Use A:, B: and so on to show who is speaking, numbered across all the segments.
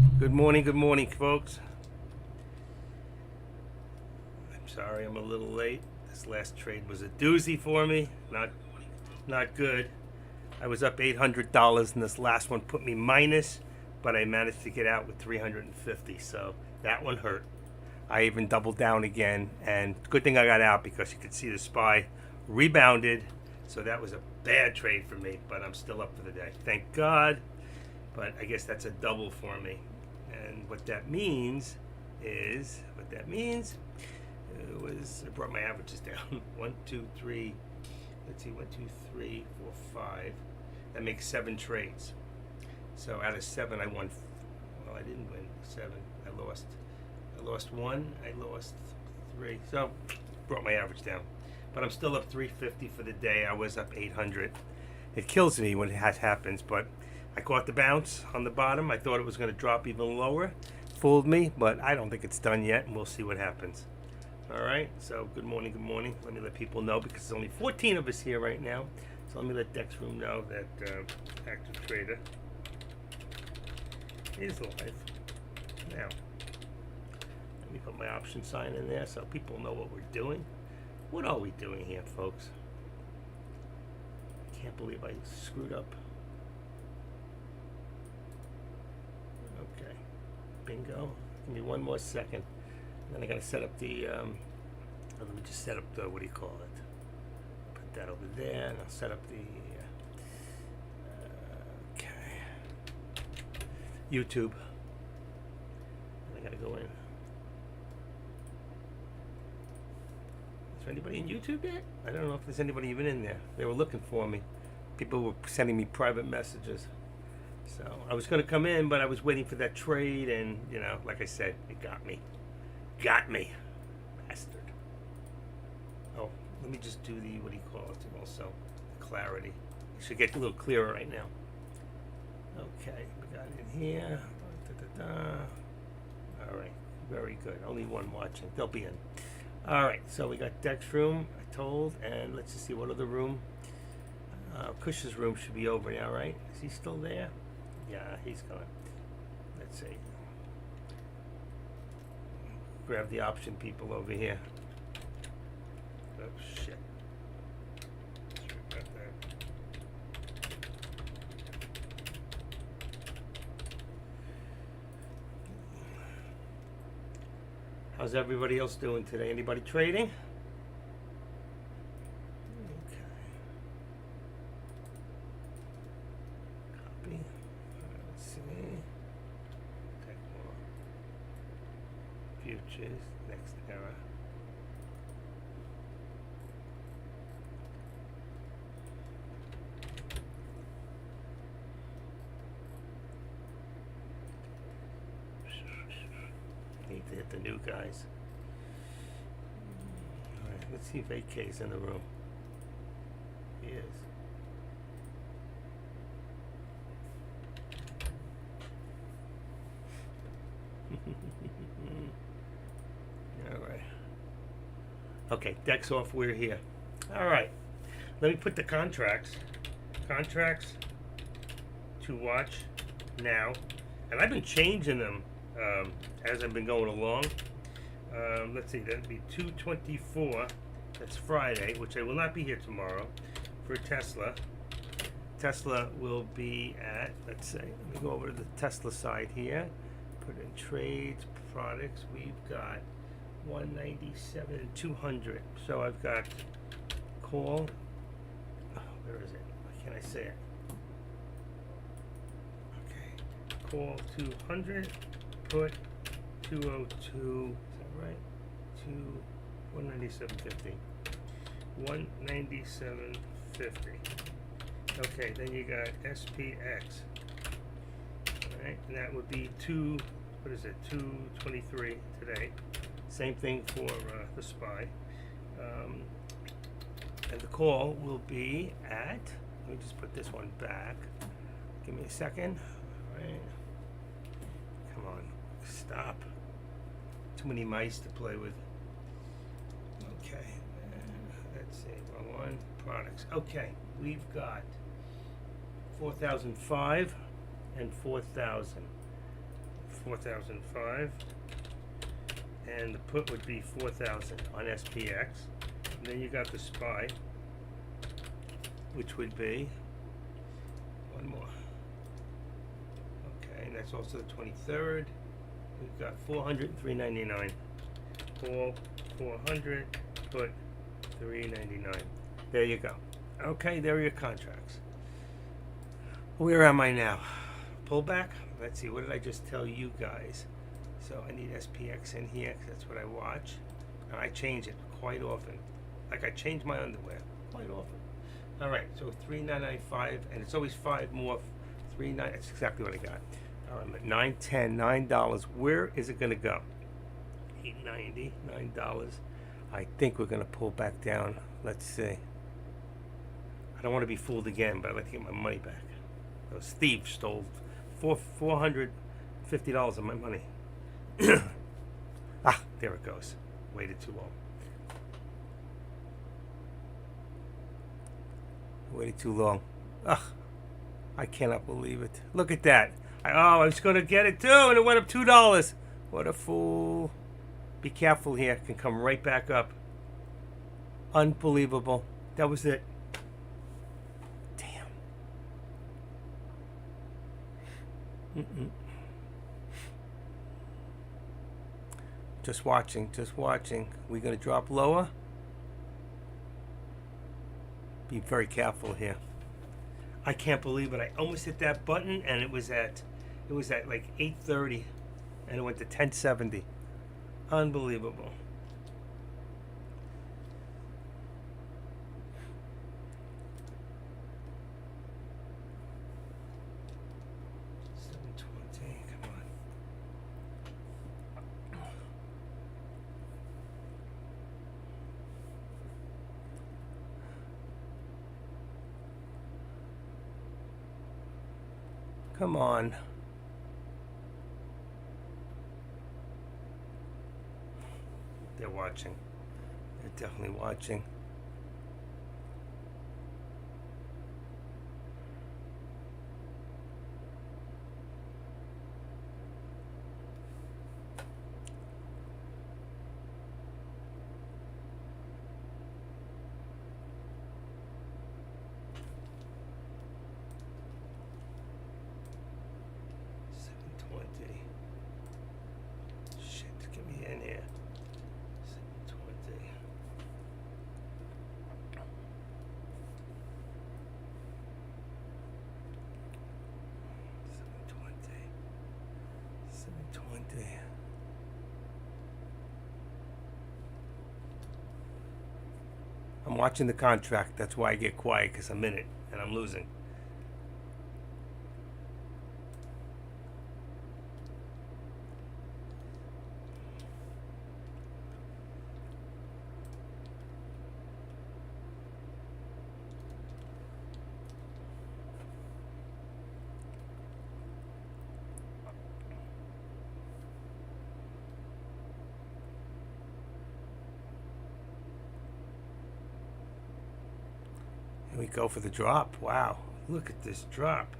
A: Good morning, folks. I'm sorry I'm a little late. This last trade was a doozy for me. Not good. I was up $800, and this last one put me minus, but I managed to get out with 350. So that one hurt. I even doubled down again, and good thing I got out because you could see the SPY rebounded. So that was a bad trade for me, but I'm still up for the day. Thank God. But I guess that's a double for me. And what that means was I brought my averages down. 1, 2, 3. Let's see, 1, 2, 3, 4, 5. That makes 7 trades. So out of 7, I won. Well, I didn't win 7. I lost 1. I lost 3. So brought my average down. But I'm still up 350 for the day. I was up 800. It kills me when it happens, but I caught the bounce on the bottom. I thought it was going to drop even lower. Fooled me, but I don't think it's done yet, and we'll see what happens. All right, so good morning. Let me let people know because there's only 14 of us here right now. So let me let Dexroom know that Active Trader is live. Now, let me put my option sign in there so people know what we're doing. What are we doing here, folks? Can't believe I screwed up. Okay, bingo. Give me one more second. And then I gotta set up the, let me just set up the, what do you call it? Put that over there, and I'll set up the, okay. YouTube. And I gotta go in. Is there anybody in YouTube yet? I don't know if there's anybody even in there. They were looking for me. People were sending me private messages. So I was going to come in, but I was waiting for that trade, and like I said, it got me. Bastard. Oh, let me just do the, what do you call it? Also, clarity. It should get a little clearer right now. Okay, we got it in here. All right, very good. Only one watching. They'll be in. All right, so we got Dex room, I told, and let's just see what other room. Cush's room should be over now, right? Is he still there? Yeah, he's gone. Let's see. Grab the option people over here. Oh, shit. Sorry about that. How's everybody else doing today? Anybody trading? Futures, next era. Need to hit the new guys. Alright, let's see if AK's in the room. He is. Alright. Okay, deck's off, we're here. Alright. Let me put the contracts to watch now. And I've been changing them as I've been going along. Let's see, that'd be 224. That's Friday, which I will not be here tomorrow for Tesla. Tesla will be at, let's see, let me go over to the Tesla side here. Put in trades, products. We've got 197 and 200. So I've got call. Oh, where is it? Why can't I say it? Okay. Call 200. Put 202. Is that right? 197.50. 197.50. Okay. Then you got SPX. Right, and that would be 223 today. Same thing for the SPY. And the call will be at, let me just put this one back. Give me a second. All right. Come on, stop. Too many mice to play with. Okay, let's see, one products. Okay, we've got 4,005 and 4,000. 4,005, and the put would be 4,000 on SPX. And then you got the SPY, which would be one more. Okay, and that's also the 23rd. We've got 400 and 399. Call 400, put 399. There you go. Okay, there are your contracts. Where am I now? Pullback? Let's see, what did I just tell you guys? So I need SPX in here, 'cause that's what I watch. And I change it quite often. Like I change my underwear quite often. All right, so 3,995, and it's always 5 more. 3,9. That's exactly what I got. I'm at $9.10, $9. Where is it going to go? $8.90, $9. I think we're going to pull back down. Let's see. I don't want to be fooled again, but I'd like to get my money back. Those thieves stole $450 of my money. Ah, there it goes. Waited too long. Waited too long. Ugh, I cannot believe it. Look at that. I was going to get it too, and it went up $2. What a fool. Be careful here. It can come right back up. Unbelievable. That was it. Damn. Just watching, just watching. We going to drop lower? Be very careful here. I can't believe it. I almost hit that button, and it was at like 8:30, and it went to 1070. Unbelievable. Come on. Come on. They're watching. They're definitely watching. Shit, get me in here. 720. I'm watching the contract. That's why I get quiet, because I'm in it and I'm losing. Here we go for the drop. Wow, look at this drop.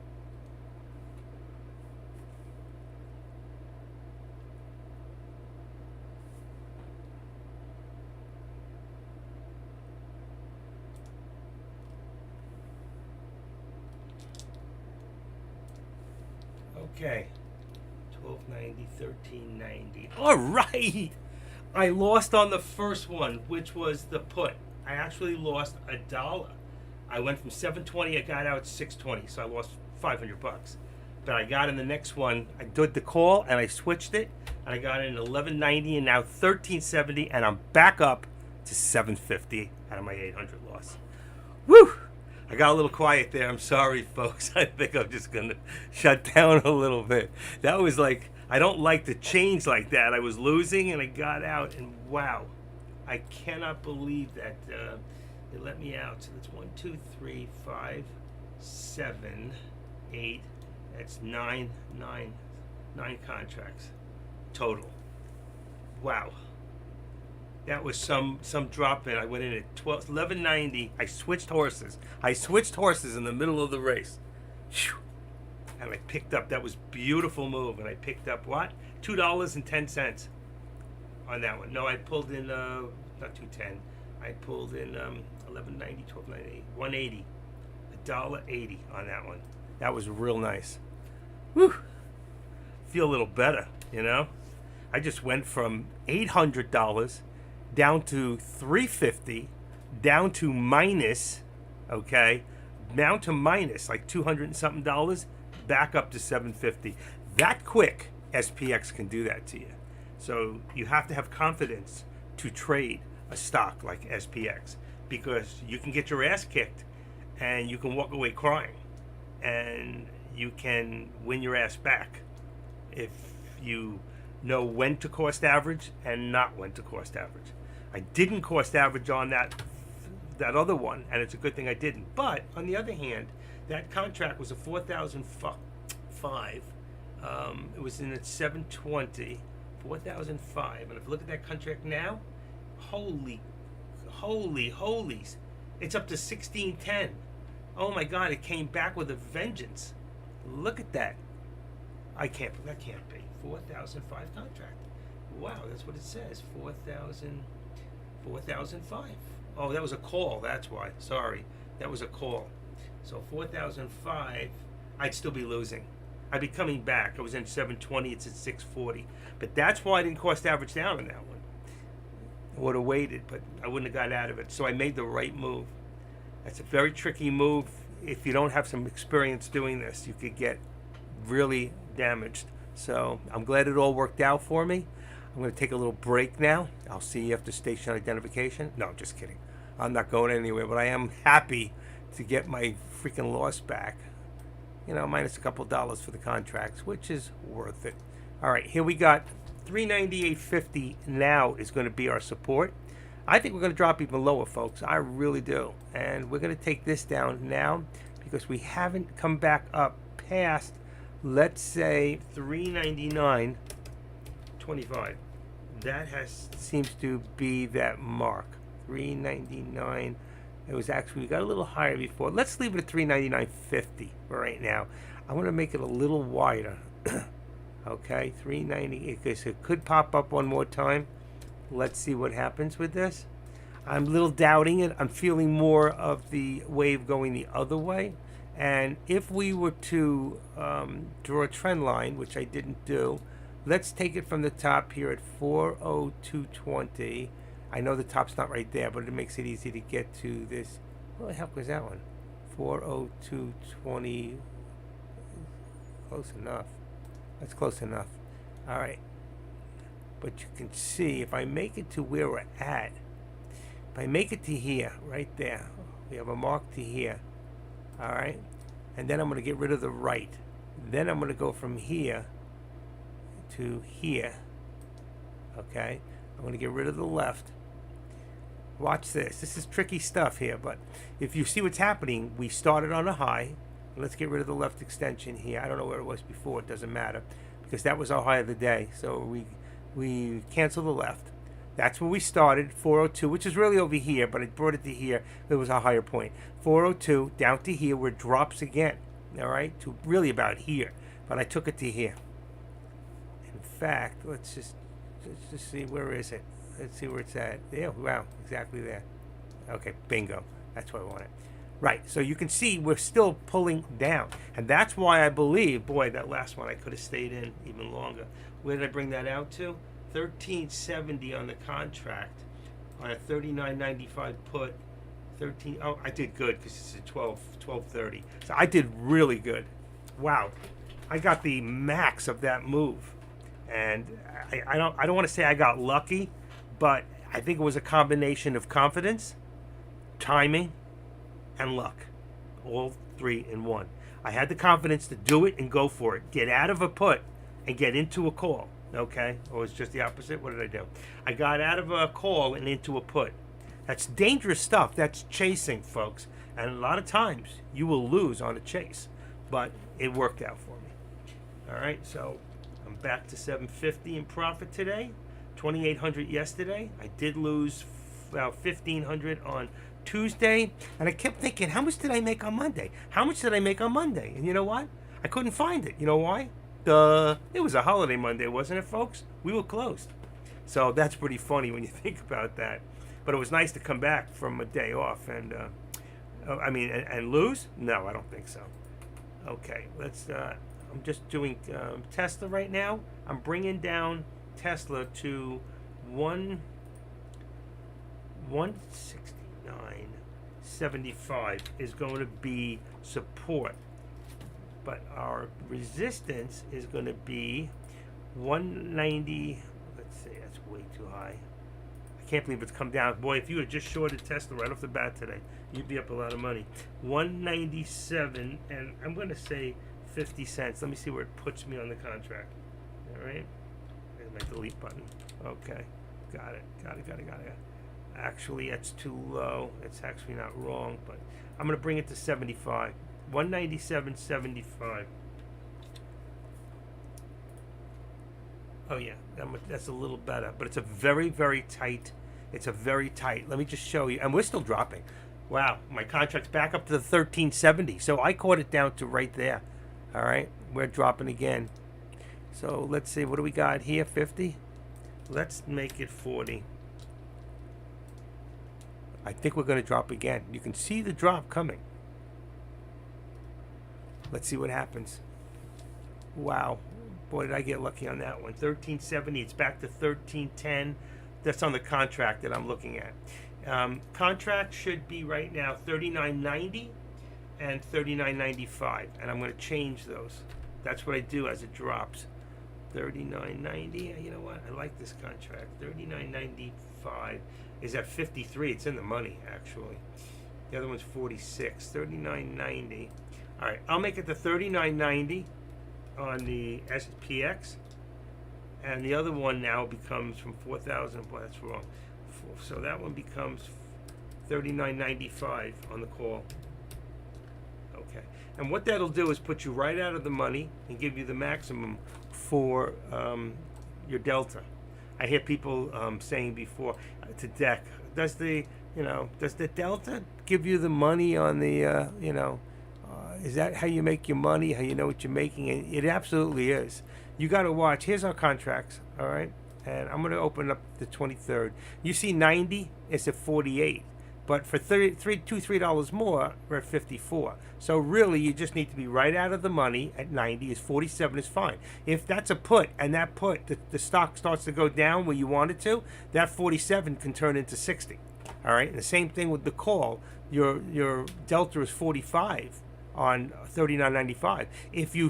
A: Okay, 1290, 1390. All right, I lost on the first one, which was the put. I actually lost $1. I went from 720, I got out at 620, so I lost $500. But I got in the next one, I did the call and I switched it, and I got in 1190 and now 1370, and I'm back up to 750 out of my 800 loss. Woo! I got a little quiet there. I'm sorry, folks. I think I'm just gonna shut down a little bit. That was like, I don't like to change like that. I was losing and I got out, and wow, I cannot believe that. It let me out. So that's 1, 2, 3, 5, 7, 8. That's 9 contracts total. Wow. That was some drop in. I went in at 1190. I switched horses in the middle of the race. Whew. and I picked up, that was beautiful move, and I picked up what? $2.10 on that one. No, I pulled in, not 210, I pulled in 11.90, 12.90, 180, $1.80 on that one. That was real nice. Whew. Feel a little better, you know? I just went from $800 down to $350, down to minus, okay, down to minus like 200 and something dollars, back up to $750. That quick, SPX can do that to you. So you have to have confidence to trade a stock like SPX, because you can get your ass kicked and you can walk away crying, and you can win your ass back if you know when to cost average and not when to cost average. I didn't cost average on that other one, and it's a good thing I didn't. But on the other hand, that contract was a 4,005. It was in at 720, 4,005. And if you look at that contract now, holy, it's up to 1610. Oh my God, it came back with a vengeance. Look at that. That can't be 4,005 contract. Wow, that's what it says. 4,005. Oh, that was a call. That's why. Sorry, that was a call. So 4,005, I'd still be losing. I'd be coming back. I was in 720. It's at 640. But that's why I didn't cost average down on that one. I would have waited, but I wouldn't have got out of it. So I made the right move. That's a very tricky move. If you don't have some experience doing this, you could get really damaged. So I'm glad it all worked out for me. I'm going to take a little break now. I'll see you after station identification. No, I'm just kidding. I'm not going anywhere, but I am happy to get my freaking loss back. You know, minus a couple dollars for the contracts, which is worth it. All right, here we got 398.50 now is going to be our support. I think we're going to drop even lower, folks. I really do. And we're going to take this down now because we haven't come back up past, let's say, 399.25. That seems to be that mark. 399. It was actually, we got a little higher before. Let's leave it at 399.50 for right now. I'm going to make it a little wider. Okay, 390, because it could pop up one more time. Let's see what happens with this. I'm a little doubting it. I'm feeling more of the wave going the other way. And if we were to draw a trend line, which I didn't do, let's take it from the top here at 402.20. I know the top's not right there, but it makes it easy to get to this. What the heck was that one? 402.20. Close enough. That's close enough. All right. But you can see if I make it to where we're at, if I make it to here, right there, we have a mark to here. All right. And then I'm going to get rid of the right. Then I'm going to go from here to here. Okay. I'm going to get rid of the left. Watch this. This is tricky stuff here, but if you see what's happening, we started on a high. Let's get rid of the left extension here. I don't know where it was before. It doesn't matter because that was our high of the day. So we cancel the left. That's where we started, 402, which is really over here, but I brought it to here. It was a higher point. 402 down to here where it drops again. All right, to really about here, but I took it to here. In fact, let's just see, where is it? Let's see where it's at. Yeah, wow, exactly there. Okay, bingo. That's what I wanted. Right, so you can see we're still pulling down. And that's why I believe, boy, that last one I could have stayed in even longer. Where did I bring that out to? 1370 on the contract. On a 39.95 put. Oh, I did good because it's at 12.30. So I did really good. Wow. I got the max of that move. And I don't want to say I got lucky, but I think it was a combination of confidence, timing, and luck. All three in one. I had the confidence to do it and go for it. Get out of a put and get into a call. Okay? Or it's just the opposite. What did I do? I got out of a call and into a put. That's dangerous stuff. That's chasing, folks. And a lot of times you will lose on a chase. But it worked out for me. All right? So I'm back to 750 in profit today. 2,800 yesterday. I did lose about 1,500 on Tuesday, and I kept thinking, how much did I make on Monday? How much did I make on Monday? And you know what? I couldn't find it. You know why? It was a holiday Monday, wasn't it, folks? We were closed. So that's pretty funny when you think about that. But it was nice to come back from a day off and, and lose? No, I don't think so. Okay, let's, I'm just doing Tesla right now. I'm bringing down Tesla to 169.75 is going to be support. But our resistance is going to be 190. Let's see, that's way too high. I can't believe it's come down. Boy, if you had just shorted Tesla right off the bat today, you'd be up a lot of money. 197, and I'm going to say 50 cents. Let me see where it puts me on the contract. All right. There's my delete button. Okay. Got it. Actually, that's too low. It's actually not wrong, but I'm going to bring it to 75. 197.75. Oh yeah, that's a little better, but it's a very, very tight. It's a very tight. Let me just show you, and we're still dropping. Wow, my contract's back up to the 1370. So I caught it down to right there. All right, we're dropping again. So let's see, what do we got here? 50. Let's make it 40. I think we're going to drop again. You can see the drop coming. Let's see what happens. Wow. Boy, did I get lucky on that one. 1370. It's back to 1310. That's on the contract that I'm looking at. Contract should be right now 3990 and 3995. And I'm going to change those. That's what I do as it drops. 3990. You know what? I like this contract. 3995 is at 53. It's in the money, actually. The other one's 46. 3990. All right, I'll make it to 3990 on the SPX, and the other one now becomes from 4,000. Boy, that's wrong. So that one becomes 3995 on the call. Okay, and what that'll do is put you right out of the money and give you the maximum for your delta. I hear people saying before to Deck, does the delta give you the money on the is that how you make your money? How you know what you're making? And it absolutely is. You got to watch. Here's our contracts, all right? And I'm going to open up the 23rd. You see 90, it's at 48. But for $3 more, we're at 54. So really, you just need to be right out of the money at 90. Is 47 is fine. If that's a put, and that put, the stock starts to go down where you want it to, that 47 can turn into 60. All right? And the same thing with the call. Your delta is 45 on 39.95. If the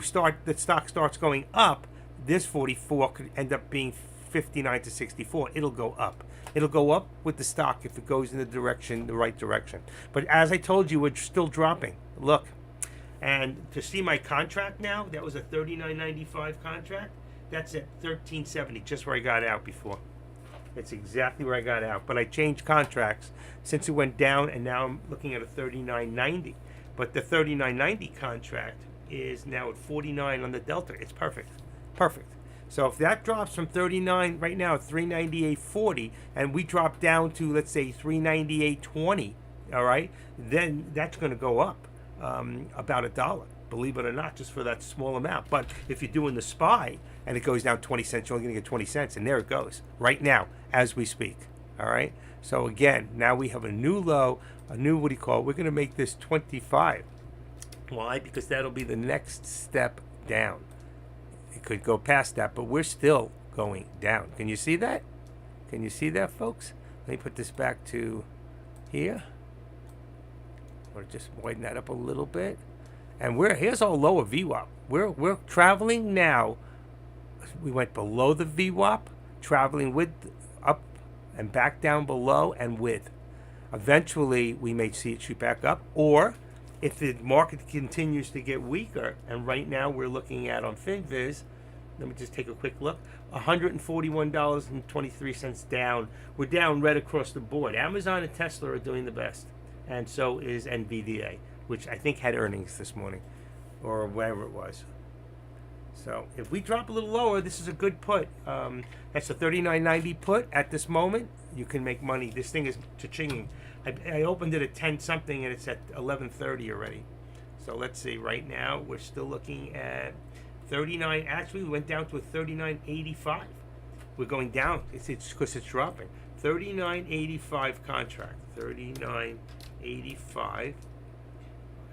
A: stock starts going up, this 44 could end up being 59 to 64. It'll go up. It'll go up with the stock if it goes in the right direction. But as I told you, we're still dropping. Look, and to see my contract now, that was a 39.95 contract. That's at 1370, just where I got out before. It's exactly where I got out. But I changed contracts since it went down, and now I'm looking at a 39.90. But the 39.90 contract is now at 49 on the delta. It's perfect. Perfect. So if that drops from 39 right now, 398.40, and we drop down to, let's say, 398.20, all right, then that's going to go up about $1, believe it or not, just for that small amount. But if you're doing the SPY and it goes down 20 cents, you're only going to get 20 cents, and there it goes right now as we speak. All right. So again, now we have a new low, a new, what do you call it? We're going to make this 25. Why? Because that'll be the next step down. It could go past that, but we're still going down. Can you see that? Can you see that, folks? Let me put this back to here. Or just widen that up a little bit. And here's our lower VWAP. We're traveling now. We went below the VWAP, traveling with up and back down below and with. Eventually, we may see it shoot back up, or if the market continues to get weaker, and right now we're looking at on FinViz, let me just take a quick look, $141.23 down. We're down right across the board. Amazon and Tesla are doing the best, and so is NVDA, which I think had earnings this morning, or whatever it was. So if we drop a little lower, this is a good put. That's a 39.90 put at this moment. You can make money. This thing is cha-chinging. I opened it at 10 something and it's at 11:30 already.
B: So let's see. Right now, we're still looking at 39. Actually, we went down to a 39.85. We're going down. It's because it's dropping. 39.85 contract. 39.85.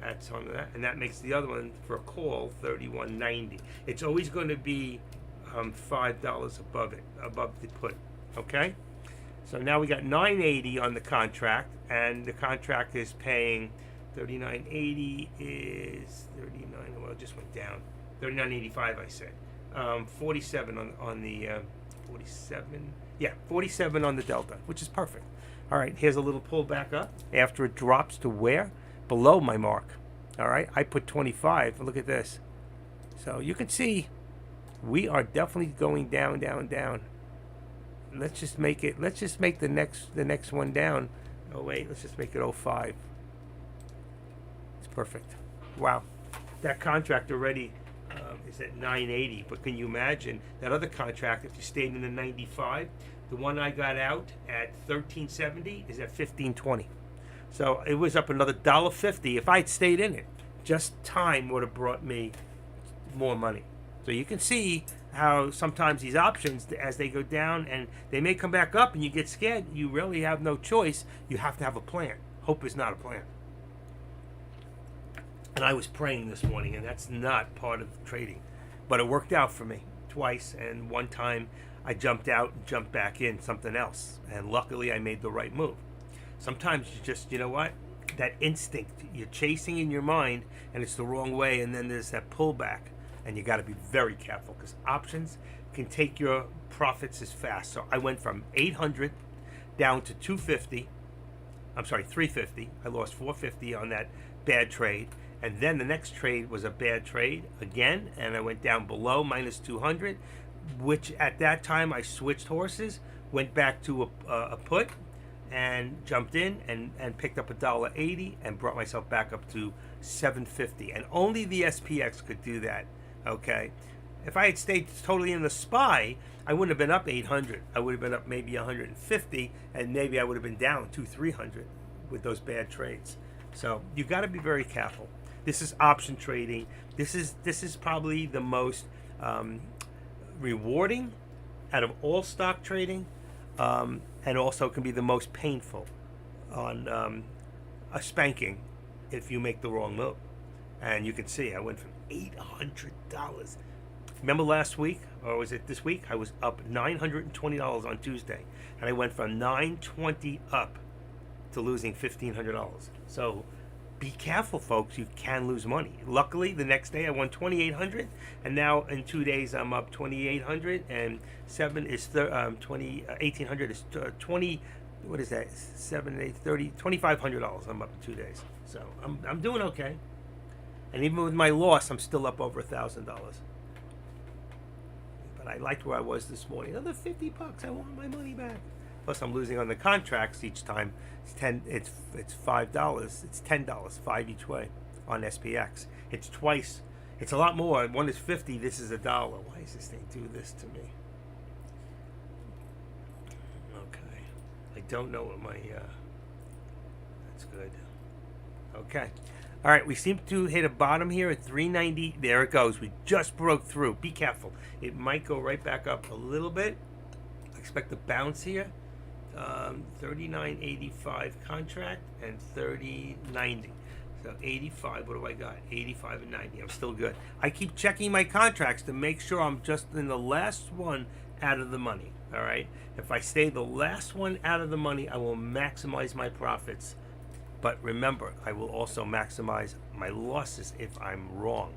B: That's on that, and that makes the other one for a call 31.90. It's always going to be $5 above it, above the put. Okay. So now we got 980 on the contract, and the contract is paying 39.80 is 39. Well, it just went down. 39.85, I said. 47 on the 47. Yeah, 47 on the delta, which is perfect. All right, here's a little pullback up after it drops to where? Below my mark. All right, I put 25. Look at this. So you can see we are definitely going down, down, down. Let's just make it. Let's just make the next one down. Oh wait, let's just make it 05. It's perfect. Wow, that contract already is at 980. But can you imagine that other contract? If you stayed in the 95, the one I got out at 1370 is at 1520. So it was up another $1.50. If I'd stayed in it, just time would have brought me more money. So you can see how sometimes these options, as they go down and they may come back up and you get scared, you really have no choice. You have to have a plan. Hope is not a plan. And I was praying this morning, and that's not part of trading. But it worked out for me twice, and one time I jumped out and jumped back in something else. And luckily I made the right move. Sometimes you just, you know what? That instinct, you're chasing in your mind, and it's the wrong way, and then there's that pullback. And you got to be very careful because options can take your profits as fast. So I went from 800 down to 250. I'm sorry, 350. I lost 450 on that bad trade. And then the next trade was a bad trade again, and I went down below minus 200, which at that time I switched horses, went back to a put, and jumped in and picked up $1.80 and brought myself back up to 750. And only the SPX could do that. Okay, if I had stayed totally in the SPY, I wouldn't have been up 800. I would have been up maybe 150, and maybe I would have been down 200-300 with those bad trades. So you got to be very careful. This is option trading. This is probably the most rewarding out of all stock trading, and also can be the most painful on a spanking if you make the wrong move. And you can see I went from $800. Remember last week, or was it this week? I was up $920 on Tuesday, and I went from $920 up to losing $1,500. So be careful, folks. You can lose money. Luckily, the next day I won $2,800, and now in 2 days I'm up $2,800, and 7 is 1,800 is 20. What is that? 7, 8, 30, $2,500. I'm up in 2 days. So I'm doing okay. And even with my loss, I'm still up over $1,000. But I liked where I was this morning. Another $50. I want my money back. Plus, I'm losing on the contracts each time. It's $5. It's $10, 5 each way on SPX. It's twice. It's a lot more. One is 50. This is $1. Why does this thing do this to me? Okay. I don't know what my. That's good. Okay. All right, we seem to hit a bottom here at 390. There it goes. We just broke through. Be careful. It might go right back up a little bit. I expect a bounce here. 39.85 contract and 30.90. So 85. What do I got? 85 and 90. I'm still good. I keep checking my contracts to make sure I'm just in the last one out of the money. All right. If I stay the last one out of the money, I will maximize my profits. But remember, I will also maximize my losses if I'm wrong.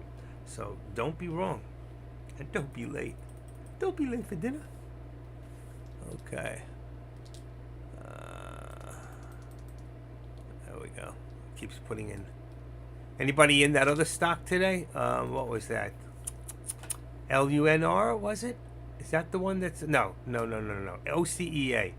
B: So don't be wrong. And don't be late. Don't be late for dinner. Okay. There we go. Keeps putting in. Anybody in that other stock today? What was that? LUNR, was it? Is that the one that's... No. OCEA.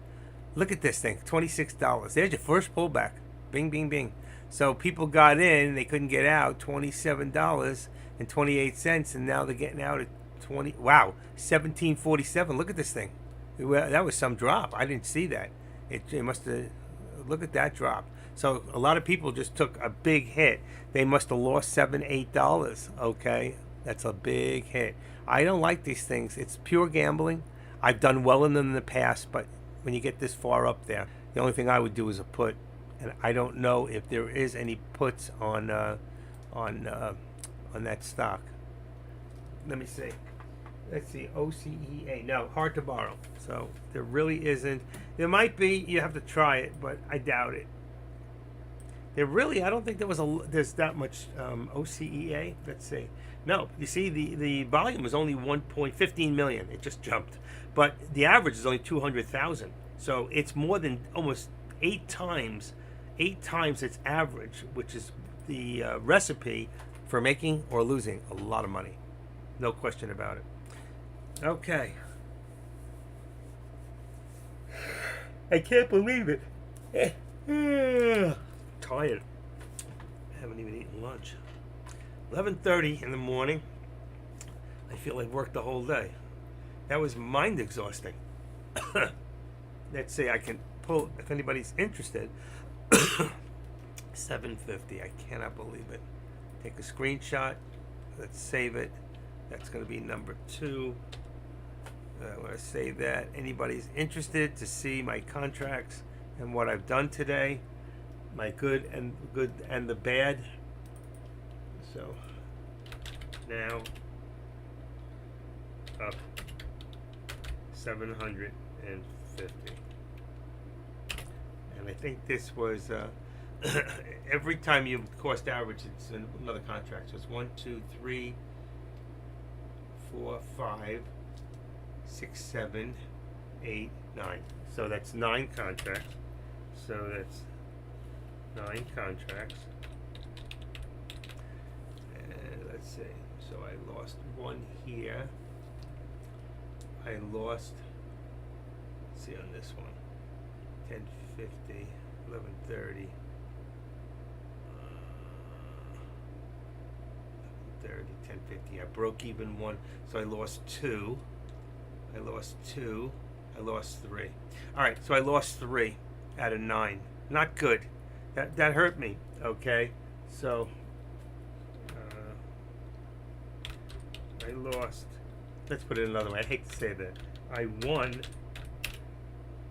B: Look at this thing. $26. There's your first pullback. Bing, bing, bing. So people got in, they couldn't get out. $27.28, and now they're getting out at 20. Wow, 17.47. Look at this thing. That was some drop. I didn't see that. It must have look at that drop. So a lot of people just took a big hit. They must have lost $7, $8. Okay, that's a big hit. I don't like these things. It's pure gambling. I've done well in them in the past, but when you get this far up there, the only thing I would do is a put, and I don't know if there is any puts on that stock. Let me see. Let's see, OCEA. No, hard to borrow. So there really isn't. There might be. You have to try it, but I doubt it. There really, I don't think there's that much OCEA. Let's see. No, you see, the volume is only 1.15 million. It just jumped, but the average is only 200,000. So it's more than almost 8 times its average, which is the recipe for making or losing a lot of money. No question about it. Okay. I can't believe it. Tired. I haven't even eaten lunch. 11:30 in the morning. I feel like worked the whole day. That was mind exhausting. Let's see, I can pull, if anybody's interested, 750. I cannot believe it. Take a screenshot. Let's save it. That's going to be number 2. I want to save that. Anybody's interested to see my contracts and what I've done today, my good and the bad. So now up 750, and I think this was every time you cost average, it's another contract. So it's 1, 2, 3, 4, 5, 6, 7, 8, 9. So that's 9 contracts. So that's 9 contracts. And let's see. So I lost 1 here. I lost, let's see on this one, 1050, 1130. 30, 1050. I broke even 1, so I lost 2. I lost 2. I lost 3. All right, so I lost 3 out of 9. Not good. That hurt me. Okay, so I lost. Let's put it another way. I hate to say that. I won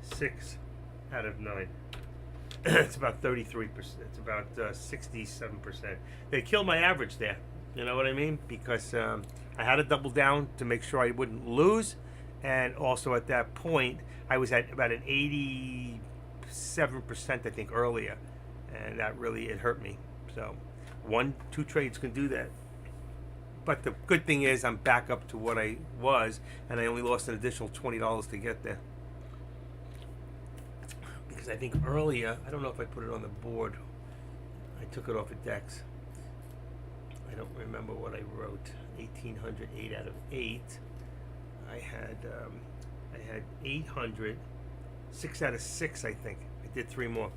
B: 6 out of 9. It's about 33%. It's about 67%. They killed my average there. You know what I mean? Because I had to double down to make sure I wouldn't lose. And also at that point, I was at about an 87%, I think, earlier. And that really, it hurt me. So 1, 2 trades can do that. But the good thing is I'm back up to what I was. And I only lost an additional $20 to get there. Because I think earlier, I don't know if I put it on the board. I took it off of Dex. I don't remember what I wrote. 1800, 8 out of 8. I had 800, 6 out of 6. I think I did 3 more.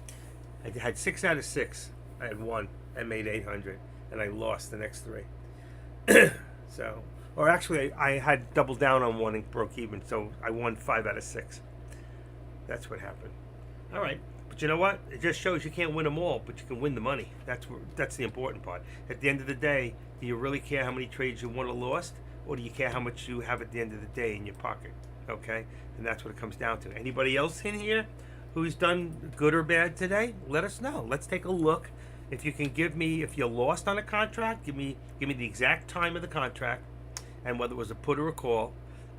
B: I had 6 out of 6. I had 1. I made 800, and I lost the next 3. So, or actually, I had doubled down on 1 and broke even. So I won 5 out of 6. That's what happened. All right. But you know what? It just shows you can't win them all, but you can win the money. That's the important part. At the end of the day, do you really care how many trades you won or lost, or do you care how much you have at the end of the day in your pocket? Okay? And that's what it comes down to. Anybody else in here who's done good or bad today? Let us know. Let's take a look. If you can give me, if you lost on a contract, give me the exact time of the contract and whether it was a put or a call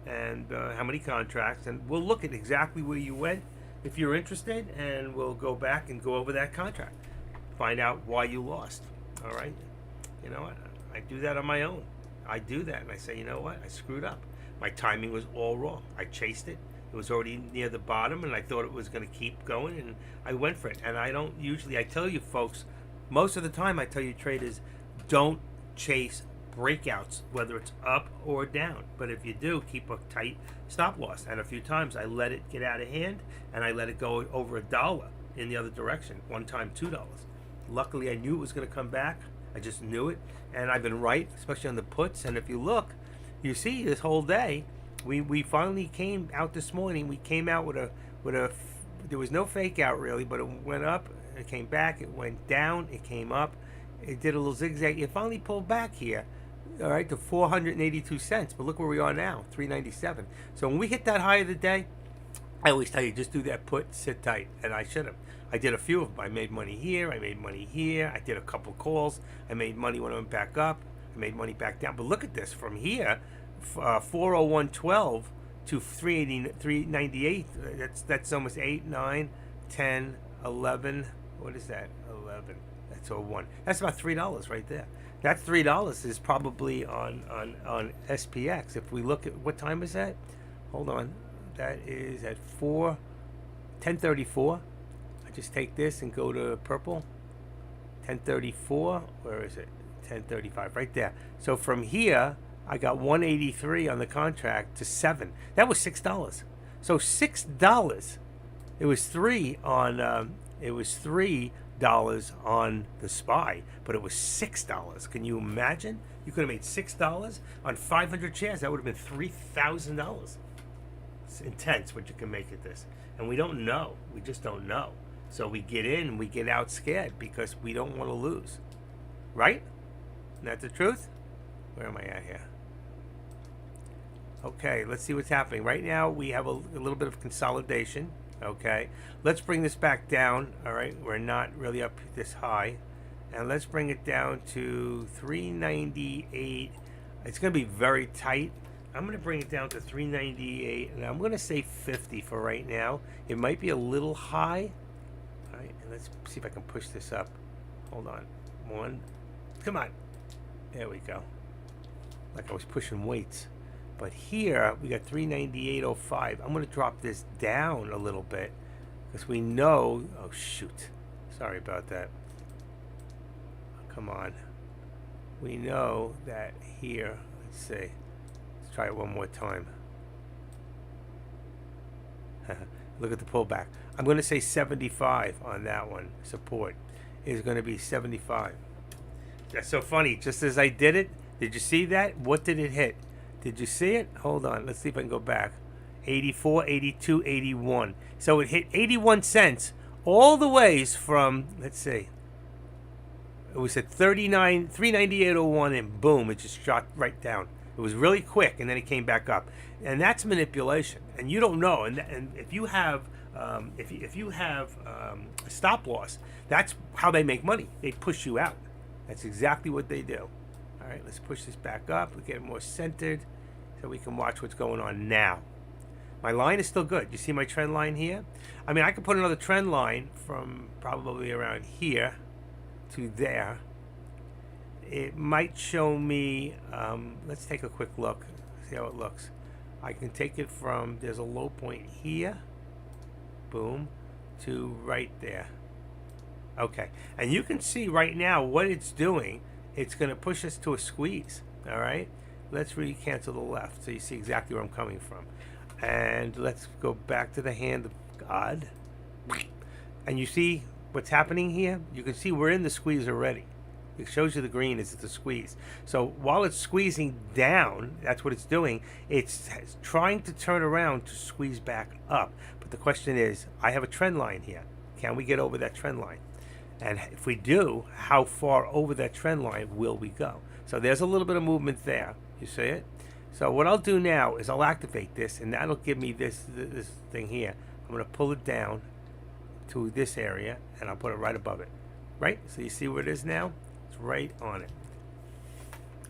B: and how many contracts, and we'll look at exactly where you went if you're interested, and we'll go back and go over that contract, find out why you lost. All right? You know what? I do that on my own. I do that, and I say, you know what? I screwed up. My timing was all wrong. I chased it. It was already near the bottom, and I thought it was going to keep going, and I went for it. And I don't usually, I tell you folks, most of the time I tell you traders, don't chase breakouts, whether it's up or down. But if you do, keep a tight stop loss. And a few times I let it get out of hand, and I let it go over $1 in the other direction. One time, $2. Luckily, I knew it was going to come back. I just knew it, and I've been right, especially on the puts. And if you look, you see this whole day, we finally came out this morning. We came out with a There was no fake out really, but it went up, it came back, it went down, it came up, it did a little zigzag. It finally pulled back here, all right, to 482 cents. But look where we are now, 397. So when we hit that high of the day, I always tell you, just do that put, sit tight. And I should have. I did a few of them. I made money here. I made money here. I did a couple calls. I made money when I went back up. I made money back down. But look at this. From here, 401.12 to 398. That's almost 8, 9, 10, 11. What is that? 11. That's 01. That's about $3 right there. That $3 is probably on SPX. If we look at, what time is that? Hold on. That is at 10:34. I just take this and go to purple. 10:34. Where is it? 10:35. Right there. So from here, I got 183 on the contract to 7. That was $6. So $6. It was $3 on. It was $3 on the SPY, but it was $6. Can you imagine? You could have made $6 on 500 shares. That would have been $3,000. It's intense what you can make at this, and we don't know. We just don't know. So we get in and we get out scared because we don't want to lose, right? Isn't that the truth? Where am I at here? Okay, let's see what's happening. Right now we have a little bit of consolidation. Okay, let's bring this back down. All right, we're not really up this high, and let's bring it down to 398. It's going to be very tight. I'm going to bring it down to 398, and I'm going to say 50 for right now. It might be a little high. All right, and let's see if I can push this up. Hold on. One. Come on. There we go. Like I was pushing weights. But here, we got 398.05. I'm going to drop this down a little bit because we know... Oh, shoot. Sorry about that. Come on. We know that here... Let's see. Try it one more time. Look at the pullback. I'm going to say 75 on that one. Support is going to be 75. That's so funny. Just as I did it, did you see that? What did it hit? Did you see it? Hold on. Let's see if I can go back. 84, 82, 81. So it hit 81 cents all the ways from, let's see. It was at 39, 398.01, and boom, it just shot right down. It was really quick, and then it came back up, and that's manipulation. And you don't know. And if you have if you have a stop loss, that's how they make money. They push you out. That's exactly what they do. All right, let's push this back up. We get it more centered, so we can watch what's going on now. My line is still good. You see my trend line here? I mean, I could put another trend line from probably around here to there. It might show me, let's take a quick look, see how it looks. I can take it from, there's a low point here, boom, to right there. Okay, and you can see right now what it's doing. It's going to push us to a squeeze, all right? Let's really cancel the left so you see exactly where I'm coming from. And let's go back to the hand of God. And you see what's happening here? You can see we're in the squeeze already. It shows you the green is the squeeze. So while it's squeezing down, that's what it's doing. It's trying to turn around to squeeze back up. But the question is, I have a trend line here. Can we get over that trend line? And if we do, how far over that trend line will we go? So there's a little bit of movement there. You see it? So what I'll do now is I'll activate this, and that'll give me this thing here. I'm going to pull it down to this area, and I'll put it right above it. Right? So you see where it is now? Right on it.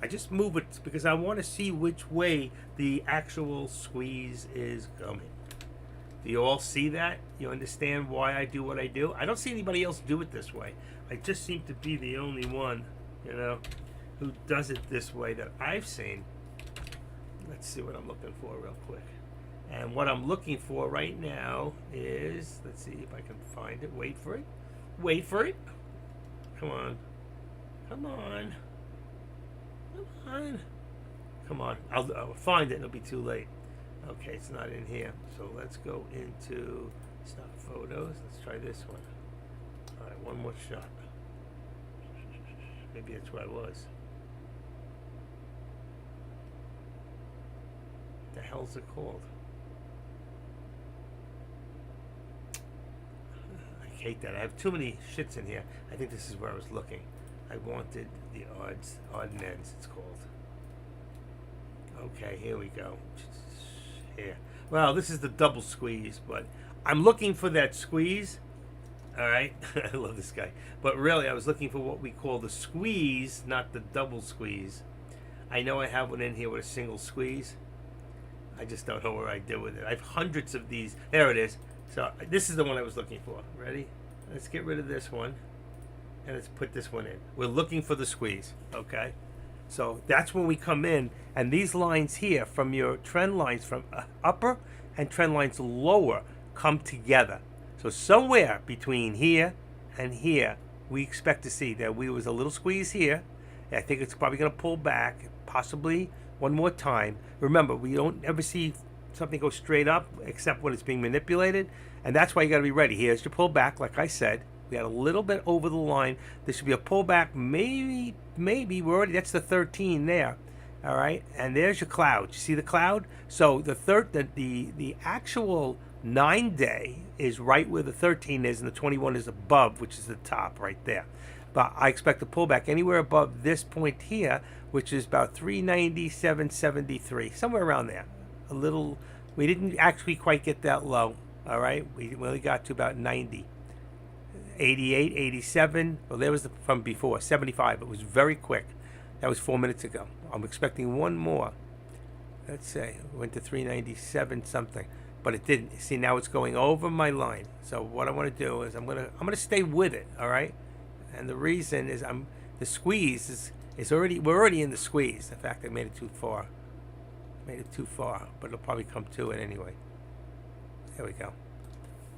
B: I just move it because I want to see which way the actual squeeze is coming. Do you all see that? You understand why I do what I do? I don't see anybody else do it this way. I just seem to be the only one, who does it this way that I've seen. Let's see what I'm looking for real quick. And what I'm looking for right now is, let's see if I can find it. Wait for it. Wait for it. Come on. Come on. Come on. Come on. I'll find it and it'll be too late. Okay, it's not in here. So let's go into stock photos. Let's try this one. All right, one more shot. Maybe that's where I was. What the hell's it called? hate that. I have too many shits in here. I think this is where I was looking. I wanted the odd and ends, it's called. Okay, here we go. Here. Well, this is the double squeeze, but I'm looking for that squeeze. All right. I love this guy. But really, I was looking for what we call the squeeze, not the double squeeze. I know I have one in here with a single squeeze. I just don't know where I did with it. I have hundreds of these. There it is. So this is the one I was looking for. Ready? Let's get rid of this one. And let's put this one in. We're looking for the squeeze. Okay? So that's when we come in. And these lines here from your trend lines from upper and trend lines lower come together. So somewhere between here and here, we expect to see that we was a little squeeze here. I think it's probably going to pull back, possibly one more time. Remember, we don't ever see something go straight up except when it's being manipulated. And that's why you got to be ready. Here's your pullback, like I said. We got a little bit over the line. There should be a pullback. Maybe we're already, that's the 13 there. All right. And there's your cloud. You see the cloud? So the actual 9-day is right where the 13 is, and the 21 is above, which is the top right there. But I expect a pullback anywhere above this point here, which is about 397.73, somewhere around there. A little, we didn't actually quite get that low. All right, we only got to about 90, 88, 87. Well, there was from before 75. It was very quick. That was 4 minutes ago. I'm expecting one more. Let's say it went to 397 something. But it didn't. See, now it's going over my line. So what I want to do is I'm gonna stay with it. All right. And the reason is the squeeze is already, we're already in the squeeze. In fact, I made it too far. But it'll probably come to it anyway. There we go.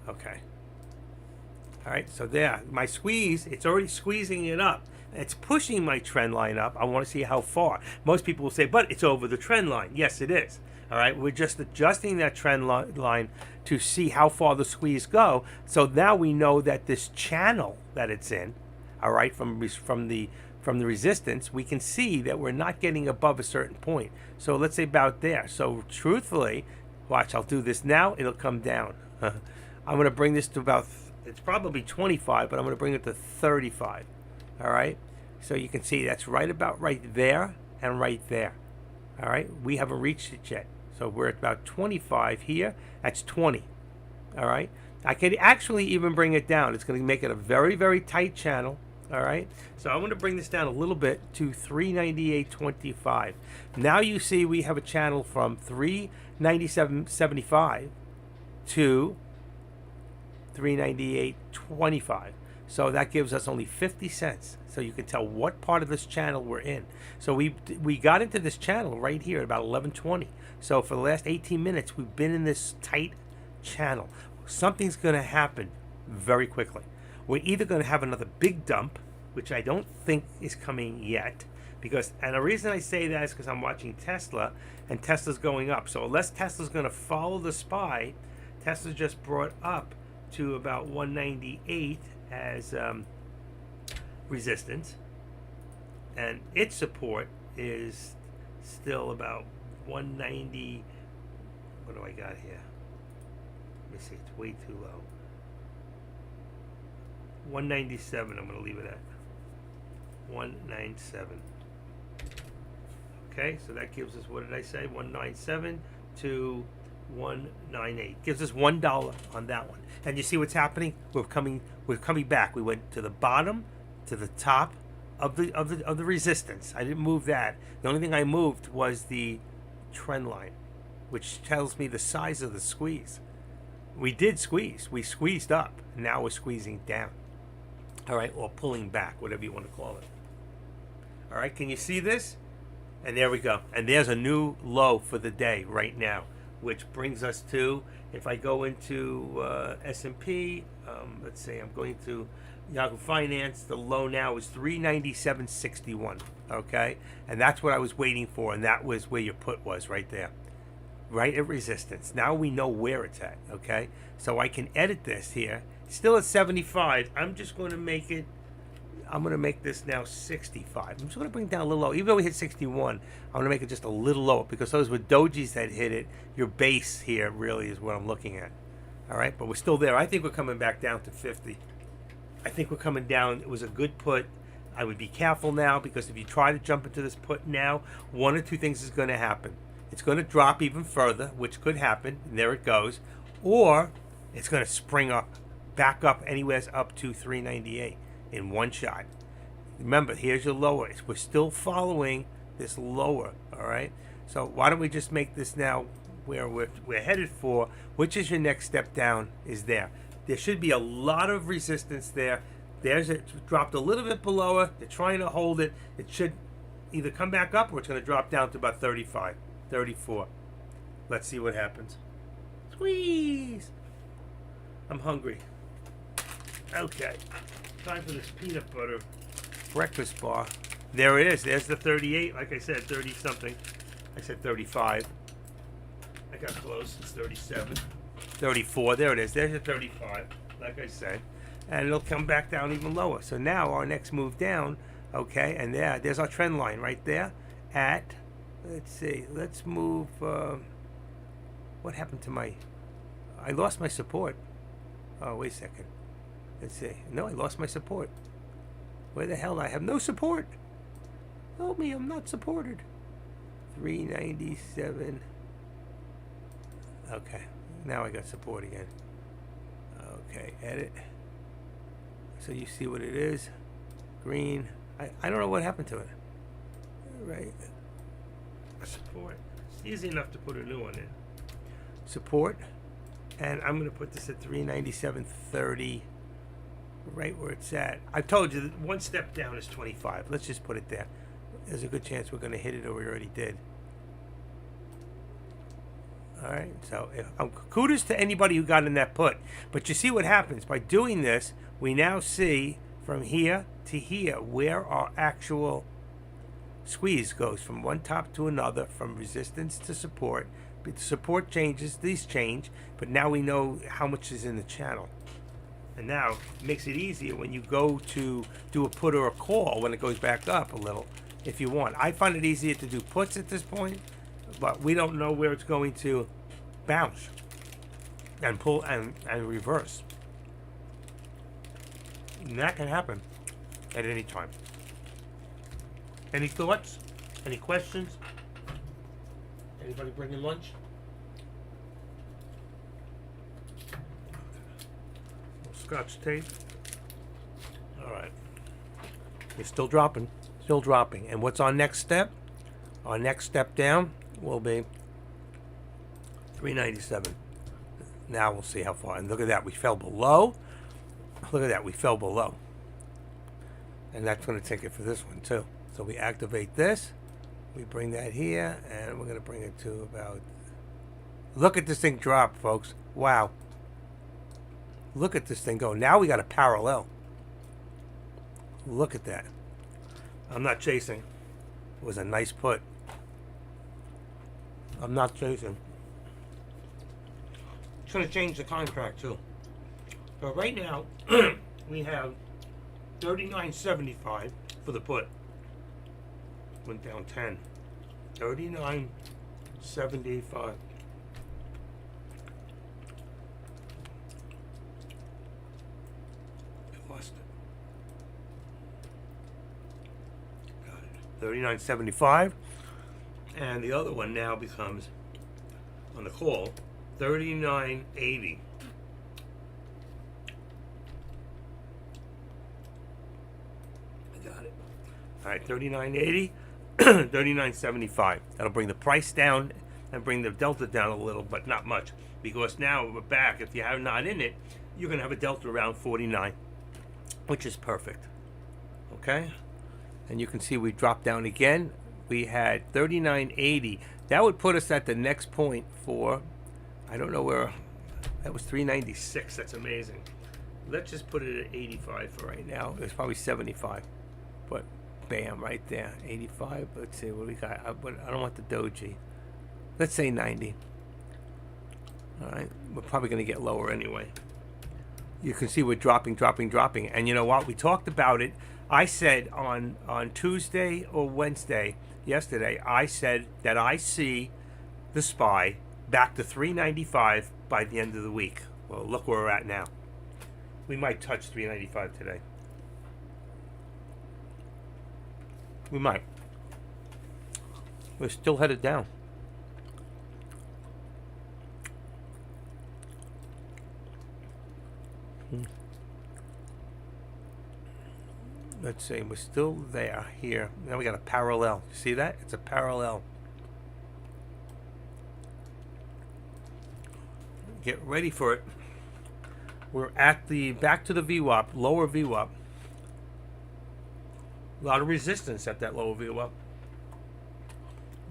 B: Okay. All right. So there, my squeeze. It's already squeezing it up. It's pushing my trend line up. I want to see how far. Most people will say, but it's over the trend line. Yes, it is. All right, we're just adjusting that trend line to see how far the squeeze go. So now we know that this channel that it's in, all right, from the resistance, we can see that we're not getting above a certain point. So let's say about there. So truthfully, watch, I'll do this now. It'll come down. I'm going to bring this to about, it's probably 25, but I'm going to bring it to 35. All right, so you can see that's right about right there and right there. All right, we haven't reached it yet. So we're at about 25 here. That's 20. All right. I could actually even bring it down. It's going to make it a very, very tight channel. All right. So I'm going to bring this down a little bit to 398.25. Now you see we have a channel from 397.75 to 398.25. So that gives us only 50 cents. So you can tell what part of this channel we're in. So we got into this channel right here at about 11:20. So for the last 18 minutes, we've been in this tight channel. Something's going to happen very quickly. We're either going to have another big dump, which I don't think is coming yet, and the reason I say that is because I'm watching Tesla, and Tesla's going up. So unless Tesla's going to follow the SPY, Tesla just brought up to about 198 as resistance, and its support is still about 190. What do I got here? Let me see, it's way too low. 197, I'm going to leave it at 197. Okay, so that gives us, what did I say, 197 to 198. Gives us $1 on that one. And you see what's happening? We're coming back. We went to the bottom, to the top of the resistance. I didn't move that. The only thing I moved was the trend line, which tells me the size of the squeeze. We did squeeze. We squeezed up. Now we're squeezing down. All right, or pulling back, whatever you want to call it. All right, can you see this? And there we go. And there's a new low for the day right now, which brings us to, if I go into S&P, let's say I'm going to Yahoo Finance, the low now is 397.61, okay? And that's what I was waiting for, and that was where your put was right there, right at resistance. Now we know where it's at, okay? So I can edit this here. Still at 75. I'm just going to make it, I'm going to make this now 65. I'm just going to bring it down a little low. Even though we hit 61, I'm going to make it just a little lower because those were dojis that hit it. Your base here really is what I'm looking at. All right, but we're still there. I think we're coming back down to 50. I think we're coming down. It was a good put. I would be careful now, because if you try to jump into this put now, one or two things is going to happen. It's going to drop even further, which could happen, and there it goes, or it's going to spring up, back up anywhere up to 398 in one shot. Remember, here's your lower. We're still following this lower, all right? So why don't we just make this now where we're headed for, which is your next step down, is there. There should be a lot of resistance there. There's it. Dropped a little bit below it. They're trying to hold it. It should either come back up, or it's going to drop down to about 35, 34. Let's see what happens. Squeeze. I'm hungry. Okay. Time for this peanut butter breakfast bar. There it is. There's the 38. Like I said, 30 something. I said 35. I got close. It's 37. 34. There it is. There's your 35. Like I said. And it'll come back down even lower. So now our next move down, okay, and there's our trend line right there at, let's see, let's move, what happened to I lost my support. Oh, wait a second. Let's see. No, I lost my support. Where the hell? I have no support. Help me, I'm not supported. 397. Okay, now I got support again. Okay, edit. So you see what it is. Green. I don't know what happened to it. Right. Support. It's easy enough to put a new one in. Support. And I'm going to put this at 397.30. Right where it's at. I told you that one step down is 25. Let's just put it there. There's a good chance we're going to hit it, or we already did. All right. So kudos to anybody who got in that put. But you see what happens by doing this. We now see from here to here where our actual squeeze goes, from one top to another, from resistance to support. But the support changes, these change, but now we know how much is in the channel. And now it makes it easier when you go to do a put or a call when it goes back up a little, if you want. I find it easier to do puts at this point, but we don't know where it's going to bounce and pull and reverse. And that can happen at any time. Any thoughts? Any questions? Anybody bringing lunch? Scotch tape. All right. It's still dropping. Still dropping. And what's our next step? Our next step down will be 397. Now we'll see how far. And look at that. We fell below. Look at that. We fell below. And that's going to take it for this one, too. So we activate this. We bring that here. And we're going to bring it to about... Look at this thing drop, folks. Wow. Look at this thing go. Now we got a parallel. Look at that. I'm not chasing. It was a nice put. I'm not chasing. It's going to change the contract too. But right now, we have 39.75 for the put. Went down 10. 39.75. Lost it. Got it. 39.75. And the other one now becomes, on the call, 39.80. I got it. All right, 39.80, 39.75. That'll bring the price down and bring the delta down a little, but not much. Because now we're back. If you have not in it, you're going to have a delta around 49, which is perfect. Okay? And you can see we dropped down again. We had 39.80. That would put us at the next point for, I don't know where, that was 396. That's amazing. Let's just put it at 85 for right now. It's probably 75. But bam, right there. 85. Let's see what we got. I don't want the doji. Let's say 90. All right. We're probably going to get lower anyway. You can see we're dropping. And you know what? We talked about it. I said on Tuesday or Wednesday, yesterday, I said that I see the SPY back to 395 by the end of the week. Well, look where we're at now. We might touch 395 today. We might. We're still headed down. Let's see, we're still there here. Now we got a parallel. You see that? It's a parallel. Get ready for it. We're at the back to the VWAP, lower VWAP. A lot of resistance at that lower VWAP.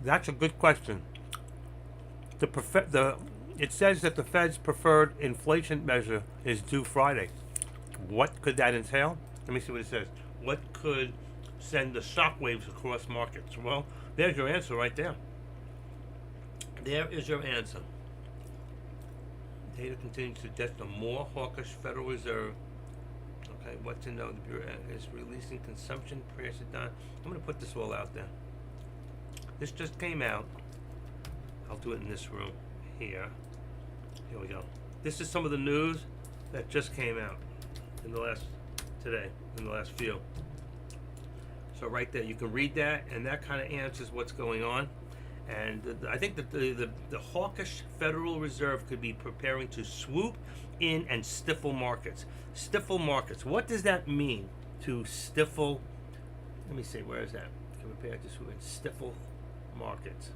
B: That's a good question. It says that the Fed's preferred inflation measure is due Friday. What could that entail? Let me see what it says. What could send the shockwaves across markets? Well, there's your answer right there. There is your answer. Data continues to suggest a more hawkish Federal Reserve. Okay, what to know? The Bureau is releasing consumption pressure down. I'm going to put this all out there. This just came out. I'll do it in this room here. Here we go. This is some of the news that just came out in the last few. So right there, you can read that, and that kind of answers what's going on. And I think that the hawkish Federal Reserve could be preparing to swoop in and stifle markets. Stifle markets. What does that mean? To stifle? Let me see. Where is that? Can prepare to swoop in, stifle markets.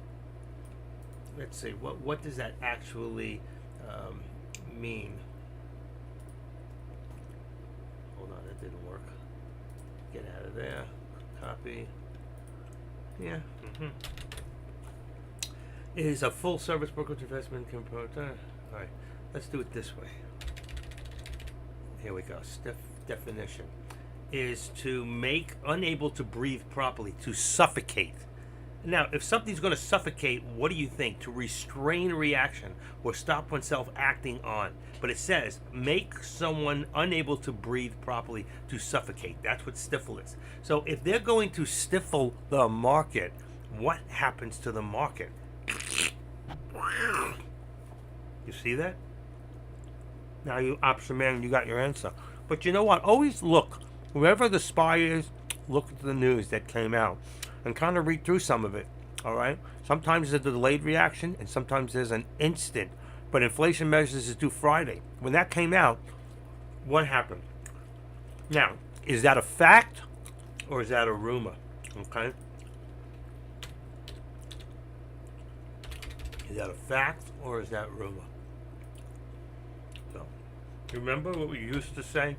B: Let's see. What does that actually mean? Hold on, that didn't work. Get out of there. Copy. Yeah. Is a full service brokerage investment component. All right, let's do it this way. Here we go. Definition is to make unable to breathe properly, to suffocate. Now, if something's going to suffocate, what do you think? To restrain a reaction or stop oneself acting on. But it says make someone unable to breathe properly, to suffocate. That's what stifle is. So if they're going to stifle the market, what happens to the market? You see that? Now you option man, you got your answer. But you know what? Always look, wherever the spy is, look at the news that came out and kind of read through some of it. All right? Sometimes there's a delayed reaction and sometimes there's an instant. But inflation measures is due Friday. When that came out, what happened? Now, is that a fact or is that a rumor? Okay? Is that a fact or is that rumor? So, remember what we used to say?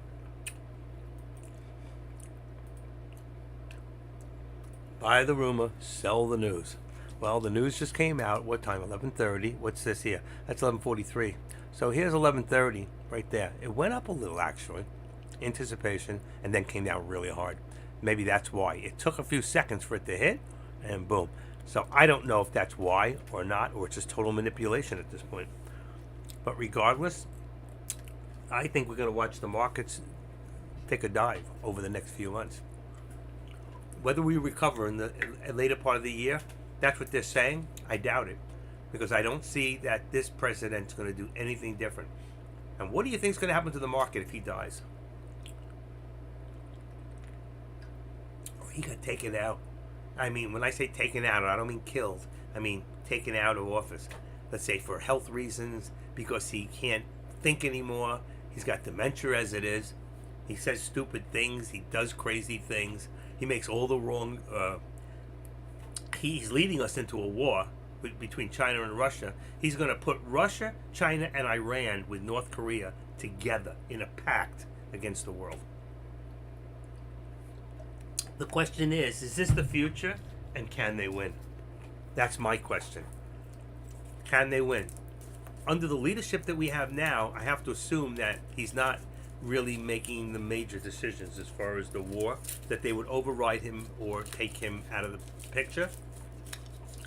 B: Buy the rumor, sell the news. Well, the news just came out. What time? 11:30. What's this here? That's 11:43. So here's 11:30 right there. It went up a little actually, anticipation, and then came down really hard. Maybe that's why. It took a few seconds for it to hit, and boom. So I don't know if that's why or not, or it's just total manipulation at this point. But regardless, I think we're going to watch the markets take a dive over the next few months. Whether we recover in the later part of the year, that's what they're saying. I doubt it, because I don't see that this president's going to do anything different. And what do you think is going to happen to the market if he dies? Or he got taken out. I mean, when I say taken out, I don't mean killed. I mean taken out of office. Let's say for health reasons, because he can't think anymore. He's got dementia as it is. He says stupid things. He does crazy things. He makes all the wrong... he's leading us into a war between China and Russia. He's going to put Russia, China, and Iran with North Korea together in a pact against the world. The question is this the future, and can they win? That's my question. Can they win? Under the leadership that we have now, I have to assume that he's not really making the major decisions as far as the war, that they would override him or take him out of the picture.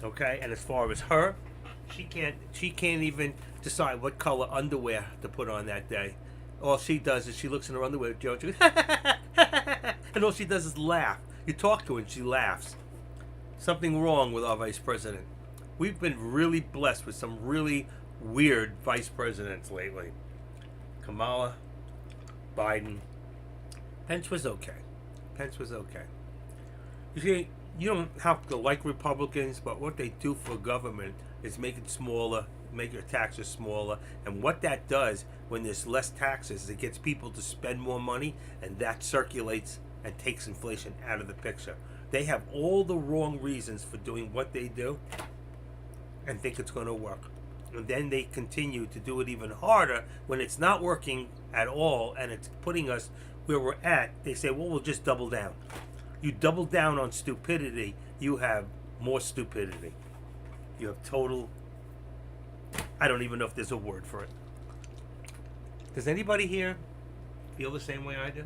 B: Okay, and as far as her, she can't even decide what color underwear to put on that day. All she does is she looks in her underwear, Joe, she goes, and all she does is laugh. You talk to her and she laughs. Something wrong with our vice president. We've been really blessed with some really weird vice presidents lately. Kamala Biden. Pence was okay. Pence was okay. You see, you don't have to like Republicans, but what they do for government is make it smaller, make your taxes smaller. And what that does when there's less taxes is it gets people to spend more money, and that circulates and takes inflation out of the picture. They have all the wrong reasons for doing what they do and think it's going to work. And then they continue to do it even harder when it's not working at all and it's putting us where we're at. They say, well, we'll just double down. You double down on stupidity, you have more stupidity. You have total, I don't even know if there's a word for it. Does anybody here feel the same way I do?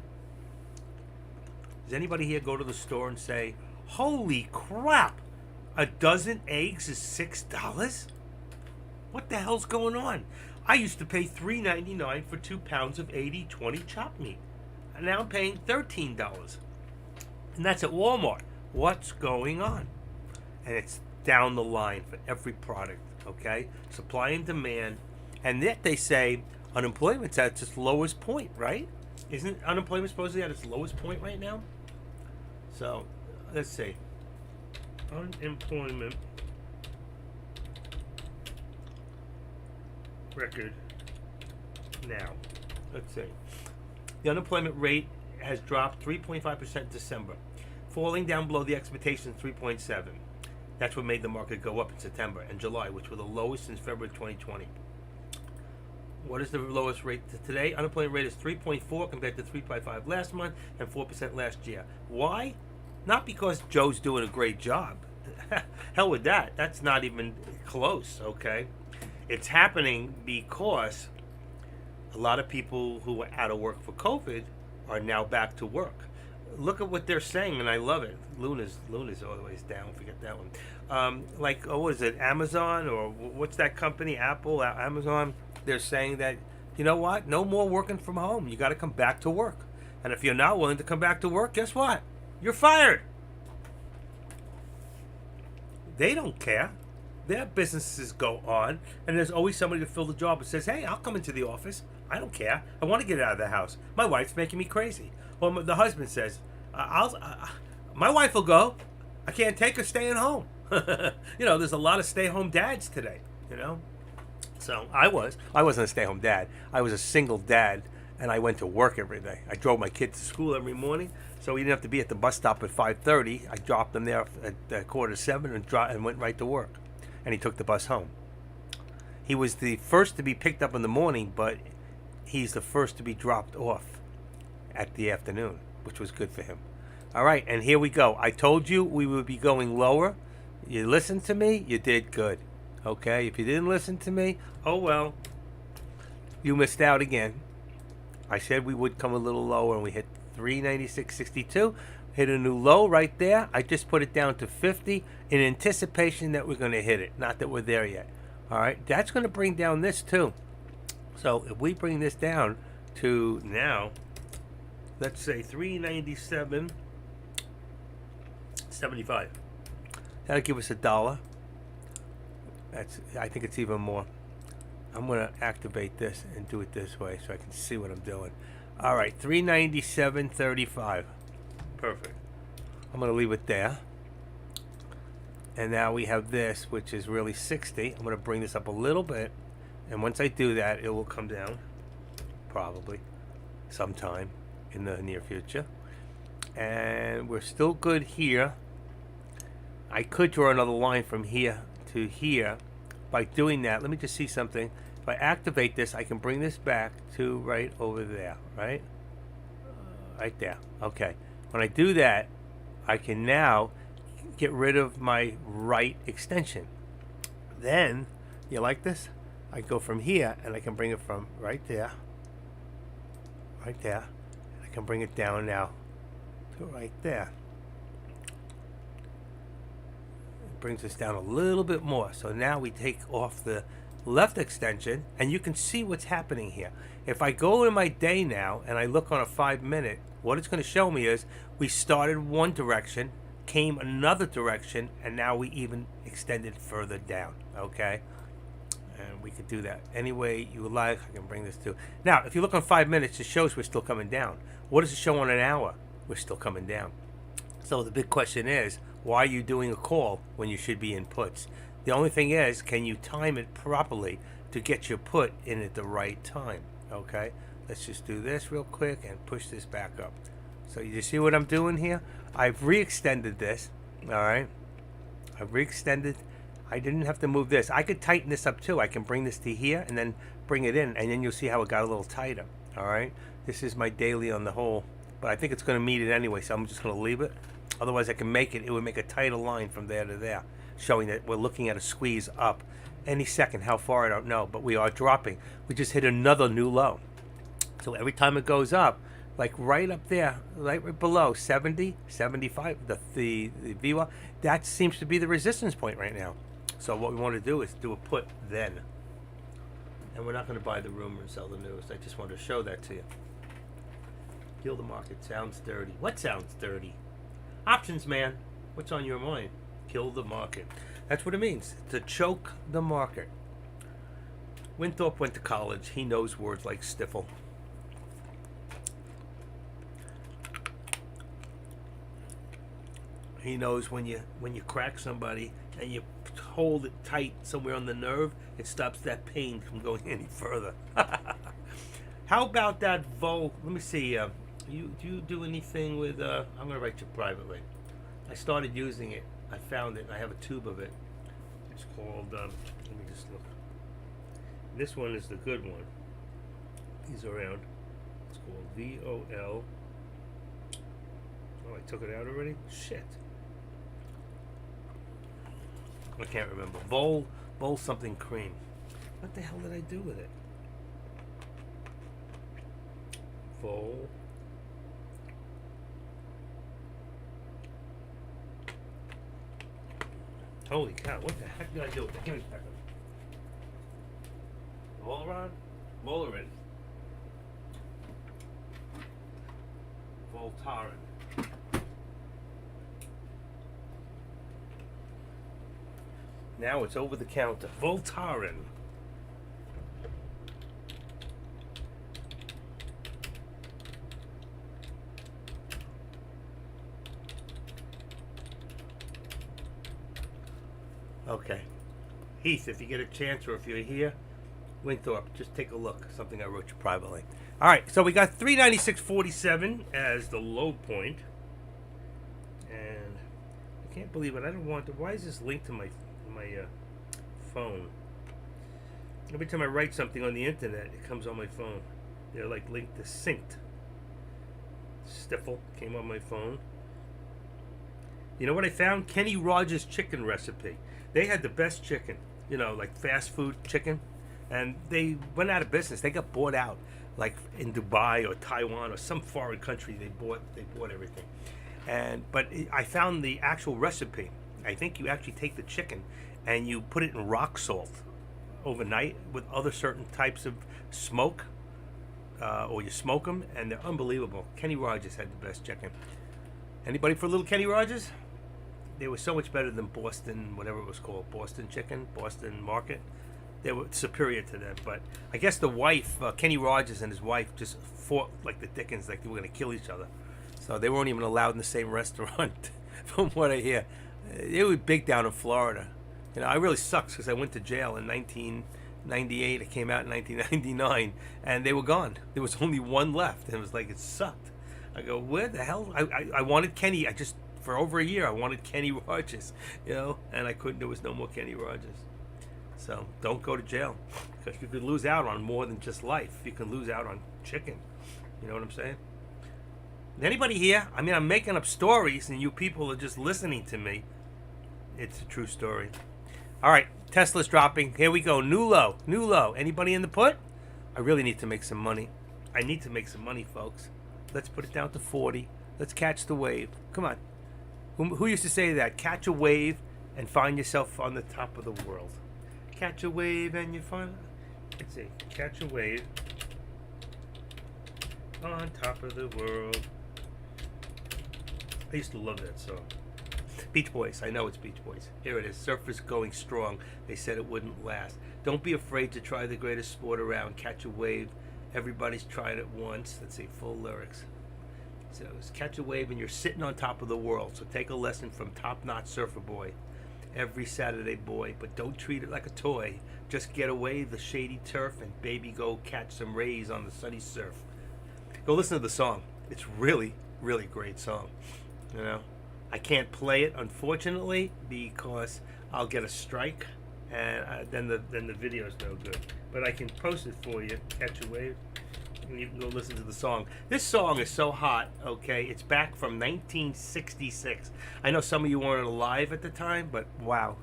B: Does anybody here go to the store and say, holy crap, a dozen eggs is $6? What the hell's going on? I used to pay $3.99 for 2 pounds of 80/20 chopped meat. And now I'm paying $13. And that's at Walmart. What's going on? And it's down the line for every product, okay? Supply and demand. And yet they say unemployment's at its lowest point, right? Isn't unemployment supposedly at its lowest point right now? So, let's see. Unemployment record now. Let's see. The unemployment rate has dropped 3.5% in December, falling down below the expectation 3.7. That's what made the market go up in September and July, which were the lowest since February 2020. What is the lowest rate today? Unemployment rate is 3.4 compared to 3.5 last month and 4% last year. Why? Not because Joe's doing a great job. Hell with that. That's not even close, okay? It's happening because a lot of people who were out of work for COVID are now back to work. Look at what they're saying, and I love it. Luna's always down. Forget that one. What is it? Amazon, or what's that company? Apple, Amazon. They're saying that, you know what? No more working from home. You got to come back to work. And if you're not willing to come back to work, guess what? You're fired. They don't care. Their businesses go on, and there's always somebody to fill the job that says, hey, I'll come into the office. I don't care. I want to get out of the house. My wife's making me crazy. Well, the husband says, my wife will go. I can't take her staying home. There's a lot of stay-home dads today, So I wasn't a stay-home dad. I was a single dad, and I went to work every day. I drove my kid to school every morning, so he didn't have to be at the bus stop at 5:30. I dropped him there at 6:45 and went right to work. And he took the bus home. He was the first to be picked up in the morning, but he's the first to be dropped off at the afternoon, which was good for him. All right, and here we go. I told you we would be going lower. You listened to me, you did good. Okay, if you didn't listen to me, oh well, you missed out again. I said we would come a little lower, and we hit 396.62. Hit a new low right there. I just put it down to 50 in anticipation that we're going to hit it. Not that we're there yet. All right, that's going to bring down this too. So if we bring this down to now, let's say 397.75. That'll give us $1. I think it's even more. I'm going to activate this and do it this way so I can see what I'm doing. All right, 397.35. Perfect. I'm going to leave it there. And now we have this, which is really 60. I'm going to bring this up a little bit. And once I do that, it will come down. Probably. Sometime in the near future. And we're still good here. I could draw another line from here to here. By doing that, let me just see something. If I activate this, I can bring this back to right over there. Right? Right there. Okay. When I do that, I can now get rid of my right extension. Then, you like this? I go from here, and I can bring it from right there. Right there. I can bring it down now to right there. It brings us down a little bit more. So now we take off the left extension, and you can see what's happening here. If I go in my day now, and I look on a 5-minute, what it's going to show me is we started one direction, came another direction, and now we even extended further down, okay? And we could do that any way you like. I can bring this to. Now, if you look on 5 minutes, it shows we're still coming down. What does it show on an hour? We're still coming down. So the big question is, why are you doing a call when you should be in puts? The only thing is, can you time it properly to get your put in at the right time? Okay, let's just do this real quick and push this back up. So you see what I'm doing here? I've re-extended this. All right, I've re-extended. I didn't have to move this. I could tighten this up too. I can bring this to here and then bring it in, and then you'll see how it got a little tighter. All right, this is my daily on the whole, but I think it's going to meet it anyway, so I'm just going to leave it. Otherwise, I can make it. It would make a tighter line from there to there, showing that we're looking at a squeeze up any second. How far, I don't know, but we are dropping. We just hit another new low. So every time it goes up, like right up there, right below 70, 75, the VWAP, that seems to be the resistance point right now. So what we want to do is do a put then. And we're not going to buy the rumor and sell the news. I just wanted to show that to you. Kill the market sounds dirty. What sounds dirty? Options, man. What's on your mind? Kill the market. That's what it means. To choke the market. Winthorpe went to college. He knows words like stifle. He knows when you crack somebody and you hold it tight somewhere on the nerve, it stops that pain from going any further. How about that vol? Let me see. Do you do anything with? I'm gonna write you privately. I started using it. I found it. I have a tube of it. It's called. Let me just look. This one is the good one. He's around. It's called VOL. Oh, I took it out already. Shit. I can't remember. Vol something cream. What the hell did I do with it? Vol. Holy cow, what the heck did I do with it? Give me a second. Volarin. Voltaren. Now it's over the counter. Voltaren. Okay. Heath, if you get a chance or if you're here, Winthorpe, just take a look. Something I wrote you privately. All right, so we got 396.47 as the low point. And I can't believe it. I don't want to. Why is this linked to my phone? Every time I write something on the internet, it comes on my phone. They're like linked to synced. Stifle came on my phone. You know what I found? Kenny Rogers chicken recipe. They had the best chicken, you know, like fast food chicken, and they went out of business. They got bought out, like in Dubai or Taiwan or some foreign country. They bought everything, I found the actual recipe. I think you actually take the chicken and you put it in rock salt overnight with other certain types of smoke, or you smoke them, and they're unbelievable. Kenny Rogers had the best chicken. Anybody for little Kenny Rogers? They were so much better than Boston, whatever it was called, Boston Chicken, Boston Market. They were superior to them. But I guess the wife, Kenny Rogers and his wife, just fought like the Dickens, like they were going to kill each other. So they weren't even allowed in the same restaurant, from what I hear. They were big down in Florida. You know, I really sucks because I went to jail in 1998. I came out in 1999, and they were gone. There was only one left, and it was like, it sucked. I go, where the hell? I wanted Kenny. For over a year, I wanted Kenny Rogers, you know, and I couldn't. There was no more Kenny Rogers. So don't go to jail, because you could lose out on more than just life. You can lose out on chicken. You know what I'm saying? Anybody here? I mean, I'm making up stories, and you people are just listening to me. It's a true story. All right, Tesla's dropping. Here we go. New low. Anybody in the put? I really need to make some money. I need to make some money, folks. Let's put it down to 40. Let's catch the wave. Come on. Who used to say that? Catch a wave and find yourself on the top of the world. Catch a wave and you find... Let's see. Catch a wave on top of the world. I used to love that song. Beach Boys. I know it's Beach Boys. Here it is. Surfers going strong. They said it wouldn't last. Don't be afraid to try the greatest sport around. Catch a wave. Everybody's tried it once. Let's see, full lyrics. So it's catch a wave and you're sitting on top of the world. So take a lesson from top-notch surfer boy. Every Saturday boy, but don't treat it like a toy. Just get away the shady turf and baby go catch some rays on the sunny surf. Go listen to the song. It's really, really great song. You know, I can't play it unfortunately because I'll get a strike, and then the video's no good. But I can post it for you. Catch a wave, and you can go listen to the song. This song is so hot. Okay, it's back from 1966. I know some of you weren't alive at the time, but wow.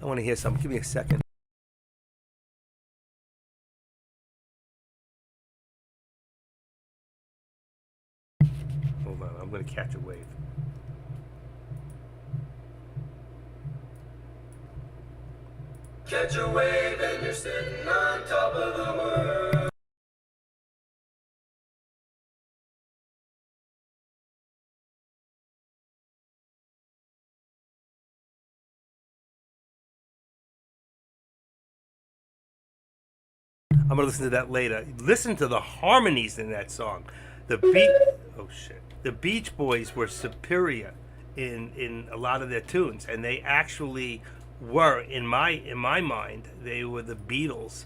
B: I want to hear something. Give me a second. Hold on, I'm going to catch a wave.
C: Catch a wave and you're sitting on top of the world.
B: I'm gonna listen to that later. Listen to the harmonies in that song. The beat. Oh shit. The Beach Boys were superior in a lot of their tunes, and they actually were, in my mind, they were the Beatles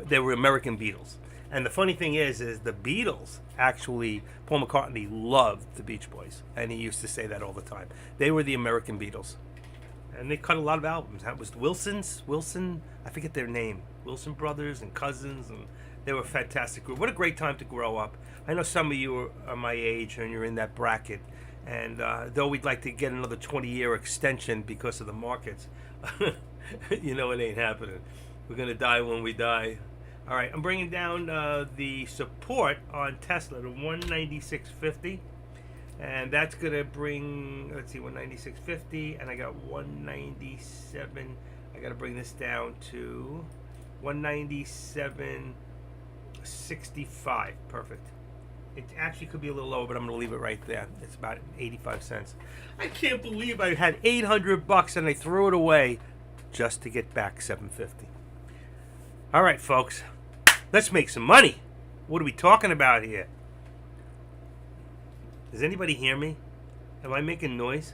B: they were American Beatles. And the funny thing is the Beatles actually, Paul McCartney loved the Beach Boys, and he used to say that all the time. They were the American Beatles, and they cut a lot of albums. That was Wilson, I forget their name, Wilson Brothers and Cousins, and they were a fantastic group. What a great time to grow up. I know some of you are my age and you're in that bracket, and though we'd like to get another 20-year extension because of the markets, you know it ain't happening. We're going to die when we die. All right, I'm bringing down the support on Tesla to 196.50, and that's going to bring, let's see, 196.50, and I got 197. I got to bring this down to 197.65. Perfect. It actually could be a little lower, but I'm going to leave it right there. It's about 85 cents. I can't believe I had $800 and I threw it away just to get back 750. All right, folks, let's make some money. What are we talking about here? Does anybody hear me? Am I making noise?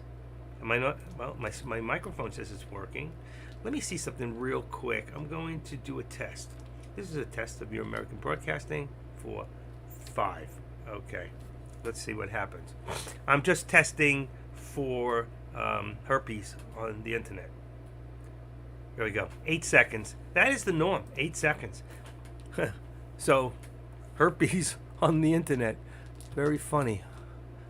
B: Am I not? Well, my microphone says it's working. Let me see something real quick. I'm going to do a test. This is a test of your American Broadcasting for 5. Okay, let's see what happens. I'm just testing for herpes on the internet. There we go. 8 seconds. That is the norm. 8 seconds. So, herpes on the internet. Very funny.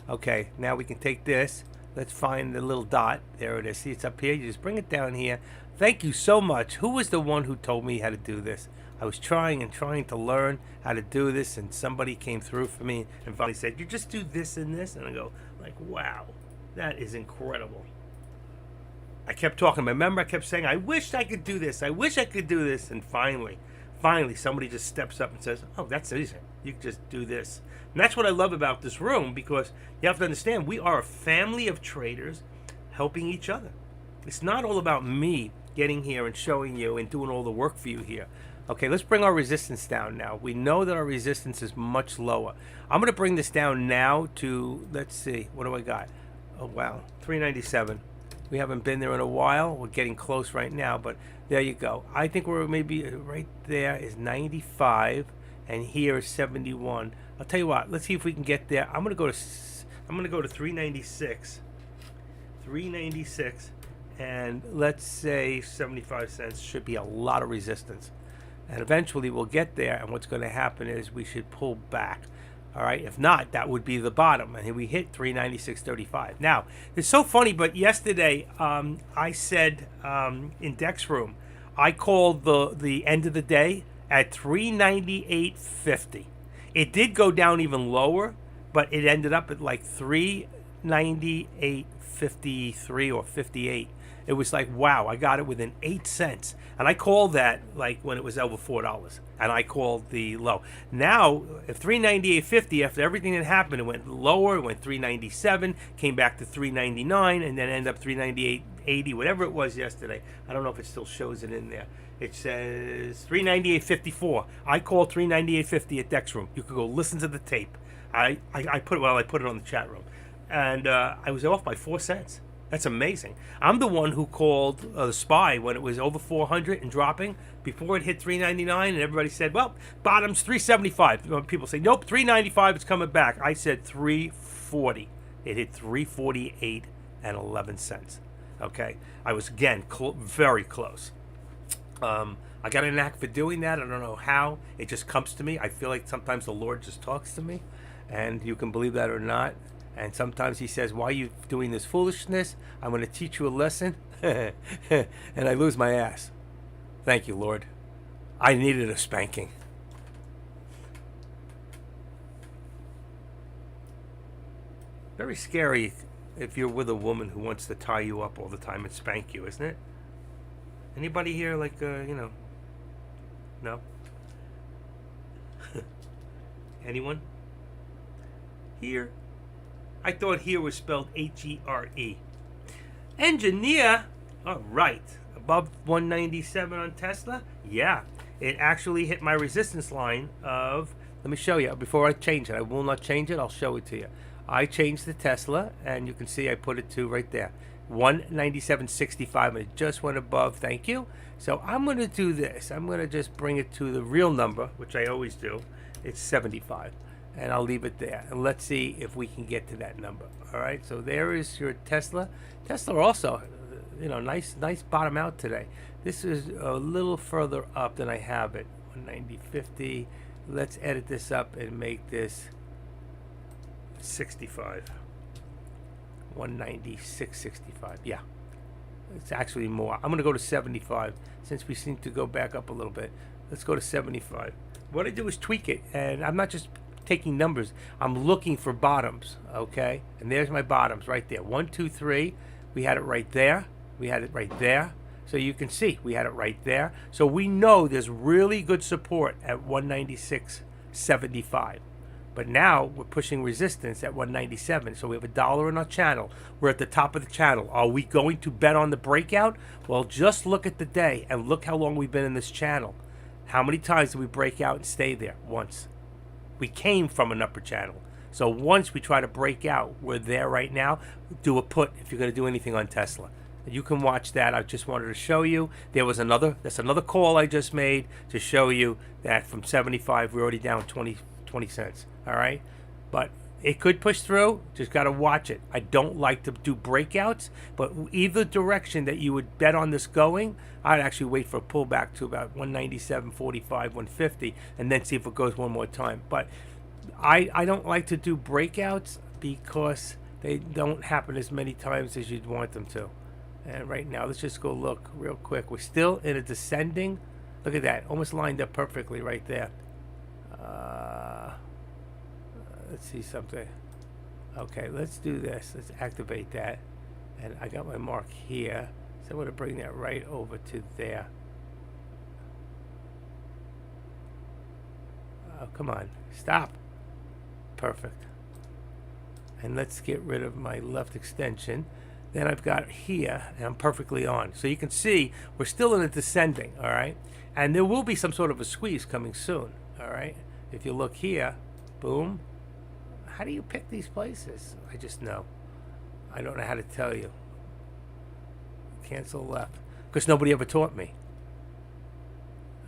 B: Okay, now we can take this. Let's find the little dot. There it is. See, it's up here. You just bring it down here. Thank you so much. Who was the one who told me how to do this? I was trying to learn how to do this, and somebody came through for me and finally said, you just do this and this. And I go, like, wow, that is incredible. I kept talking. Remember, I kept saying, I wish I could do this. I wish I could do this. And finally, somebody just steps up and says, oh, that's easy. You can just do this. And that's what I love about this room, because you have to understand, we are a family of traders helping each other. It's not all about me getting here and showing you and doing all the work for you here. Okay, let's bring our resistance down now. We know that our resistance is much lower. I'm going to bring this down now to, let's see, what do I got? Oh, wow, 397. We haven't been there in a while. We're getting close right now, but there you go. I think we're maybe right there is 95, and here is 71. I'll tell you what. Let's see if we can get there. I'm going to go to 396. 396, and let's say 75 cents should be a lot of resistance. And eventually we'll get there, and what's going to happen is we should pull back. All right, if not, that would be the bottom, and we hit 396.35. Now, it's so funny, but yesterday I said in Deck's room, I called the end of the day at 398.50. It did go down even lower, but it ended up at like 398.53 or 58. It was like, wow, I got it within 8 cents. And I called that like when it was over $4. And I called the low. Now, if 398.50, after everything that happened, it went lower, it went 397, came back to 399, and then ended up 398.80. 398.80, whatever it was yesterday. I don't know if it still shows it in there. It says 398.54. I called 398.50 at Dex Room. You could go listen to the tape. I put it on the chat room, and I was off by 4 cents. That's amazing. I'm the one who called the SPY when it was over 400 and dropping before it hit 399, and everybody said, well, bottom's 375. People say, nope, 395, it's coming back. I said 340. It hit 348 and 11 cents. Okay? I was, again, very close. I got a knack for doing that. I don't know how. It just comes to me. I feel like sometimes the Lord just talks to me, and you can believe that or not. And sometimes he says, why are you doing this foolishness? I'm going to teach you a lesson. And I lose my ass. Thank you, Lord. I needed a spanking. Very scary if you're with a woman who wants to tie you up all the time and spank you, isn't it? Anybody here like, no? Anyone? Here? I thought here was spelled H-E-R-E. Engineer? All right. Above 197 on Tesla? Yeah. It actually hit my resistance line of... Let me show you. Before I change it, I will not change it. I'll show it to you. I changed the Tesla, and you can see I put it to right there. 197.65, and it just went above. Thank you. So I'm going to do this. I'm going to just bring it to the real number, which I always do. It's 75. And I'll leave it there. And let's see if we can get to that number. All right. So there is your Tesla. Tesla also, nice bottom out today. This is a little further up than I have it. 190.50. Let's edit this up and make this 65. 196.65. Yeah. It's actually more. I'm going to go to 75 since we seem to go back up a little bit. Let's go to 75. What I do is tweak it, and I'm not just taking numbers. I'm looking for bottoms, okay? And there's my bottoms right there. 1, 2, 3. We had it right there. We had it right there. So you can see we had it right there. So we know there's really good support at 196.75. But now we're pushing resistance at 197. So we have $1 in our channel. We're at the top of the channel. Are we going to bet on the breakout? Well, just look at the day and look how long we've been in this channel. How many times did we break out and stay there? Once. We came from an upper channel. So once we try to break out, we're there right now. Do a put if you're going to do anything on Tesla. You can watch that. I just wanted to show you. That's another call I just made to show you that from 75, we're already down 20 cents. All right? But it could push through. Just got to watch it. I don't like to do breakouts, but either direction that you would bet on this going, I'd actually wait for a pullback to about 197.45, 150, and then see if it goes one more time. But I don't like to do breakouts because they don't happen as many times as you'd want them to. And right now, let's just go look real quick. We're still in a descending. Look at that. Almost lined up perfectly right there. Let's see something. Okay, let's do this. Let's activate that. And I got my mark here. So I'm going to bring that right over to there. Oh, come on. Stop. Perfect. And let's get rid of my left extension. Then I've got here, and I'm perfectly on. So you can see we're still in a descending, all right? And there will be some sort of a squeeze coming soon, all right? If you look here, boom. How do you pick these places? I just know. I don't know how to tell you. Cancel left. Because nobody ever taught me.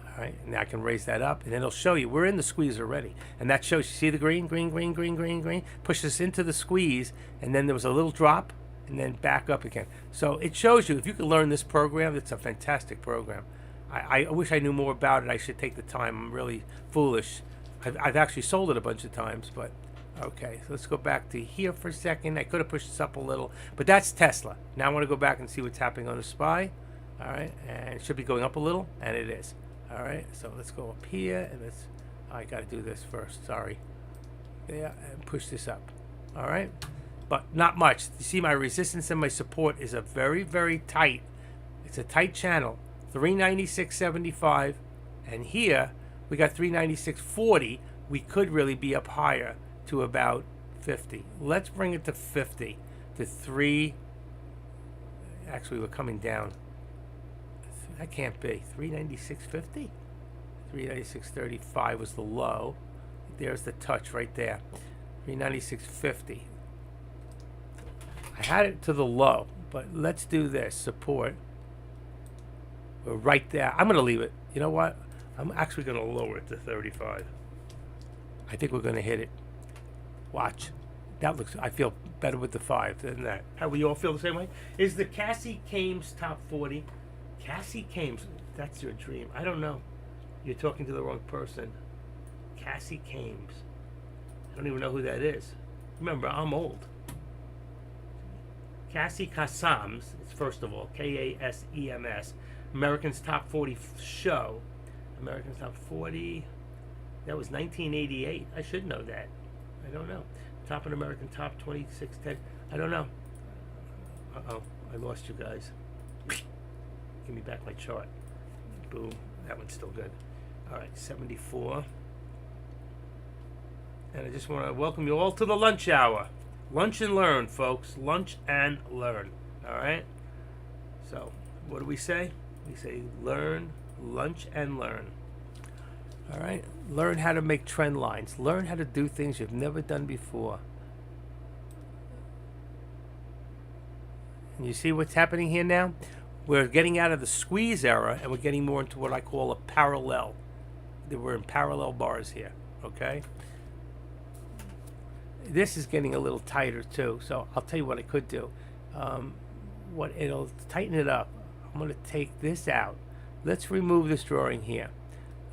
B: All right, now I can raise that up, and then it'll show you. We're in the squeeze already. And that shows, you see the green, green, green, green, green, green? Pushes into the squeeze, and then there was a little drop, and then back up again. So it shows you, if you can learn this program, it's a fantastic program. I wish I knew more about it. I should take the time. I'm really foolish. I've actually sold it a bunch of times, but okay. So let's go back to here for a second. I could have pushed this up a little, but that's Tesla. Now I want to go back and see what's happening on the SPY. All right, and it should be going up a little, and it is. All right, so let's go up here, and let's, I got to do this first, sorry. Yeah, and push this up. All right, but not much. You see my resistance and my support is a very, very tight. It's a tight channel, 396.75, and here we got 396.40. We could really be up higher to about 50. Let's bring it to 50, to 3. Actually, we're coming down. That can't be. 396.50? 396.35 was the low. There's the touch right there. 396.50. I had it to the low, but let's do this. Support. We're right there. I'm going to leave it. You know what? I'm actually going to lower it to 35. I think we're going to hit it. Watch. That looks, I feel better with the 5 than that. How we all feel the same way? Is the Cassie Kames top 40? Cassie Kames, that's your dream. I don't know. You're talking to the wrong person. Cassie Kames. I don't even know who that is. Remember, I'm old. Cassie Kasams, it's first of all, Kasems. American's Top 40 show. American's Top 40. That was 1988. I should know that. I don't know. Top of American Top 2610. I don't know. Uh-oh. I lost you guys. Give me back my chart. Boom. That one's still good. All right, 74. And I just want to welcome you all to the lunch hour. Lunch and learn, folks. Lunch and learn. All right? So, what do we say? We say learn, lunch, and learn. All right? Learn how to make trend lines. Learn how to do things you've never done before. And you see what's happening here now? We're getting out of the squeeze era, and we're getting more into what I call a parallel. We're in parallel bars here, okay? This is getting a little tighter too, so I'll tell you what I could do. It'll tighten it up. I'm going to take this out. Let's remove this drawing here.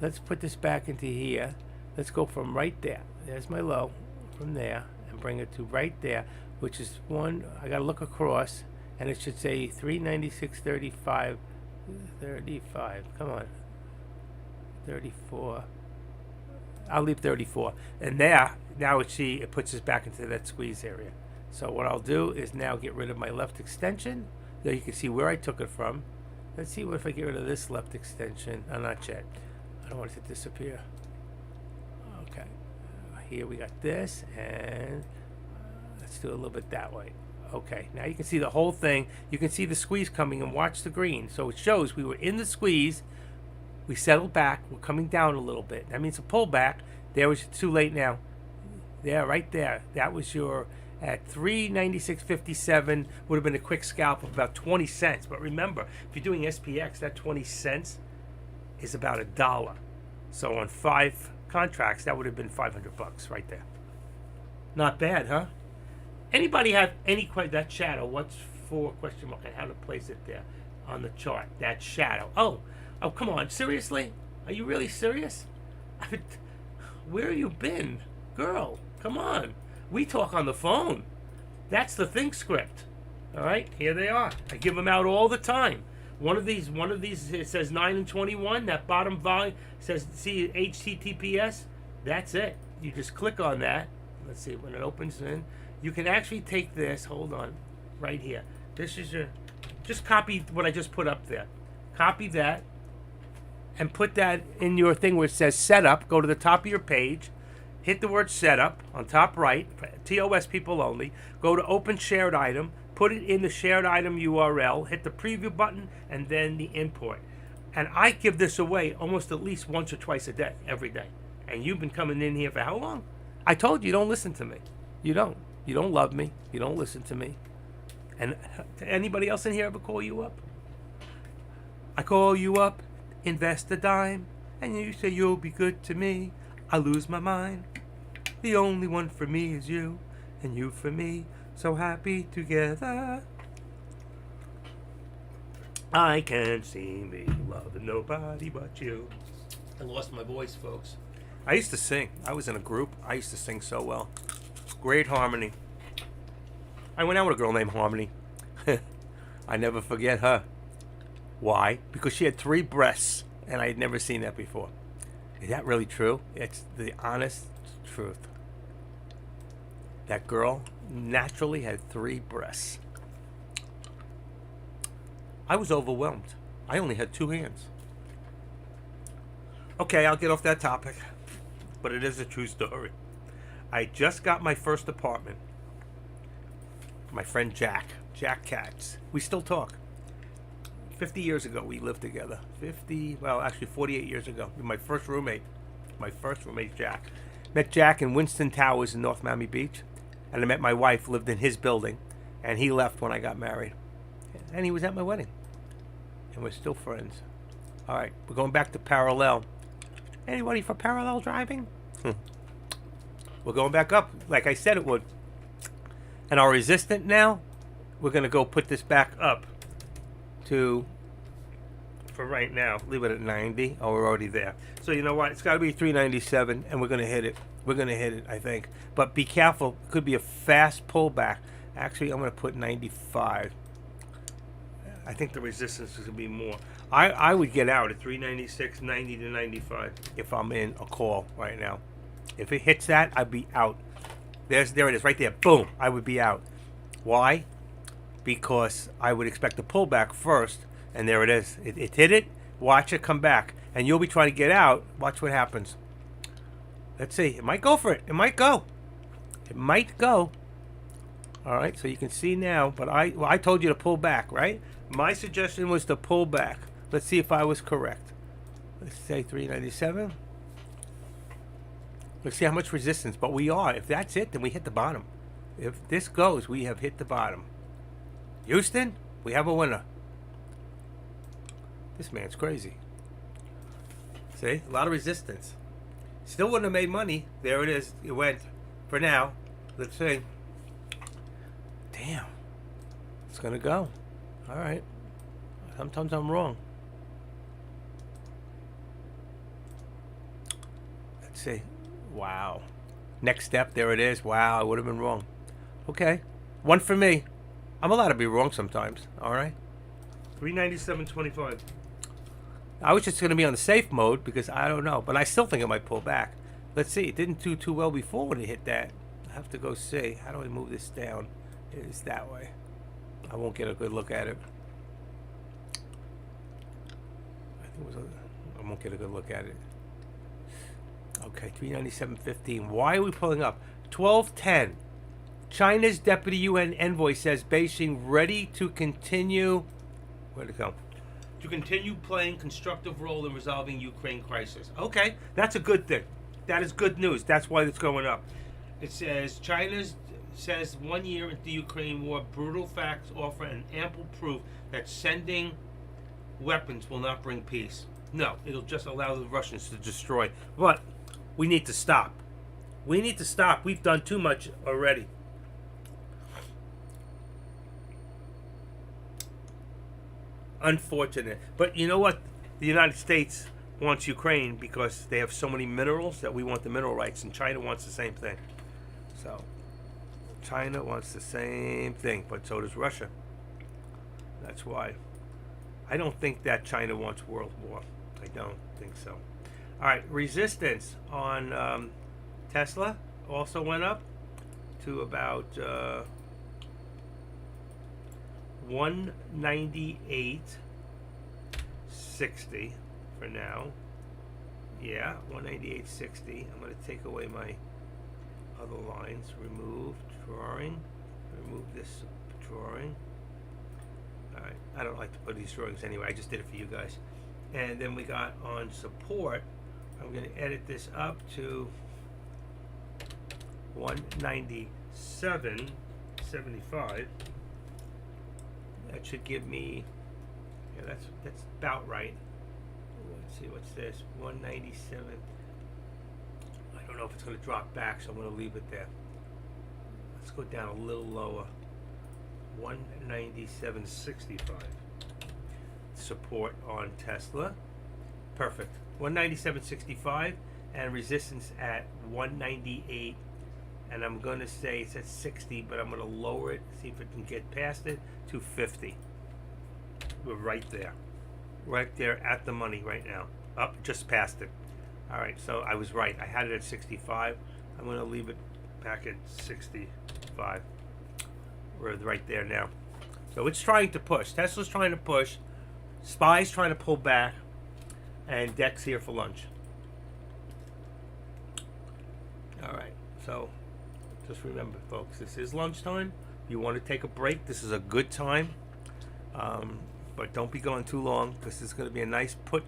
B: Let's put this back into here. Let's go from right there. There's my low, from there, and bring it to right there, which is one. I got to look across, and it should say 396.35. 35. Come on. 34. I'll leave 34. And there, now it puts us back into that squeeze area. So what I'll do is now get rid of my left extension. There you can see where I took it from. Let's see what if I get rid of this left extension. Oh, not yet. I don't want it to disappear. Okay. Here we got this, and let's do a little bit that way. Okay. Now you can see the whole thing. You can see the squeeze coming, and watch the green. So it shows we were in the squeeze. We settled back. We're coming down a little bit. That means a pullback. There was too late now. There, right there. That was your at 396.57 would have been a quick scalp of about 20 cents. But remember, if you're doing SPX, that 20 cents is about $1. So on 5 contracts, that would have been $500 right there. Not bad, huh? Anybody have any question? That shadow, what's for question mark and how to place it there on the chart? That shadow. Oh, come on. Seriously? Are you really serious? Where have you been? Girl, come on. We talk on the phone. That's the Think script. All right, here they are. I give them out all the time. One of these, it says 9 and 21. That bottom volume says, see, HTTPS. That's it. You just click on that. Let's see, when it opens in, you can actually take this, hold on, right here. This is your, just copy what I just put up there. Copy that and put that in your thing where it says setup. Go to the top of your page. Hit the word setup on top right, TOS people only. Go to open shared item, put it in the shared item URL, hit the preview button, and then the import. And I give this away almost at least once or twice a day, every day. And you've been coming in here for how long? I told you don't listen to me. You don't. You don't love me. You don't listen to me. And anybody else in here ever call you up? I call you up, invest a dime, and you say you'll be good to me. I lose my mind. The only one for me is you, and you for me, so happy together. I can't see me loving nobody but you. I lost my voice, folks. I used to sing. I was in a group. I used to sing so well. Great harmony. I went out with a girl named Harmony. I never forget her. Why? Because she had 3 breasts, and I had never seen that before. Is that really true? It's the honest truth. That girl naturally had 3 breasts. I was overwhelmed. I only had 2 hands. Okay, I'll get off that topic. But it is a true story. I just got my first apartment. My friend Jack Katz. We still talk. 50 years ago we lived together. 48 years ago. My first roommate, Jack. Met Jack in Winston Towers in North Miami Beach. And I met my wife, lived in his building. And he left when I got married. And he was at my wedding. And we're still friends. All right, we're going back to parallel. Anybody for parallel driving? We're going back up like I said it would. And our resistant now, we're going to go put this back up to, for right now, leave it at 90. Oh, we're already there. So you know what? It's got to be 397, and we're going to hit it. We're going to hit it, I think. But be careful. It could be a fast pullback. Actually, I'm going to put 95. I think the resistance is going to be more. I would get out at 396, 90 to 95 if I'm in a call right now. If it hits that, I'd be out. There it is, right there. Boom, I would be out. Why? Because I would expect a pullback first, and there it is. It hit it. Watch it come back, and you'll be trying to get out. Watch what happens. Let's see. It might go for it. It might go. It might go. All right, so you can see now. But I told you to pull back, right? My suggestion was to pull back. Let's see if I was correct. Let's say 397. Let's see how much resistance. But we are. If that's it, then we hit the bottom. If this goes, we have hit the bottom. Houston, we have a winner. This man's crazy. See? A lot of resistance. Still wouldn't have made money. There it is. It went. For now. Let's see. Damn. It's going to go. All right. Sometimes I'm wrong. Let's see. Wow. Next step. There it is. Wow. I would have been wrong. Okay. One for me. I'm allowed to be wrong sometimes. All right. 397.25. I was just going to be on the safe mode because I don't know. But I still think it might pull back. Let's see. It didn't do too well before when it hit that. I have to go see. How do I move this down? It is that way. I won't get a good look at it. I won't get a good look at it. Okay, 397.15. Why are we pulling up? 12:10. China's deputy UN envoy says Beijing ready to continue. Where'd it go? To continue playing constructive role in resolving Ukraine crisis. Okay, that's a good thing. That is good news. That's why it's going up. It says China says 1 year into the Ukraine war, brutal facts offer an ample proof that sending weapons will not bring peace. No, it'll just allow the Russians to destroy. But we need to stop. We need to stop. We've done too much already. Unfortunate. But you know what? The United States wants Ukraine because they have so many minerals that we want the mineral rights, and China wants the same thing. So China wants the same thing, but so does Russia. That's why. I don't think that China wants world war. I don't think so. All right, resistance on Tesla also went up to about 198.60 for now. Yeah, 198.60. I'm going to take away my other lines. Remove drawing. Remove this drawing. Alright, I don't like to put these drawings anyway. I just did it for you guys. And then we got on support. I'm going to edit this up to 197.75. That should give me, yeah, that's about right. Let's see, what's this? 197. I don't know if it's going to drop back, so I'm going to leave it there. Let's go down a little lower. 197.65. Support on Tesla. Perfect. 197.65 and resistance at 198. And I'm going to say it's at 60, but I'm going to lower it, see if it can get past it, to 50. We're right there. Right there at the money right now. Up, just past it. All right, so I was right. I had it at 65. I'm going to leave it back at 65. We're right there now. So it's trying to push. Tesla's trying to push. SPY's trying to pull back. And DEC's here for lunch. All right, so just remember, folks, this is lunchtime. You want to take a break, this is a good time. but don't be going too long because there's going to be a nice put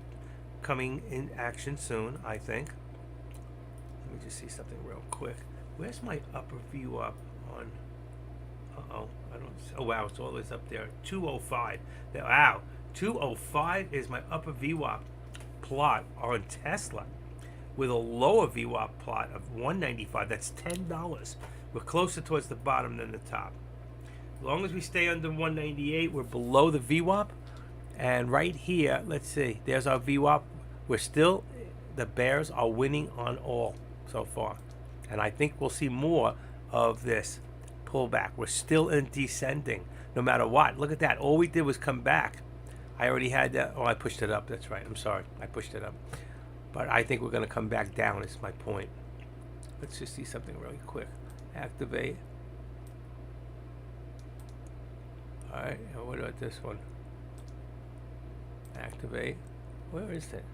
B: coming in action soon, I think. Let me just see something real quick. Where's my upper view up on? I don't. Oh wow, it's all this up there. 205. Wow, 205 is my upper VWAP plot on Tesla, with a lower VWAP plot of 195. That's $10. We're closer towards the bottom than the top. As long as we stay under 198, we're below the VWAP. And right here, let's see, there's our VWAP. We're still, the bears are winning on all so far. And I think we'll see more of this pullback. We're still in descending, no matter what. Look at that. All we did was come back. I already had that. Oh, I pushed it up. That's right. I'm sorry. I pushed it up. But I think we're going to come back down is my point. Let's just see something really quick. Activate. All right. And what about this one? Activate. Where is it?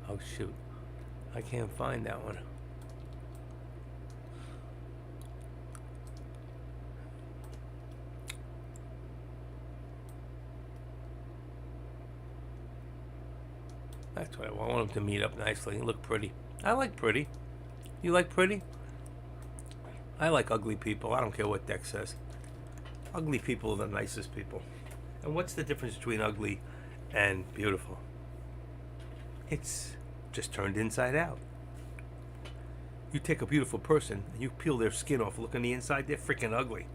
B: Oh, shoot. I can't find that one. That's what I want. I want them to meet up nicely and look pretty. I like pretty. You like pretty? I like ugly people. I don't care what Dex says. Ugly people are the nicest people. And what's the difference between ugly and beautiful? It's just turned inside out. You take a beautiful person and you peel their skin off, look on the inside, they're freaking ugly.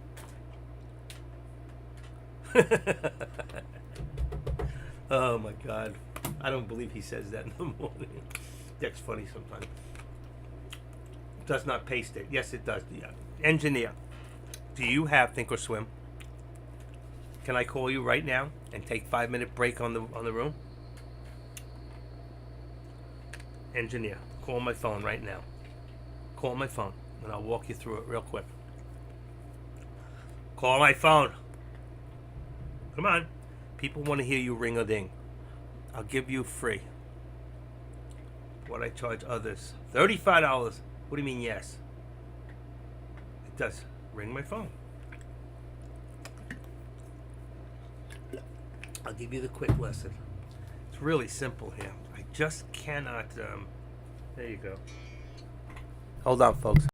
B: Oh my God. I don't believe he says that in the morning. That's funny sometimes. Does not paste it. Yes, it does. Yeah. Engineer, do you have Thinkorswim? Can I call you right now and take 5-minute break on the room? Engineer, call my phone right now. Call my phone and I'll walk you through it real quick. Call my phone. Come on. People want to hear you ring a ding. I'll give you free what I charge others. $35. What do you mean yes? It does. Ring my phone. I'll give you the quick lesson. It's really simple here. I just cannot. There you go. Hold on, folks.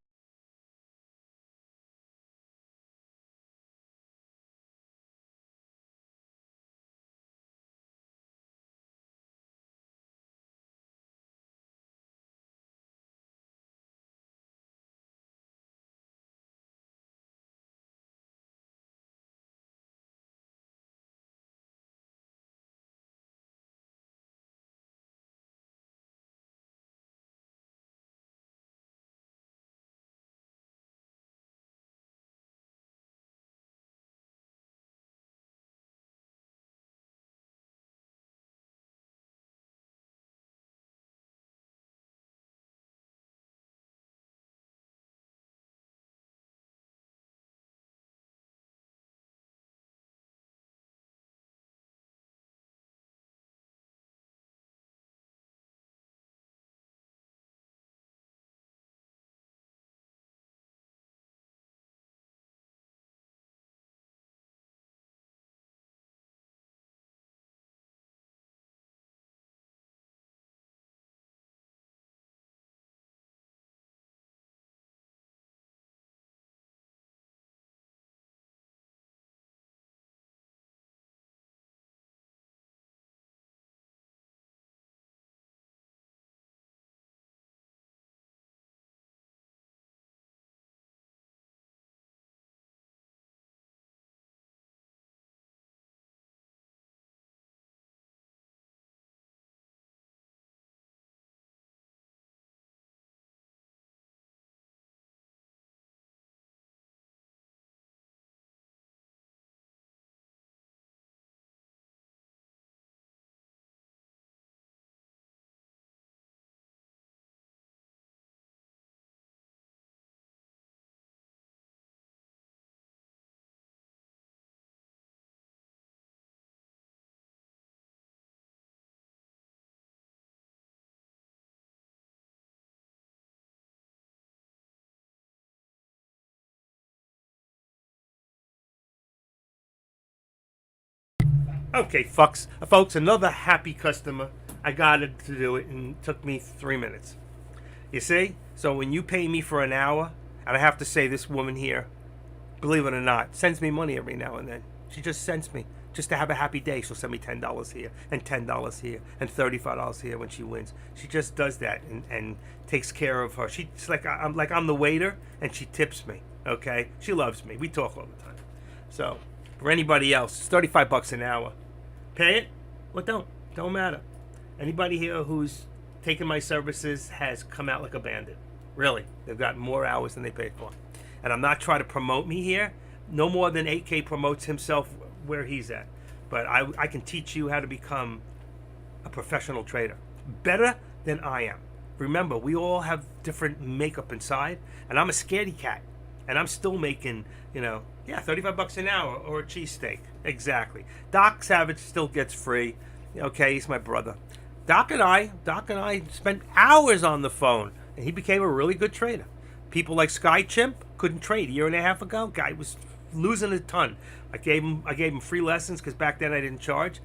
B: Okay, folks, another happy customer. I got it to do it, and it took me 3 minutes. You see? So when you pay me for an hour, and I have to say, this woman here, believe it or not, sends me money every now and then. She just sends me. Just to have a happy day, she'll send me $10 here, and $10 here, and $35 here when she wins. She just does that and takes care of her. She's like I'm the waiter, and she tips me. Okay? She loves me. We talk all the time. So, for anybody else, it's $35 an hour. Pay it? Well, don't matter. Anybody here who's taken my services has come out like a bandit. Really. They've got more hours than they paid for. And I'm not trying to promote me here. No more than 8K promotes himself where he's at. But I can teach you how to become a professional trader. Better than I am. Remember, we all have different makeup inside. And I'm a scaredy cat. And I'm still making, $35 an hour or a cheesesteak. Exactly. Doc Savage still gets free. Okay, he's my brother. Doc and I spent hours on the phone, and he became a really good trader. People like Sky Chimp couldn't trade a year and a half ago. Guy was losing a ton. I gave him free lessons because back then I didn't charge.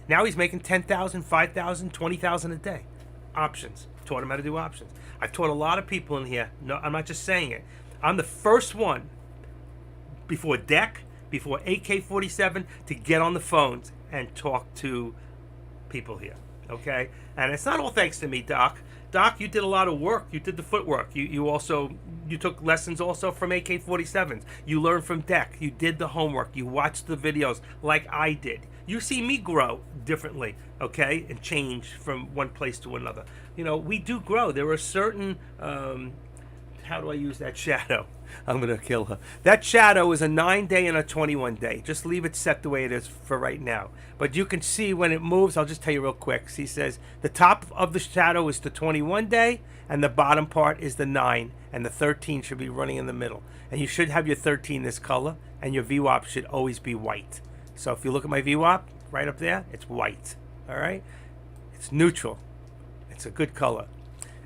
B: Now he's making $10,000, $5,000, $20,000 a day. Options. Taught him how to do options. I've taught a lot of people in here. No, I'm not just saying it. I'm the first one before DEC, before AK-47 to get on the phones and talk to people here. Okay? And it's not all thanks to me, Doc. Doc, you did a lot of work. You did the footwork. You took lessons also from AK-47s. You learned from DEC. You did the homework. You watched the videos like I did. You see me grow differently, okay, and change from one place to another. We do grow. There are certain, how do I use that shadow? I'm going to kill her. That shadow is a 9-day and a 21-day. Just leave it set the way it is for right now. But you can see when it moves, I'll just tell you real quick. He says the top of the shadow is the 21-day, and the bottom part is the 9, and the 13 should be running in the middle. And you should have your 13 this color, and your VWAP should always be white. So if you look at my VWAP, right up there, it's white. All right? It's neutral. It's a good color.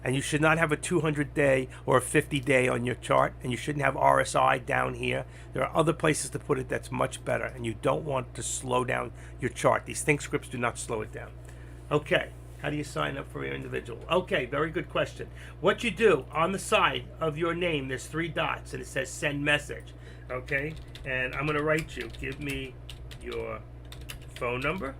B: And you should not have a 200-day or a 50-day on your chart, and you shouldn't have RSI down here. There are other places to put it that's much better, and you don't want to slow down your chart. These ThinkScripts do not slow it down. Okay, how do you sign up for your individual? Okay, very good question. What you do, on the side of your name, there's 3 dots, and it says send message. Okay, and I'm going to write you. Give me your phone number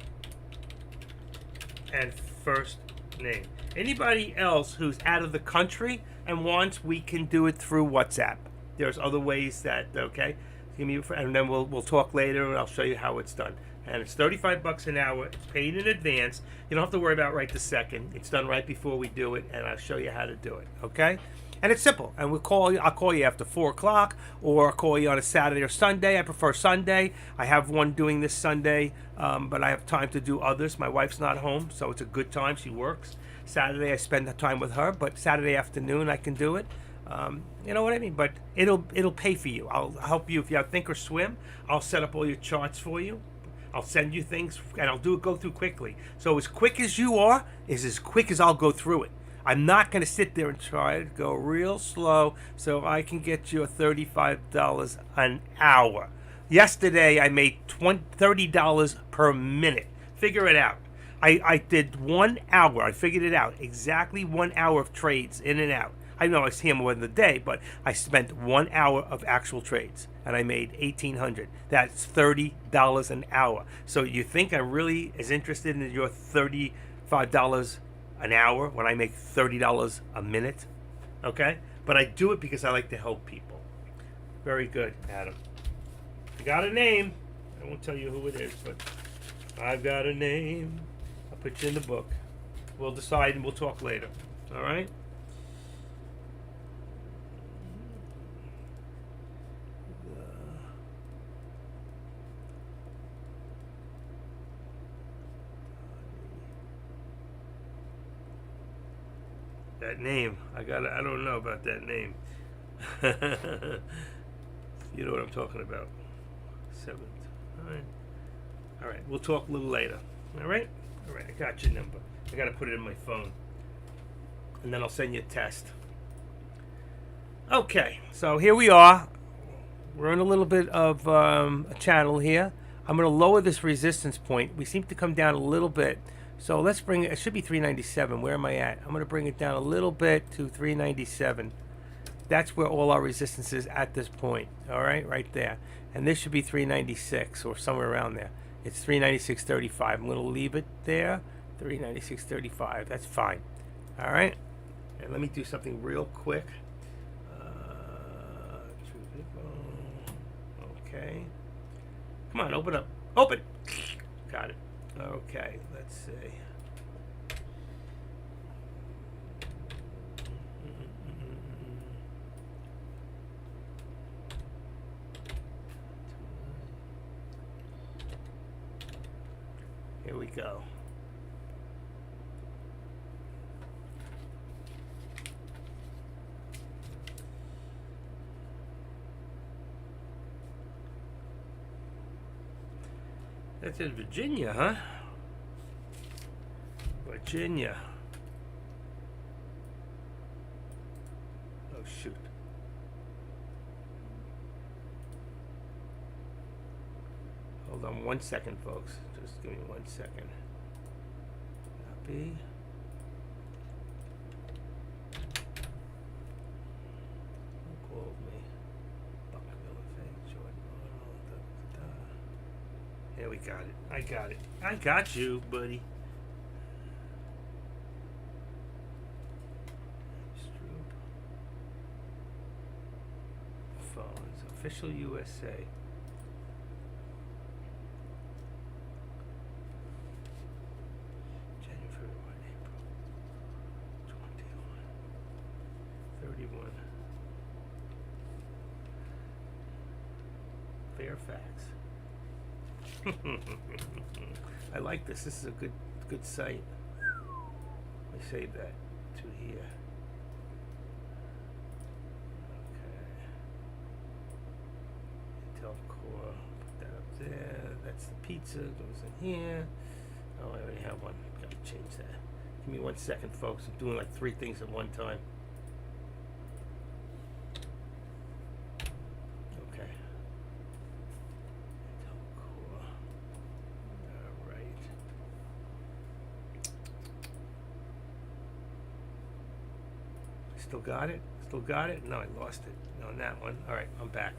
B: and first name. Anybody else who's out of the country and wants, we can do it through WhatsApp. There's other ways that, okay? Give me, and then we'll talk later, and I'll show you how it's done. And it's $35 an hour. It's paid in advance. You don't have to worry about right this second. It's done right before we do it, and I'll show you how to do it, okay? And it's simple. And I'll call you after 4 o'clock, or I'll call you on a Saturday or Sunday. I prefer Sunday. I have one doing this Sunday, but I have time to do others. My wife's not home, so it's a good time. She works. Saturday I spend the time with her, but Saturday afternoon I can do it. You know what I mean? But it'll pay for you. I'll help you if you have Thinkorswim. I'll set up all your charts for you. I'll send you things, and I'll go through quickly. So as quick as you are is as quick as I'll go through it. I'm not going to sit there and try to go real slow so I can get you a $35 an hour. Yesterday I made $30 per minute. Figure it out. I did 1 hour. I figured it out. Exactly 1 hour of trades in and out. I know I see them more in the day, but I spent 1 hour of actual trades, and I made $1,800. That's $30 an hour. So you think I'm really as interested in your $35 an hour when I make $30 a minute? Okay? But I do it because I like to help people. Very good, Adam. You got a name. I won't tell you who it is, but I've got a name. I'll put you in the book. We'll decide and we'll talk later. All right? That name, I don't know about that name. You know what I'm talking about. 7th. All right. We'll talk a little later. All right. I got your number. I got to put it in my phone, and then I'll send you a test. Okay. So here we are. We're in a little bit of a channel here. I'm going to lower this resistance point. We seem to come down a little bit. So let's bring it. It should be 397. Where am I at? I'm going to bring it down a little bit to 397. That's where all our resistance is at this point. All right there. And this should be 396 or somewhere around there. It's 396.35. I'm going to leave it there. 396.35. That's fine. All right. And let me do something real quick. Okay. Come on, open up. Open. Got it. Okay, let's see. Here we go. That's in Virginia, huh? Virginia. Oh, shoot. Hold on 1 second, folks. Just give me 1 second. Copy. Who called me? Yeah, we got it. I got it. I got you, buddy. Phones. Official USA. January, February, April. 21. 31. Fairfax. I like this. This is a good site. Let me save that to here. Okay. Intel Core. Put that up there. That's the pizza. Goes in here. Oh, I already have one. Gotta change that. Give me 1 second, folks. I'm doing like 3 things at one time. Still got it? Still got it? No, I lost it. No, on that one. All right, I'm back.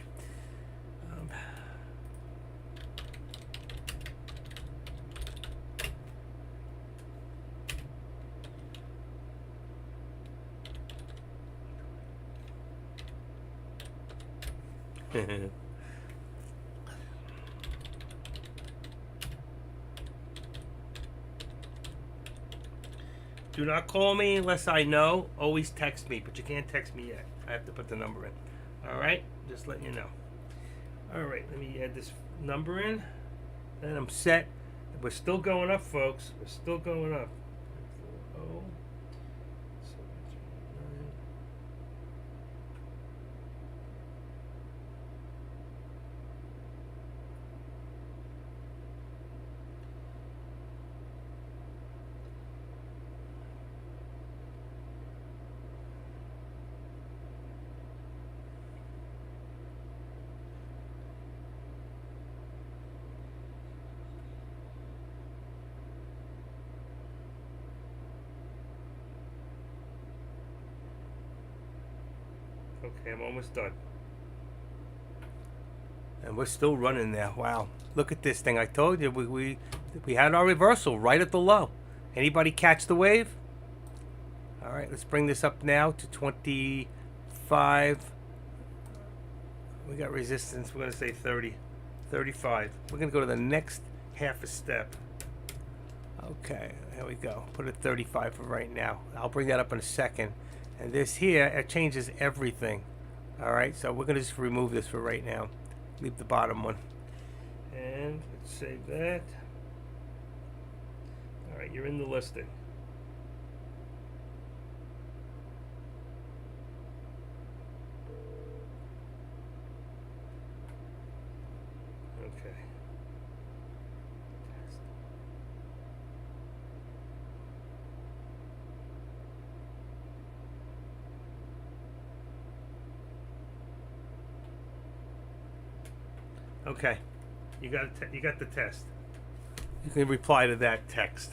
B: Do not call me unless I know. Always text me, but you can't text me yet. I have to put the number in. All right? Just letting you know. All right, let me add this number in. And I'm set. We're still going up, folks. We're still going up. 40, 739. Okay, I'm almost done. And we're still running there. Wow. Look at this thing. I told you we had our reversal right at the low. Anybody catch the wave? All right, let's bring this up now to 25. We got resistance. We're going to say 30, 35. We're going to go to the next half a step. Okay, there we go. Put it 35 for right now. I'll bring that up in a second. And this here, it changes everything. All right, so we're going to just remove this for right now. Leave the bottom one. And let's save that. All right, you're in the listing. Okay. Okay, You got the test. You can reply to that text.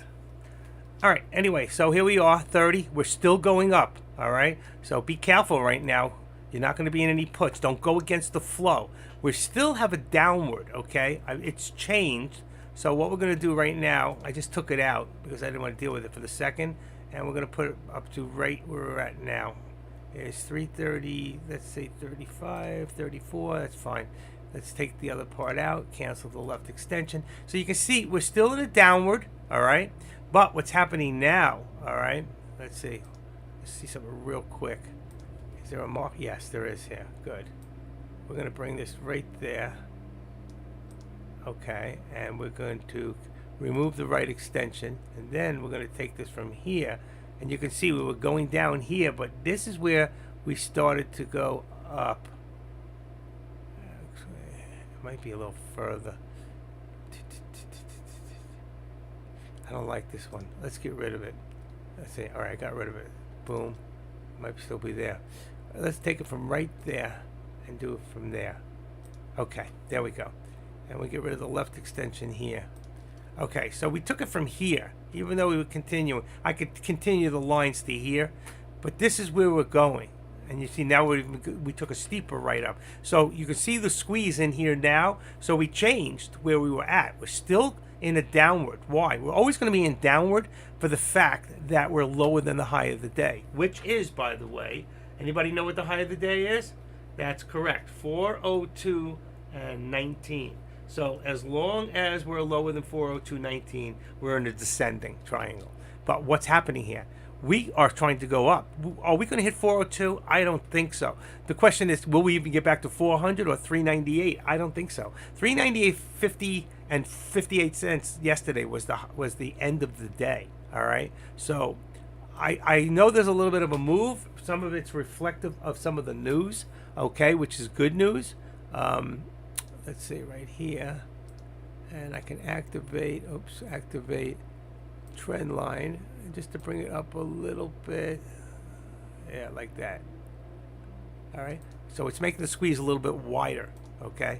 B: All right. Anyway, so here we are, 30. We're still going up. All right. So be careful right now. You're not going to be in any puts. Don't go against the flow. We still have a downward. Okay. It's changed. So what we're going to do right now, I just took it out because I didn't want to deal with it for the second, and we're going to put it up to right where we're at now. It's 330. Let's say 35, 34. That's fine. Let's take the other part out, cancel the left extension. So you can see we're still in a downward, all right? But what's happening now, all right? Let's see. Let's see something real quick. Is there a mark? Yes, there is here. Good. We're going to bring this right there. Okay, and we're going to remove the right extension, and then we're going to take this from here. And you can see we were going down here, but this is where we started to go up. Might be a little further. I don't like this one. Let's get rid of it. Let's see. All right, I got rid of it. Boom. Might still be there. Let's take it from right there and do it from there. Okay, there we go. And we get rid of the left extension here. Okay, so we took it from here. Even though we were continuing, I could continue the lines to here, but this is where we're going. And you see now we took a steeper right up. So you can see the squeeze in here now. So we changed where we were at. We're still in a downward. Why? We're always going to be in downward for the fact that we're lower than the high of the day. Which is, by the way, anybody know what the high of the day is? That's correct. 402 and 19. So as long as we're lower than 402.19, we're in a descending triangle. But what's happening here? We are trying to go up. Are we going to hit 402? I don't think so. The question is, will we even get back to 400 or 398? I don't think so. 398.50 and 58 cents yesterday was the end of the day. All right. So I know there's a little bit of a move. Some of it's reflective of some of the news. Okay, which is good news. Let's see right here, and I can activate. Activate trend line. Just to bring it up a little bit. Yeah, like that. All right. So it's making the squeeze a little bit wider. Okay.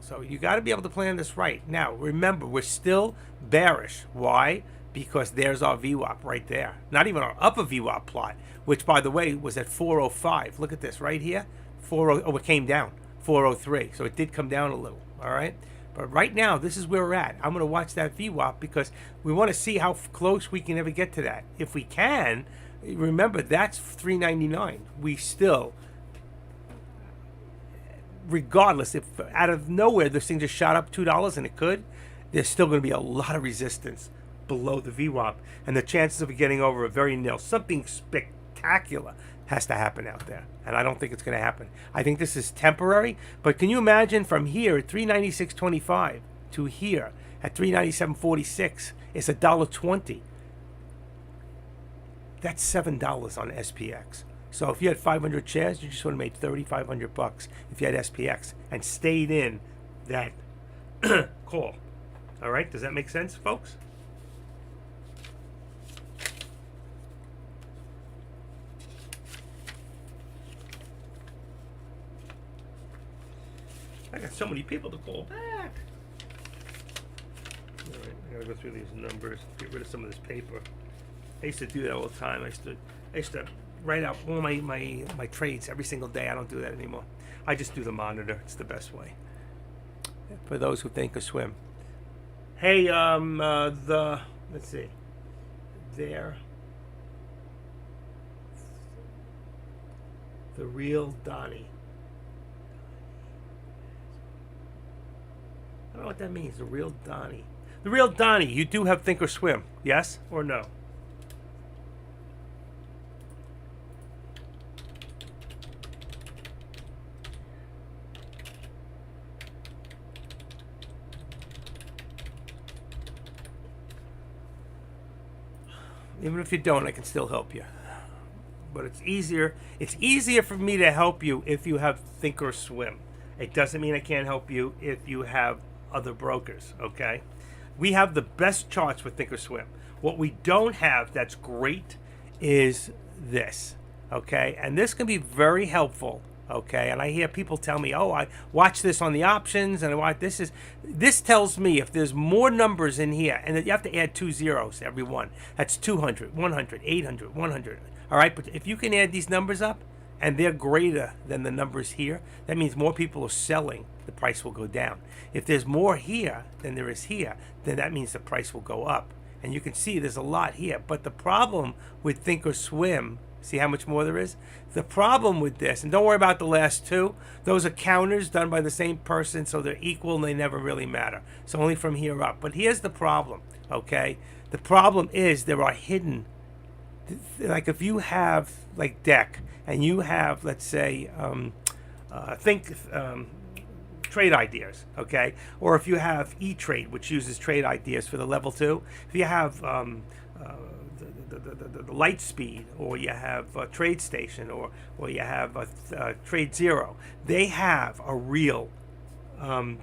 B: So you got to be able to plan this right. Now, remember, we're still bearish. Why? Because there's our VWAP right there. Not even our upper VWAP plot, which, by the way, was at 405. Look at this right here. 40. Oh, it came down. 403. So it did come down a little. All right. But right now, this is where we're at. I'm going to watch that VWAP because we want to see how close we can ever get to that. If we can, remember, that's 399. We still, regardless, if out of nowhere this thing just shot up $2, and it could, there's still going to be a lot of resistance below the VWAP. And the chances of it getting over are very nil. Something spectacular has to happen out there, and I don't think it's going to happen. I think this is temporary, but can you imagine from here at 396.25 to here at 397.46? It's $1.20. That's $7 on SPX. So if you had 500 shares, you just would have made $3,500 if you had SPX and stayed in that call. All right, does that make sense, folks? I got so many people to call back. All right, I gotta go through these numbers, get rid of some of this paper. I used to do that all the time. I used to write out all my trades every single day. I don't do that anymore. I just do the monitor. It's the best way. For those who think of swim. Hey, let's see. There. The real Donnie. I don't know what that means, the real Donnie. The real Donnie, you do have think or swim, yes or no? Even if you don't, I can still help you. But it's easier for me to help you if you have think or swim. It doesn't mean I can't help you if you have other brokers, okay? We have the best charts with Thinkorswim. What we don't have that's great is this, okay? And this can be very helpful Okay, and I hear people tell me, "Oh, I watch this on the options, and I watch this tells me if there's more numbers in here, and you have to add 2 zeros to every one. That's 200, 100, 800, 100. All right, but if you can add these numbers up, and they're greater than the numbers here, that means more people are selling. The price will go down. If there's more here than there is here, then that means the price will go up. And you can see there's a lot here. But the problem with Thinkorswim, see how much more there is? The problem with this, and don't worry about the last two, those are counters done by the same person, so they're equal and they never really matter. So only from here up. But here's the problem, okay? The problem is there are hidden, like if you have like deck and you have, let's say, trade ideas, okay? Or if you have E-Trade, which uses trade ideas for the level 2, if you have the light speed, or you have a trade station, or you have a trade zero, they have a real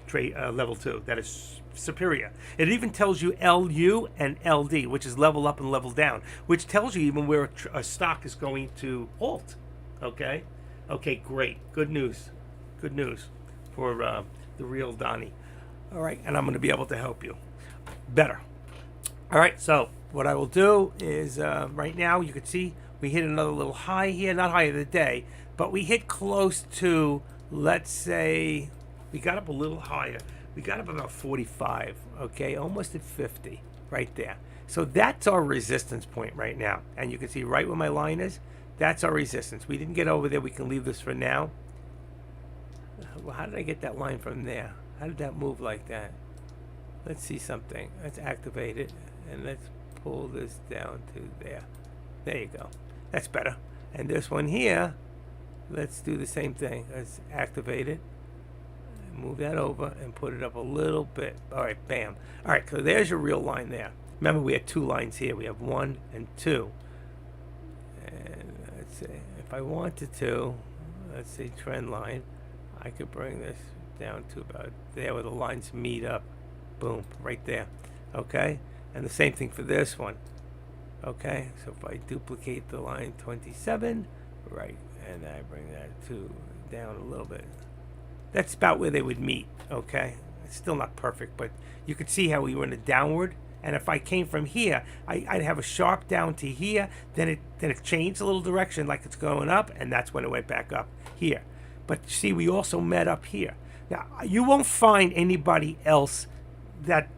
B: trade level 2 that is superior. It even tells you LU and LD, which is level up and level down, which tells you even where a stock is going to halt. Okay, great, good news for the real Donnie. All right, and I'm going to be able to help you better. All right, so what I will do is right now you can see we hit another little high here, not high of the day, but we hit close to, let's say, we got up a little higher. We got up about 45, okay, almost at 50 right there. So that's our resistance point right now. And you can see right where my line is, that's our resistance. We didn't get over there. We can leave this for now. Well, how did I get that line from there? How did that move like that? Let's see something. Let's activate it, and let's pull this down to there. There you go. That's better. And this one here, let's do the same thing. Let's activate it. Move that over and put it up a little bit. All right, bam. All right, so there's your real line there. Remember, we had 2 lines here. We have 1 and 2. And let's see, if I wanted to, let's see, trend line, I could bring this down to about there where the lines meet up. Boom, right there. Okay? And the same thing for this one. Okay? So if I duplicate the line 27, right, and I bring that down a little bit. That's about where they would meet, okay? It's still not perfect, but you could see how we were in a downward. And if I came from here, I'd have a sharp down to here. Then it changed a little direction like it's going up, and that's when it went back up here. But see, we also met up here. Now, you won't find anybody else that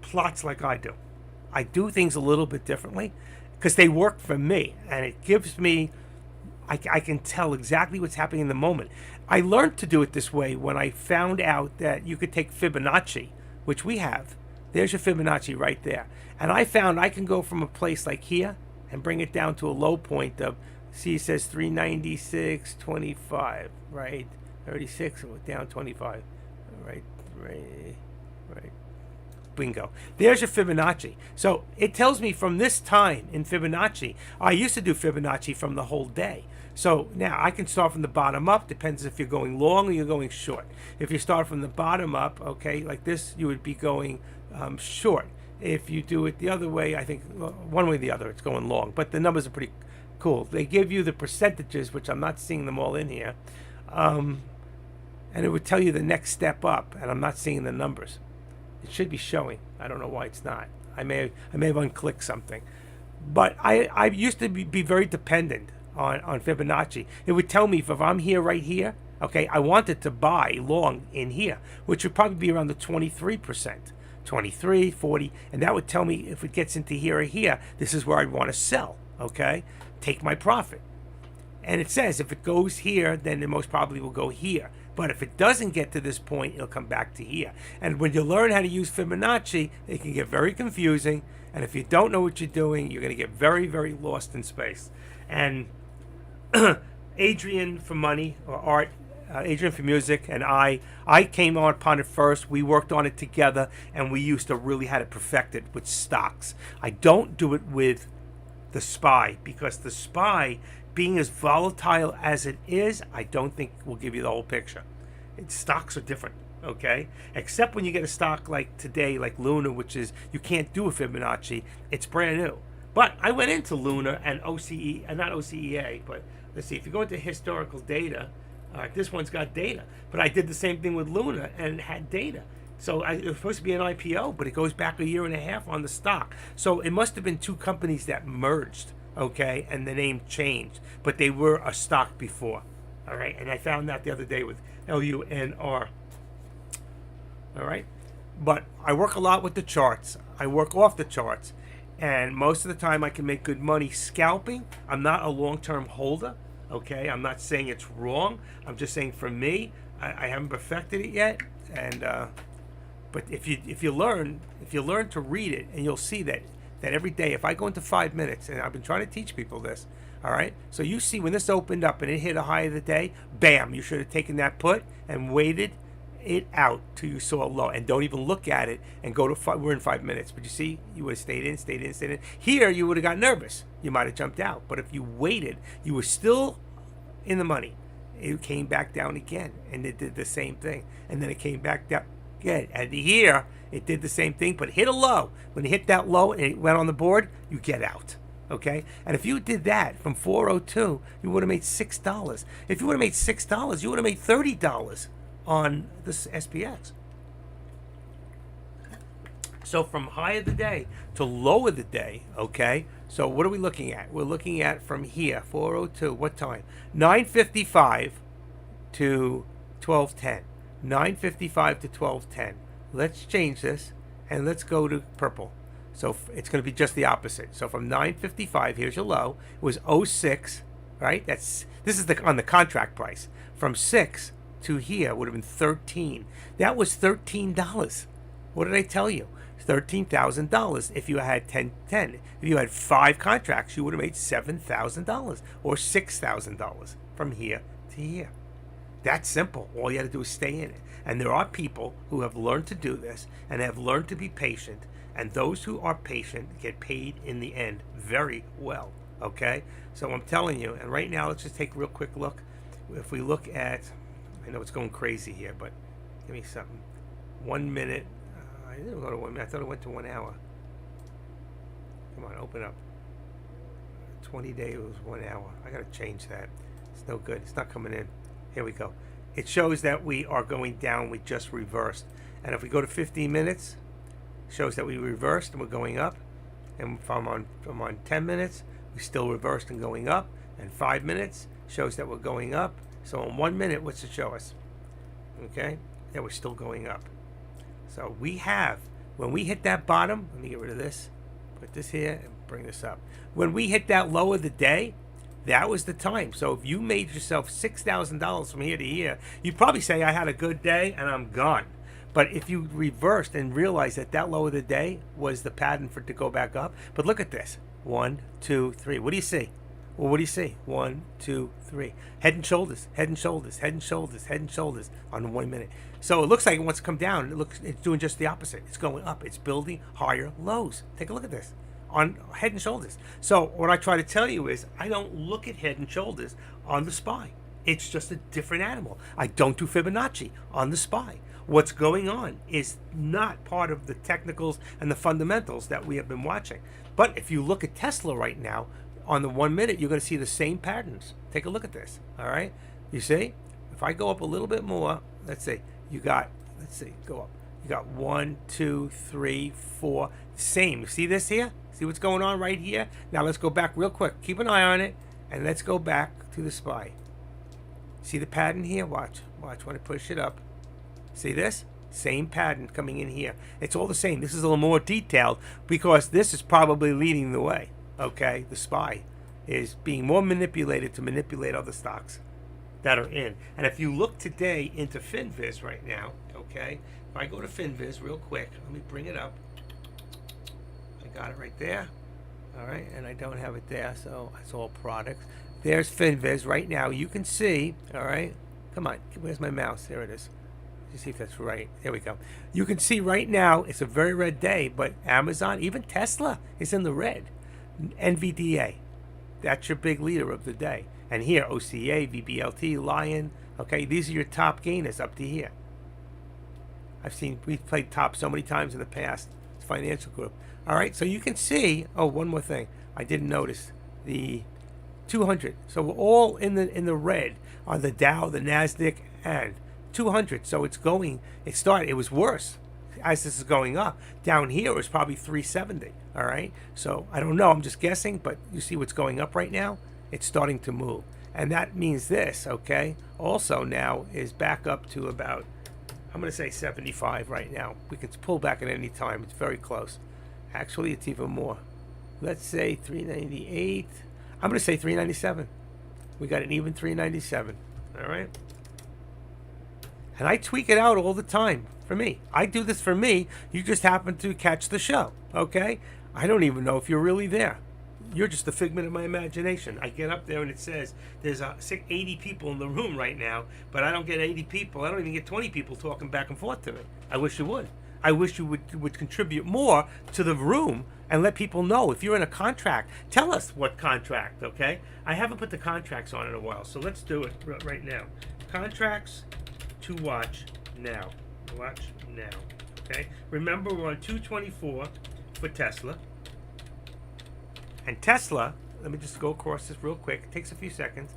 B: plots like I do. I do things a little bit differently because they work for me, and it gives me, I can tell exactly what's happening in the moment. I learned to do it this way when I found out that you could take Fibonacci, which we have. There's your Fibonacci right there. And I found I can go from a place like here and bring it down to a low point of, see, it says 396.25, right? 36, down 25, right. Bingo. There's your Fibonacci. So it tells me from this time in Fibonacci, I used to do Fibonacci from the whole day. So now I can start from the bottom up. Depends if you're going long or you're going short. If you start from the bottom up, okay, like this, you would be going short. If you do it the other way, I think one way or the other, it's going long. But the numbers are pretty cool. They give you the percentages, which I'm not seeing them all in here. And it would tell you the next step up, and I'm not seeing the numbers. It should be showing. I don't know why it's not. I may have unclicked something. But I used to be very dependent on Fibonacci. It would tell me if I'm here right here, okay, I wanted to buy long in here, which would probably be around the 23%, 23, 40, and that would tell me if it gets into here or here, this is where I'd want to sell, okay, take my profit. And it says if it goes here, then it most probably will go here. But if it doesn't get to this point, it'll come back to here. And when you learn how to use Fibonacci, it can get very confusing. And if you don't know what you're doing, you're going to get very, very lost in space. And Adrian for money, or art, Adrian for music, and I came on upon it first. We worked on it together, and we used to really had it perfected with stocks. I don't do it with the SPY, because the SPY, being as volatile as it is, I don't think will give you the whole picture. Stocks are different, okay? Except when you get a stock like today, like Luna, which is, you can't do a Fibonacci. It's brand new. But I went into Luna and OCE, not OCEA, but let's see, if you go into historical data, All right, this one's got data, but I did the same thing with Luna and it had data. So it was supposed to be an IPO, but it goes back a year and a half on the stock. So it must have been two companies that merged, okay, and the name changed, but they were a stock before. All right, and I found that the other day with LUNR. All right, but I work a lot with the charts. I work off the charts, and most of the time I can make good money scalping. I'm not a long-term holder. Okay, I'm not saying it's wrong. I'm just saying for me, I haven't perfected it yet, and but if you learn to read it, and you'll see that every day, if I go into 5 minutes, and I've been trying to teach people this, all right. So you see when this opened up and it hit a high of the day, bam! You should have taken that put and waited it out till you saw a low, and don't even look at it and go to we're in 5 minutes, but you see, you would have stayed in. Here you would have got nervous, you might have jumped out, but if you waited, you were still in the money. It came back down again, and it did the same thing, and then it came back down again, and here it did the same thing, but hit a low. When it hit that low and it went on the board, you get out. Okay, and if you did that from 402, you would have made $6. If you would have made $6, you would have made $30 on this SPX. So from high of the day to low of the day, okay? So what are we looking at? We're looking at from here, 402, what time? 9:55 to 12:10. 9:55 to 12:10. Let's change this and let's go to purple. So it's going to be just the opposite. So from 9:55, here's your low. It was 06, right? This is on the contract price. From 6 to here would have been 13. That was $13. What did I tell you? $13,000 if you had 10. If you had 5 contracts, you would have made $7,000 or $6,000 from here to here. That's simple. All you had to do is stay in it. And there are people who have learned to do this and have learned to be patient. And those who are patient get paid in the end very well. Okay? So I'm telling you, and right now, let's just take a real quick look. If we look at, I know it's going crazy here, but give me something. 1 minute. I didn't go to 1 minute. I thought it went to 1 hour. Come on, open up. 20 days was 1 hour. I got to change that. It's no good. It's not coming in. Here we go. It shows that we are going down. We just reversed. And if we go to 15 minutes, it shows that we reversed and we're going up. And if I'm on 10 minutes, we still reversed and going up. And 5 minutes shows that we're going up. So in 1 minute, what's it show us? Okay? Yeah, we're still going up. So we have, when we hit that bottom, let me get rid of this, put this here and bring this up. When we hit that low of the day, that was the time. So if you made yourself $6,000 from here to here, you'd probably say, I had a good day and I'm gone. But if you reversed and realized that that low of the day was the pattern for it to go back up, but look at this. 1, 2, 3. What do you see? Well, what do you see? 1, 2, 3. Head and shoulders, head and shoulders, head and shoulders, head and shoulders on 1 minute. So it looks like it wants to come down. It's doing just the opposite. It's going up. It's building higher lows. Take a look at this on head and shoulders. So what I try to tell you is I don't look at head and shoulders on the SPY. It's just a different animal. I don't do Fibonacci on the SPY. What's going on is not part of the technicals and the fundamentals that we have been watching. But if you look at Tesla right now, on the 1 minute, you're going to see the same patterns. Take a look at this. All right. You see, if I go up a little bit more, let's see, go up. You got 1, 2, 3, 4. Same. You see this here? See what's going on right here? Now let's go back real quick. Keep an eye on it, and let's go back to the SPY. See the pattern here? Watch when I push it up. See this? Same pattern coming in here. It's all the same. This is a little more detailed because this is probably leading the way. Okay, the SPY is being more manipulated to manipulate other stocks that are in. And if you look today into FinViz right now, okay, if I go to FinViz real quick, let me bring it up. I got it right there. All right, and I don't have it there, so it's all products. There's FinViz right now. You can see, all right, come on, where's my mouse? There it is. Let's see if that's right. There we go. You can see right now it's a very red day, but Amazon, even Tesla is in the red. NVDA, that's your big leader of the day. And here, OCA, VBLT, Lion, okay, these are your top gainers up to here. We've played top so many times in the past. It's Financial Group. All right, so you can see, oh, one more thing. I didn't notice the 200. So we're all in the red on the Dow, the Nasdaq, and 200. So it's going. It was worse as this is going up. Down here it was probably 370. All right. So I don't know. I'm just guessing, but you see what's going up right now? It's starting to move, and that means this. Okay. Also now is back up to about, I'm going to say 75 right now. We can pull back at any time. It's very close. Actually, it's even more. Let's say 398. I'm going to say 397. We got an even 397. All right. And I tweak it out all the time for me. I do this for me. You just happen to catch the show. Okay. I don't even know if you're really there. You're just a figment of my imagination. I get up there and it says there's 80 people in the room right now, but I don't get 80 people. I don't even get 20 people talking back and forth to me. I wish you would. I wish you would contribute more to the room and let people know. If you're in a contract, tell us what contract, okay? I haven't put the contracts on in a while, so let's do it right now. Contracts to watch now. Watch now, okay? Remember, we're on 224 for Tesla. And Tesla, let me just go across this real quick. It takes a few seconds.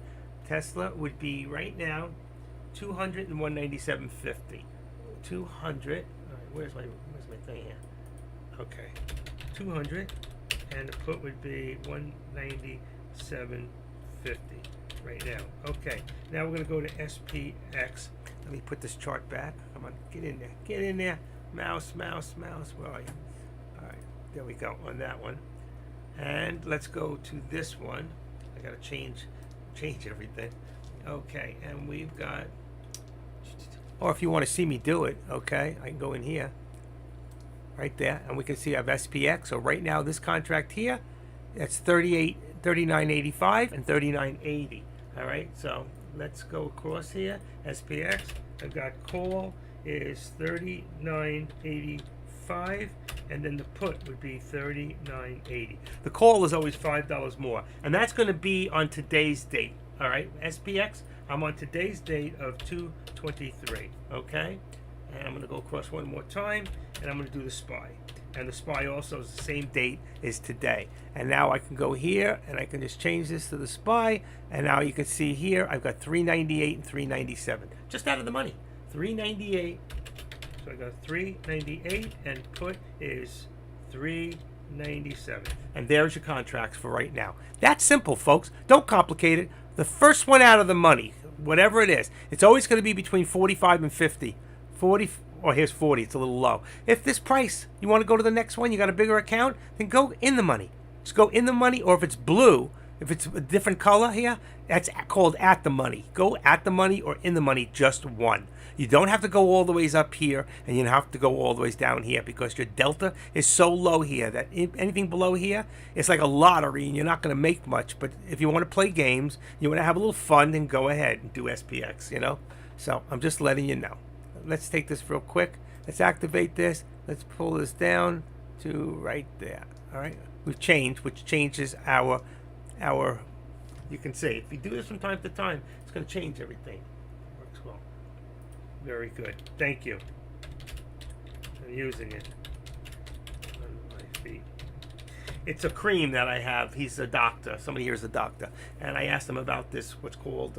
B: Tesla would be right now 200 and 197.50. 200. All right, where's my thing here? Okay, 200, and the put would be 197.50 right now. Okay, now we're gonna go to SPX. Let me put this chart back. Come on, get in there. Get in there. Mouse, mouse, mouse. Where are you? All right, there we go on that one. And let's go to this one. I gotta change everything. Okay, and we've got, or if you want to see me do it, okay, I can go in here, right there, and we can see I have SPX. So right now, this contract here, that's 39.85 and 39.80. All right, so let's go across here. SPX. I've got call is 39.85. And then the put would be 39.80. The call is always $5 more, and that's going to be on today's date. All right, SPX. I'm on today's date of 2/23. Okay, and I'm going to go across one more time, and I'm going to do the SPY. And the SPY also is the same date as today. And now I can go here, and I can just change this to the SPY. And now you can see here I've got 398 and 397, just out of the money. 398. So I got 398 and put is 397. And there's your contracts for right now. That's simple, folks. Don't complicate it. The first one out of the money, whatever it is, it's always going to be between 45 and 50. 40, or here's 40. It's a little low. If this price, you want to go to the next one, you got a bigger account, then go in the money. Just go in the money, or if it's blue, if it's a different color here, that's called at the money. Go at the money or in the money, just one. You don't have to go all the ways up here, and you don't have to go all the ways down here, because your delta is so low here that anything below here, it's like a lottery, and you're not going to make much. But if you want to play games, you want to have a little fun, then go ahead and do SPX, you know? So I'm just letting you know. Let's take this real quick. Let's activate this. Let's pull this down to right there. All right? We've changed, which changes our, you can see, if you do this from time to time, it's going to change everything. Works well. Very good. Thank you. I'm using it on my feet. It's a cream that I have. He's a doctor. Somebody here is a doctor. And I asked him about this, what's called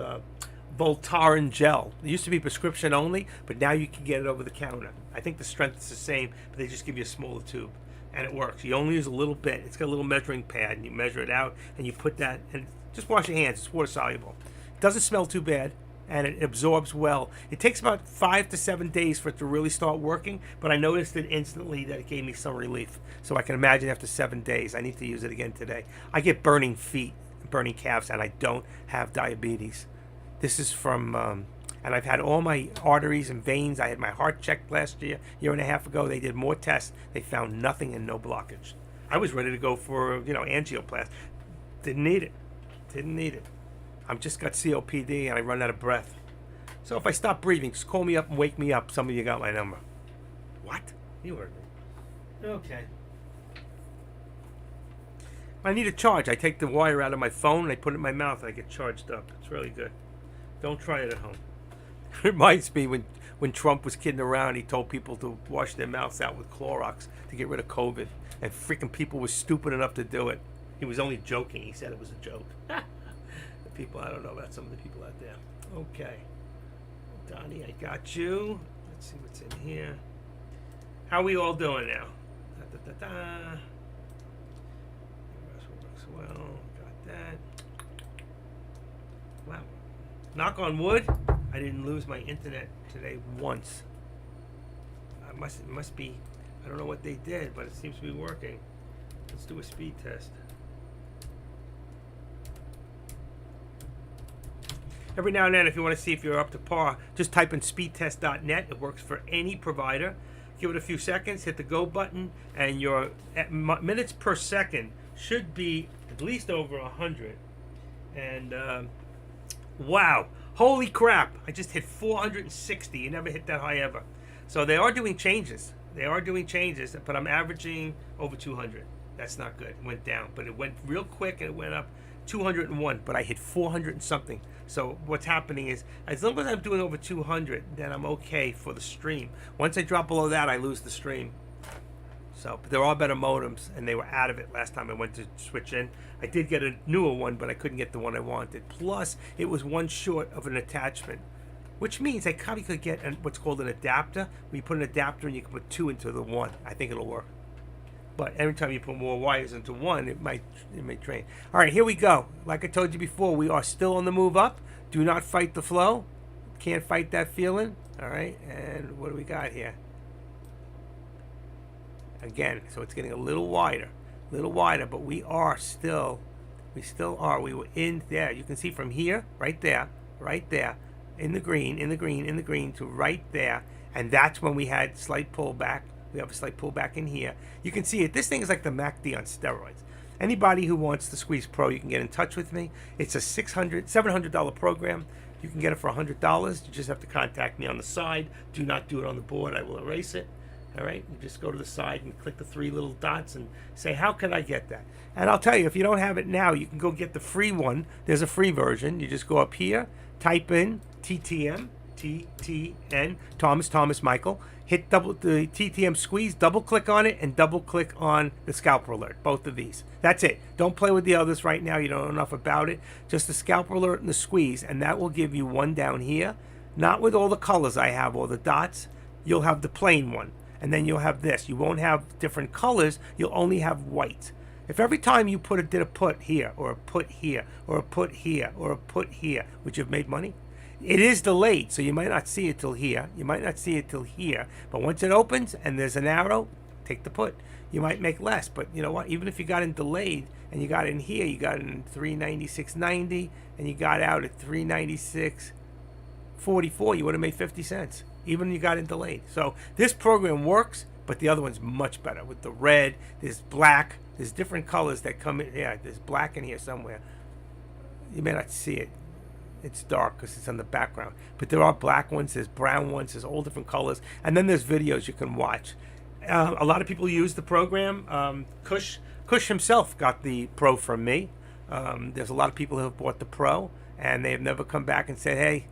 B: Voltaren gel. It used to be prescription only, but now you can get it over the counter. I think the strength is the same, but they just give you a smaller tube. And it works. You only use a little bit. It's got a little measuring pad, and you measure it out, and you put that, and just wash your hands. It's water soluble. It doesn't smell too bad, and it absorbs well. It takes about 5 to 7 days for it to really start working, but I noticed it instantly that it gave me some relief. So I can imagine after 7 days, I need to use it again today. I get burning feet, burning calves, and I don't have diabetes. This is from, and I've had all my arteries and veins. I had my heart checked last year and a half ago. They did more tests. They found nothing and no blockage. I was ready to go for, angioplasty. Didn't need it. Didn't need it. I've just got COPD and I run out of breath. So if I stop breathing, just call me up and wake me up. Some of you got my number. What? You heard me. Okay. I need a charge. I take the wire out of my phone and I put it in my mouth and I get charged up. It's really good. Don't try it at home. It reminds me when Trump was kidding around, he told people to wash their mouths out with Clorox to get rid of COVID. And freaking people were stupid enough to do it. He was only joking. He said it was a joke. people. I don't know about some of the people out there. Okay. Donnie, I got you. Let's see what's in here. How are we all doing now? Da, da, da, da. Works well. Got that. Wow. Knock on wood, I didn't lose my internet today once. It must be, I don't know what they did, but it seems to be working. Let's do a speed test. Every now and then, if you want to see if you're up to par, just type in speedtest.net. It works for any provider. Give it a few seconds, hit the go button, and your minutes per second should be at least over 100. And wow, holy crap, I just hit 460. You never hit that high ever. So they are doing changes. They are doing changes, but I'm averaging over 200. That's not good. It went down, but it went real quick and it went up 201, but I hit 400 and something. So what's happening is, as long as I'm doing over 200, then I'm okay for the stream. Once I drop below that, I lose the stream. So, but there are better modems, and they were out of it last time I went to switch in. I did get a newer one, but I couldn't get the one I wanted. Plus, it was one short of an attachment, which means I probably could get what's called an adapter. Where you put an adapter and you can put two into the one. I think it'll work. But every time you put more wires into one, it may drain. All right, here we go. Like I told you before, we are still on the move up. Do not fight the flow. Can't fight that feeling. All right, and what do we got here? Again, so it's getting a little wider, but we still are. We were in there. You can see from here, right there, in the green, to right there, and that's when we had slight pullback. We have a slight pullback in here. You can see it. This thing is like the MACD on steroids. Anybody who wants the Squeeze Pro, you can get in touch with me. It's a $700 program. You can get it for $100. You just have to contact me on the side. Do not do it on the board. I will erase it. All right? You just go to the side and click the three little dots and say, how can I get that? And I'll tell you, if you don't have it now, you can go get the free one. There's a free version. You just go up here, type in TTM, Thomas Michael. Hit the TTM Squeeze, double click on it, and double click on the Scalper Alert. Both of these. That's it. Don't play with the others right now. You don't know enough about it. Just the Scalper Alert and the Squeeze, and that will give you one down here. Not with all the colors I have, or the dots. You'll have the plain one, and then you'll have this. You won't have different colors. You'll only have white. If every time you did a put here, or a put here, or a put here, or a put here, would you have made money? It is delayed, so you might not see it till here. You might not see it till here. But once it opens and there's an arrow, take the put. You might make less, but you know what? Even if you got in delayed and you got in here, you got in 396.90 and you got out at 396.44, you would have made 50 cents. Even when you got in delayed. So this program works, but the other one's much better. With the red, there's black, there's different colors that come in. Yeah, there's black in here somewhere. You may not see it. It's dark because it's on the background, but there are black ones, there's brown ones, there's all different colors, and then there's videos you can watch. A lot of people use the program. Kush himself got the Pro from me. There's a lot of people who have bought the Pro, and they have never come back and said, hey,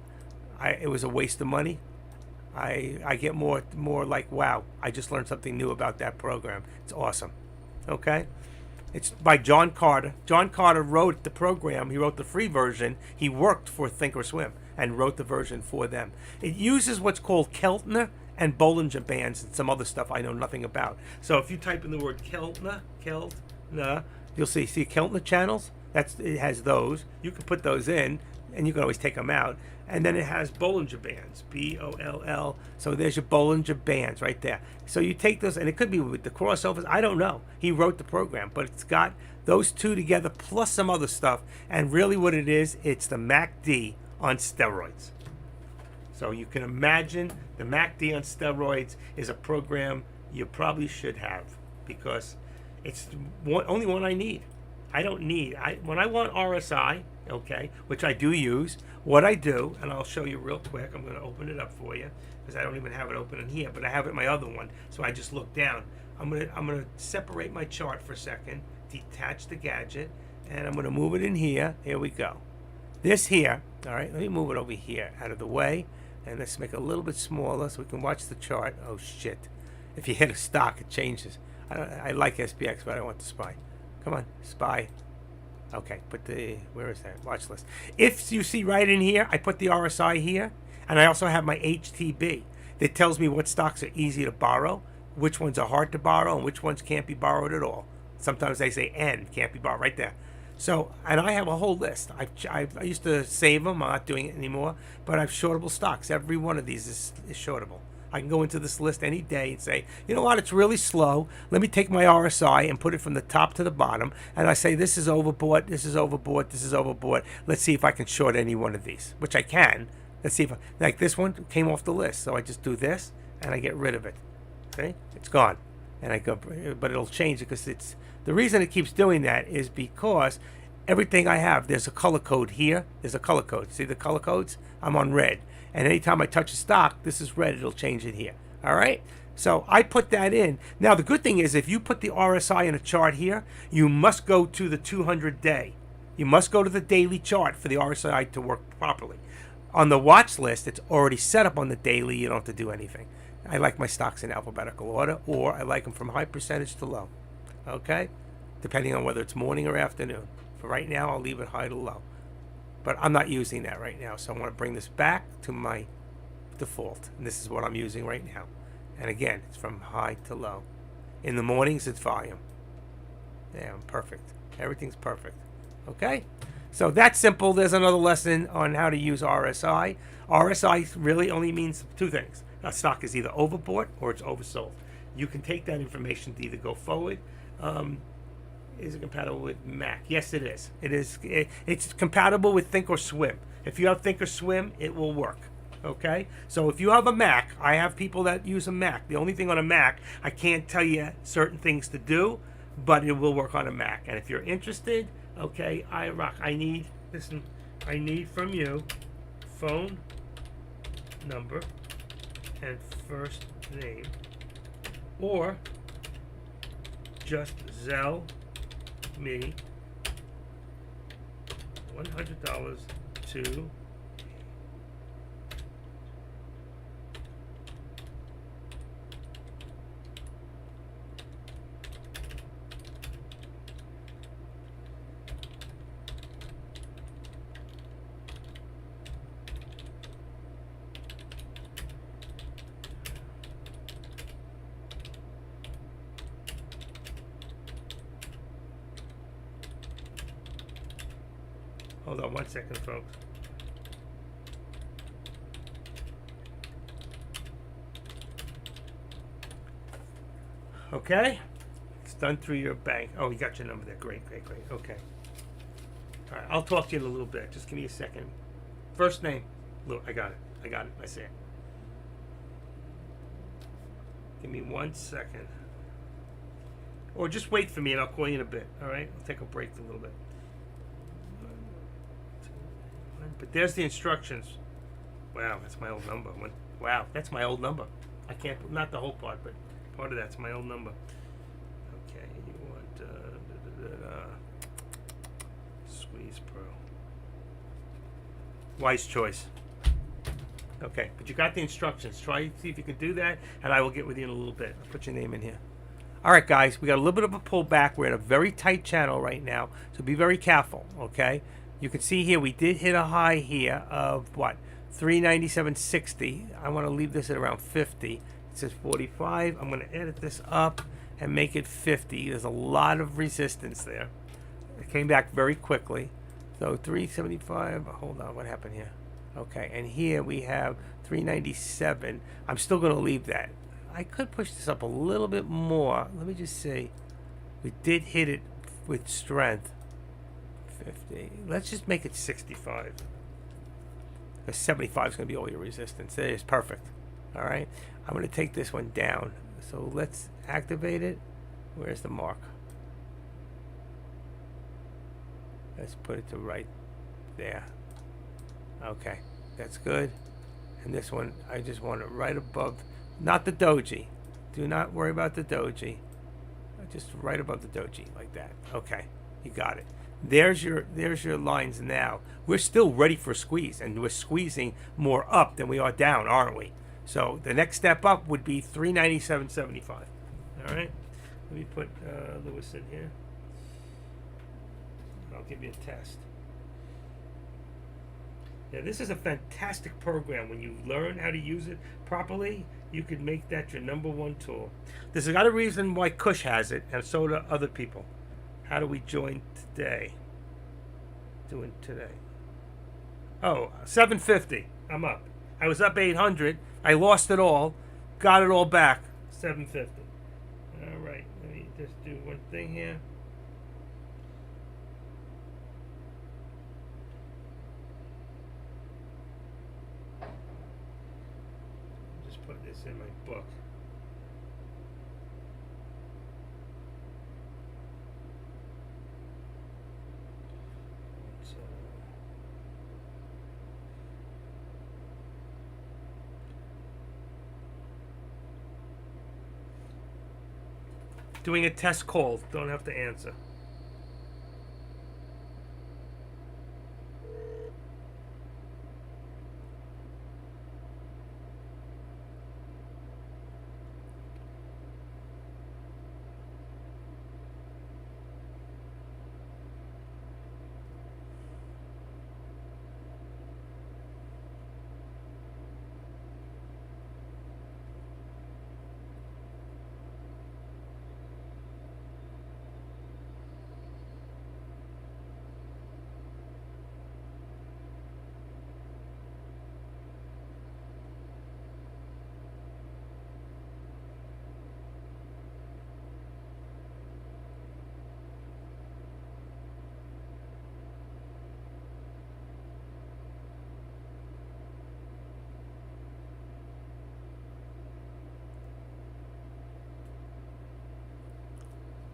B: it was a waste of money. I get more like, wow, I just learned something new about that program. It's awesome. Okay? It's by John Carter. John Carter wrote the program. He wrote the free version. He worked for Thinkorswim and wrote the version for them. It uses what's called Keltner and Bollinger Bands and some other stuff I know nothing about. So if you type in the word Keltner, you'll see Keltner channels. It has those. You can put those in, and you can always take them out. And then it has Bollinger Bands, B-O-L-L. So there's your Bollinger Bands right there. So you take those, and it could be with the crossovers. I don't know. He wrote the program, but it's got those two together plus some other stuff. And really what it is, it's the MACD on steroids. So you can imagine the MACD on steroids is a program you probably should have because it's only one I need. I don't need, when I want RSI, okay, which I do use, what I do, and I'll show you real quick, I'm going to open it up for you, because I don't even have it open in here, but I have it in my other one, so I just look down. I'm going to separate my chart for a second, detach the gadget, and I'm going to move it in here. Here we go. This here, all right, let me move it over here, out of the way, and let's make it a little bit smaller so we can watch the chart. Oh, shit. If you hit a stock, it changes. I like SPX, but I don't want the SPY. Come on, SPY. Okay, where is that? Watch list. If you see right in here, I put the RSI here, and I also have my HTB that tells me what stocks are easy to borrow, which ones are hard to borrow, and which ones can't be borrowed at all. Sometimes they say N, can't be borrowed, right there. So, and I have a whole list. I used to save them. I'm not doing it anymore, but I've shortable stocks. Every one of these is shortable. I can go into this list any day and say, you know what, it's really slow. Let me take my RSI and put it from the top to the bottom. And I say, this is overbought, this is overbought, this is overbought. Let's see if I can short any one of these, which I can. Let's see if, like this one came off the list. So I just do this and I get rid of it. See, it's gone. And I go, but it'll change because the reason it keeps doing that is because everything I have, there's a color code here. There's a color code. See the color codes? I'm on red. And anytime I touch a stock, this is red, it'll change it here. All right? So I put that in. Now, the good thing is if you put the RSI in a chart here, you must go to the 200-day. You must go to the daily chart for the RSI to work properly. On the watch list, it's already set up on the daily. You don't have to do anything. I like my stocks in alphabetical order, or I like them from high percentage to low. Okay? Depending on whether it's morning or afternoon. For right now, I'll leave it high to low. But I'm not using that right now, so I want to bring this back to my default. And this is what I'm using right now. And again, it's from high to low. In the mornings, it's volume. Yeah, I'm perfect. Everything's perfect. Okay? So that's simple. There's another lesson on how to use RSI. RSI really only means two things. A stock is either overbought or it's oversold. You can take that information to either go forward. Is it compatible with Mac? Yes, it is. It is. It's compatible with Thinkorswim. If you have Thinkorswim, it will work. Okay? So if you have a Mac, I have people that use a Mac. The only thing on a Mac, I can't tell you certain things to do, but it will work on a Mac. And if you're interested, okay, I rock. I need from you phone number and first name, or just Zelle me $100 to hold on 1 second, folks. Okay? It's done through your bank. Oh, you got your number there. Great. Okay. All right, I'll talk to you in a little bit. Just give me a second. First name. Look, I got it. I see it. Give me 1 second. Or just wait for me and I'll call you in a bit. All right? I'll take a break a little bit. But there's the instructions. Wow, that's my old number. Wow, that's my old number. I can't, not the whole part, but part of that's my old number. Okay, you want Squeeze Pro. Wise choice. Okay, but you got the instructions. Try see if you can do that, and I will get with you in a little bit. I'll put your name in here. All right, guys, we got a little bit of a pullback. We're in a very tight channel right now, so be very careful, okay? You can see here we did hit a high here of what? 397.60. I want to leave this at around 50. It says 45. I'm going to edit this up and make it 50. There's a lot of resistance there. It came back very quickly. So 375. Hold on, what happened here? Okay, and here we have 397. I'm still going to leave that. I could push this up a little bit more. Let me just see. We did hit it with strength. 50. Let's just make it 65. The 75 is going to be all your resistance. There it is. Perfect. All right. I'm going to take this one down. So let's activate it. Where's the mark? Let's put it to right there. Okay. That's good. And this one, I just want it right above, not the doji. Do not worry about the doji. Just right above the doji, like that. Okay. You got it. There's your lines now. We're still ready for a squeeze, and we're squeezing more up than we are down, aren't we? So the next step up would be 397.75. All right. Let me put Lewis in here. I'll give you a test. Yeah, this is a fantastic program. When you learn how to use it properly, you can make that your number one tool. There's a lot of reason why Kush has it, and so do other people. How do we join today? Doing today. Oh, 750. I'm up. I was up 800. I lost it all. Got it all back. 750. All right. Let me just do one thing here. Just put this in my book. Doing a test call. Don't have to answer.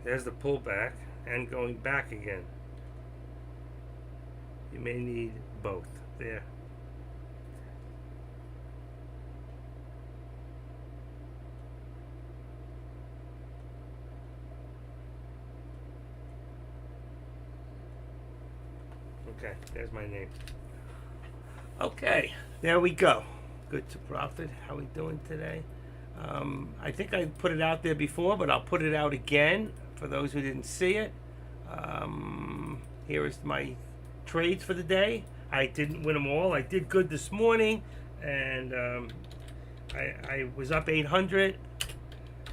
B: There's the pullback and going back again. You may need both. There. Okay, there's my name. Okay, there we go. Good to profit. How we doing today? I think I put it out there before, but I'll put it out again for those who didn't see it. Here is my trades for the day. I didn't win them all. I did good this morning, and I was up 800,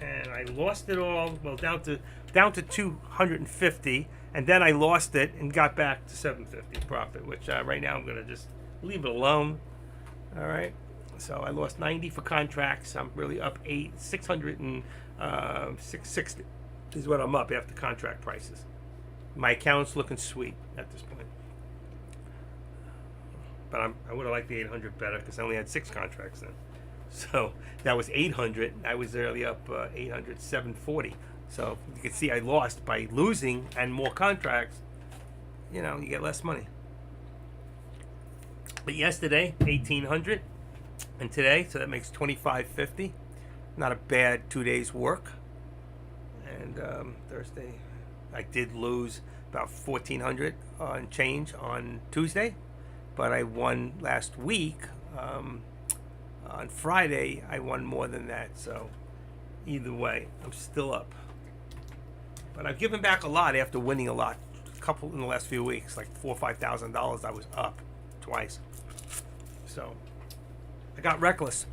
B: and I lost it all. Well, down to 250, and then I lost it and got back to 750 profit, which right now I'm gonna just leave it alone. All right. So I lost 90 for contracts. I'm really up 660 is what I'm up after contract prices. My account's looking sweet at this point. But I would have liked the 800 better because I only had 6 contracts then. So that was 800. I was early up 800, 740. So you can see I lost by losing and more contracts. You know, you get less money. But yesterday, 1800. And today, so that makes 25.50. Not a bad 2 days work. And Thursday, I did lose about 1,400 on change on Tuesday, but I won last week. On Friday, I won more than that. So either way, I'm still up. But I've given back a lot after winning a lot. A couple in the last few weeks, like $4,000 or $5,000. I was up twice. So I got reckless.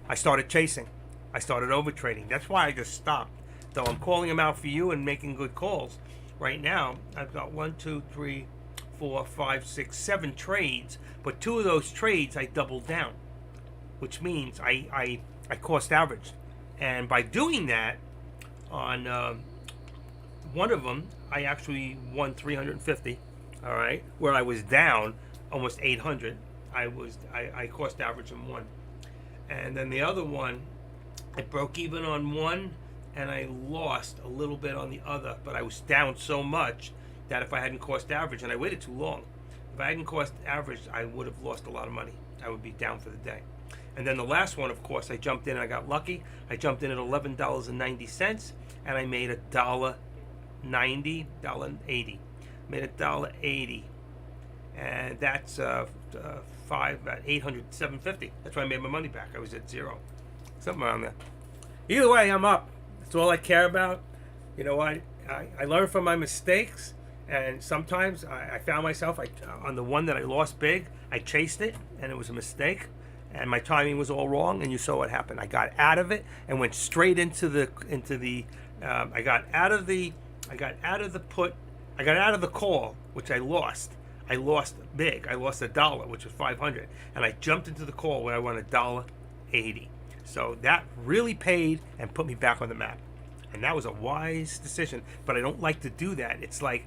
B: I started chasing. I started overtrading. That's why I just stopped. Though I'm calling them out for you and making good calls. Right now, I've got 1, 2, 3, 4, 5, 6, 7 trades. But 2 of those trades I doubled down, which means I cost averaged. And by doing that, on one of them, I actually won 350. All right, where I was down almost 800. I cost average in one. And then the other one, I broke even on one and I lost a little bit on the other, but I was down so much that if I hadn't cost average, and I waited too long, if I hadn't cost average, I would have lost a lot of money. I would be down for the day. And then the last one, of course, I jumped in and I got lucky. I jumped in at $11.90 and I made $1.90, $1.80. Made $1.80. And that's 800, 750. That's why I made my money back. I was at zero, something around there. Either way, I'm up. That's all I care about. You know what? I learn from my mistakes, And sometimes I found myself on the one that I lost big, I chased it, and it was a mistake, and my timing was all wrong. And you saw what happened. I got out of it and went straight into the I got out of the put. I got out of the call, which I lost. I lost big. I lost $1, which was 500, and I jumped into the call where I won $1.80. So that really paid and put me back on the map. And that was a wise decision, but I don't like to do that. It's like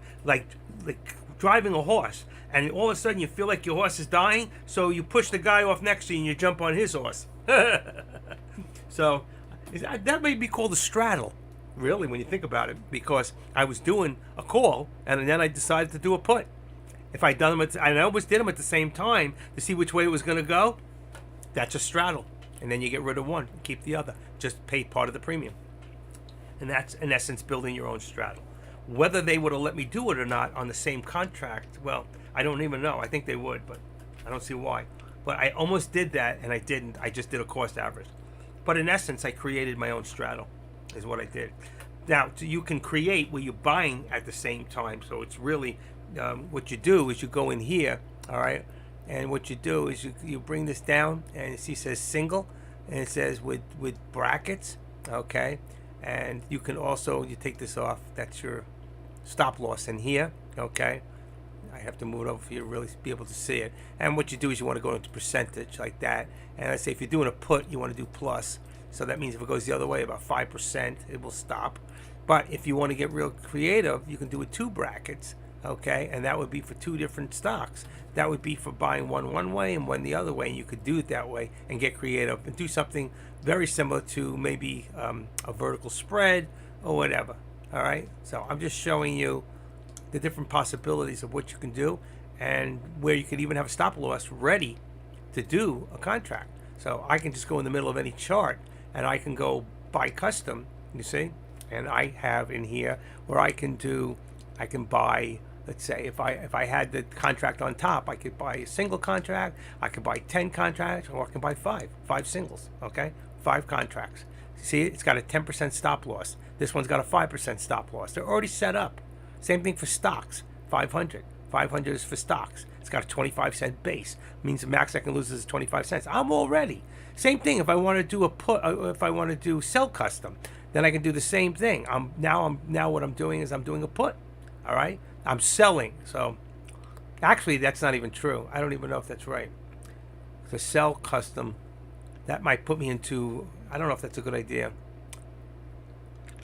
B: driving a horse, and all of a sudden you feel like your horse is dying, so you push the guy off next to you and you jump on his horse. So that may be called a straddle, really, when you think about it, because I was doing a call, and then I decided to do a put. If I'd done them, I always did them at the same time to see which way it was going to go. That's a straddle, and then you get rid of one and keep the other. Just pay part of the premium. And that's, in essence, building your own straddle. Whether they would have let me do it or not on the same contract, well, I don't even know. I think they would, but I don't see why. But I almost did that, and I didn't. I just did a cost average. But in essence, I created my own straddle, is what I did. Now, you can create where you're buying at the same time. So it's really, what you do is you go in here, all right? And what you do is you bring this down, and you see it says single, and it says with brackets, okay? And you can also, you take this off, that's your stop loss in here, okay? I have to move it over for you to really be able to see it. And what you do is you want to go into percentage like that. And I say if you're doing a put, you want to do plus. So that means if it goes the other way, about 5%, it will stop. But if you want to get real creative, you can do it 2 brackets, okay? And that would be for 2 different stocks. That would be for buying one way and one the other way. And you could do it that way and get creative and do something very similar to maybe a vertical spread or whatever, all right? So I'm just showing you the different possibilities of what you can do and where you could even have a stop loss ready to do a contract. So I can just go in the middle of any chart and I can go buy custom, you see? And I have in here where I can buy, let's say if I had the contract on top, I could buy a single contract, I could buy 10 contracts, or I can buy 5 singles, okay? 5 contracts. See, it's got a 10% stop loss. This one's got a 5% stop loss. They're already set up. Same thing for stocks, 500. 500 is for stocks. It's got a 25-cent base. It means the max I can lose is 25 cents. I'm all ready. Same thing if I want to do a put, if I want to do sell custom, then I can do the same thing. Now what I'm doing is I'm doing a put. All right? I'm selling. So actually that's not even true. I don't even know if that's right. To sell custom, that might put me into, I don't know if that's a good idea.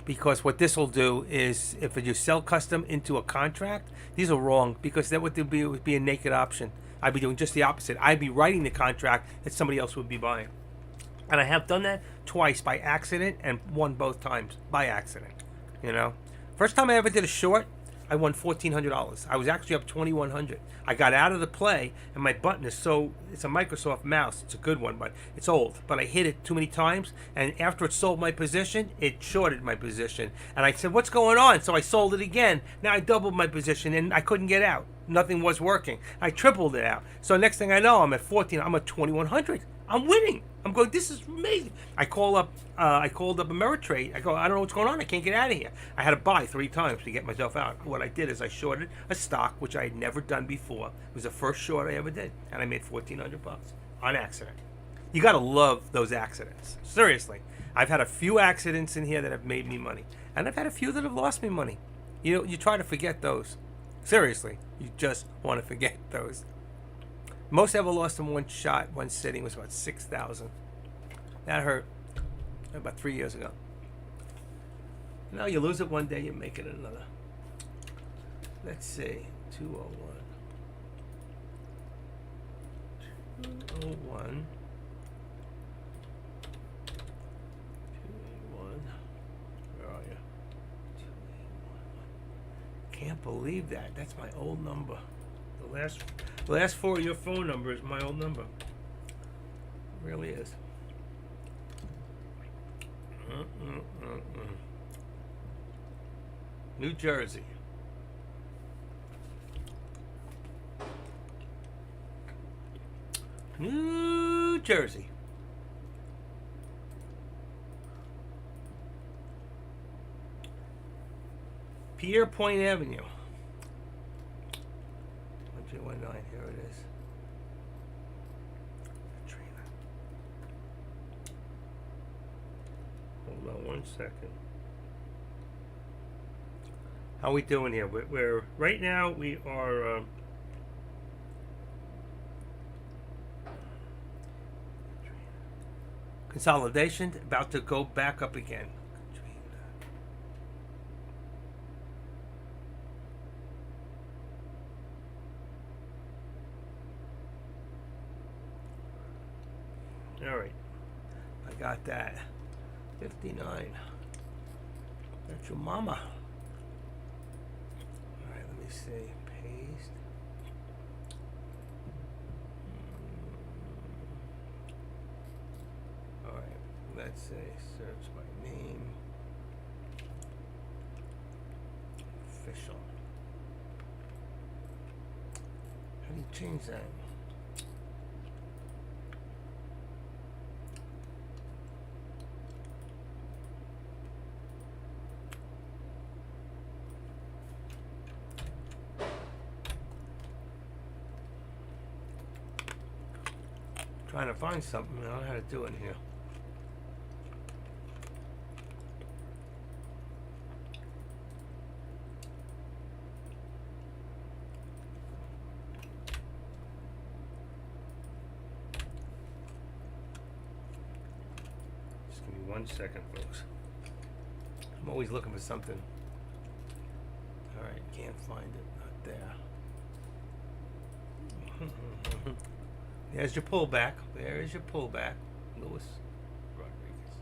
B: Because what this will do is, if you sell custom into a contract, these are wrong, because that would be a naked option. I'd be doing just the opposite. I'd be writing the contract that somebody else would be buying. And I have done that twice by accident and won both times by accident. You know, first time I ever did a short, I won $1,400. I was actually up $2,100. I got out of the play, and my button is it's a Microsoft mouse. It's a good one, but it's old. But I hit it too many times, and after it sold my position, it shorted my position. And I said, what's going on? So I sold it again. Now I doubled my position, and I couldn't get out. Nothing was working. I tripled it out. So next thing I know, I'm at 14. I'm at 2,100. I'm winning. I'm going, this is amazing. I called up Ameritrade. I go, I don't know what's going on. I can't get out of here. I had to buy 3 times to get myself out. What I did is I shorted a stock, which I had never done before. It was the first short I ever did. And I made $1,400 on accident. You got to love those accidents. Seriously. I've had a few accidents in here that have made me money. And I've had a few that have lost me money. You know, you try to forget those. Seriously. You just want to forget those. Most ever lost in one shot, one sitting, was about $6,000. That hurt about 3 years ago. Now you lose it one day, you make it another. Let's see, 201. 201. 281. Where are you? 281. Can't believe that. That's my old number. The last 4 of your phone number is my old number. It really is. New Jersey. New Jersey. Pierre Point Avenue. 319, here it is. Katrina. Hold on 1 second. How we doing here? We're right now we are consolidation about to go back up again. All right, I got that. 59. That's your mama. All right, let me see. Paste. All right, let's say search by name. Official. How do you change that? Trying to find something. I don't know how to do it here. Just give me 1 second, folks. I'm always looking for something. All right, can't find it. Not there. There's your pullback. There is your pullback, Louis Rodriguez.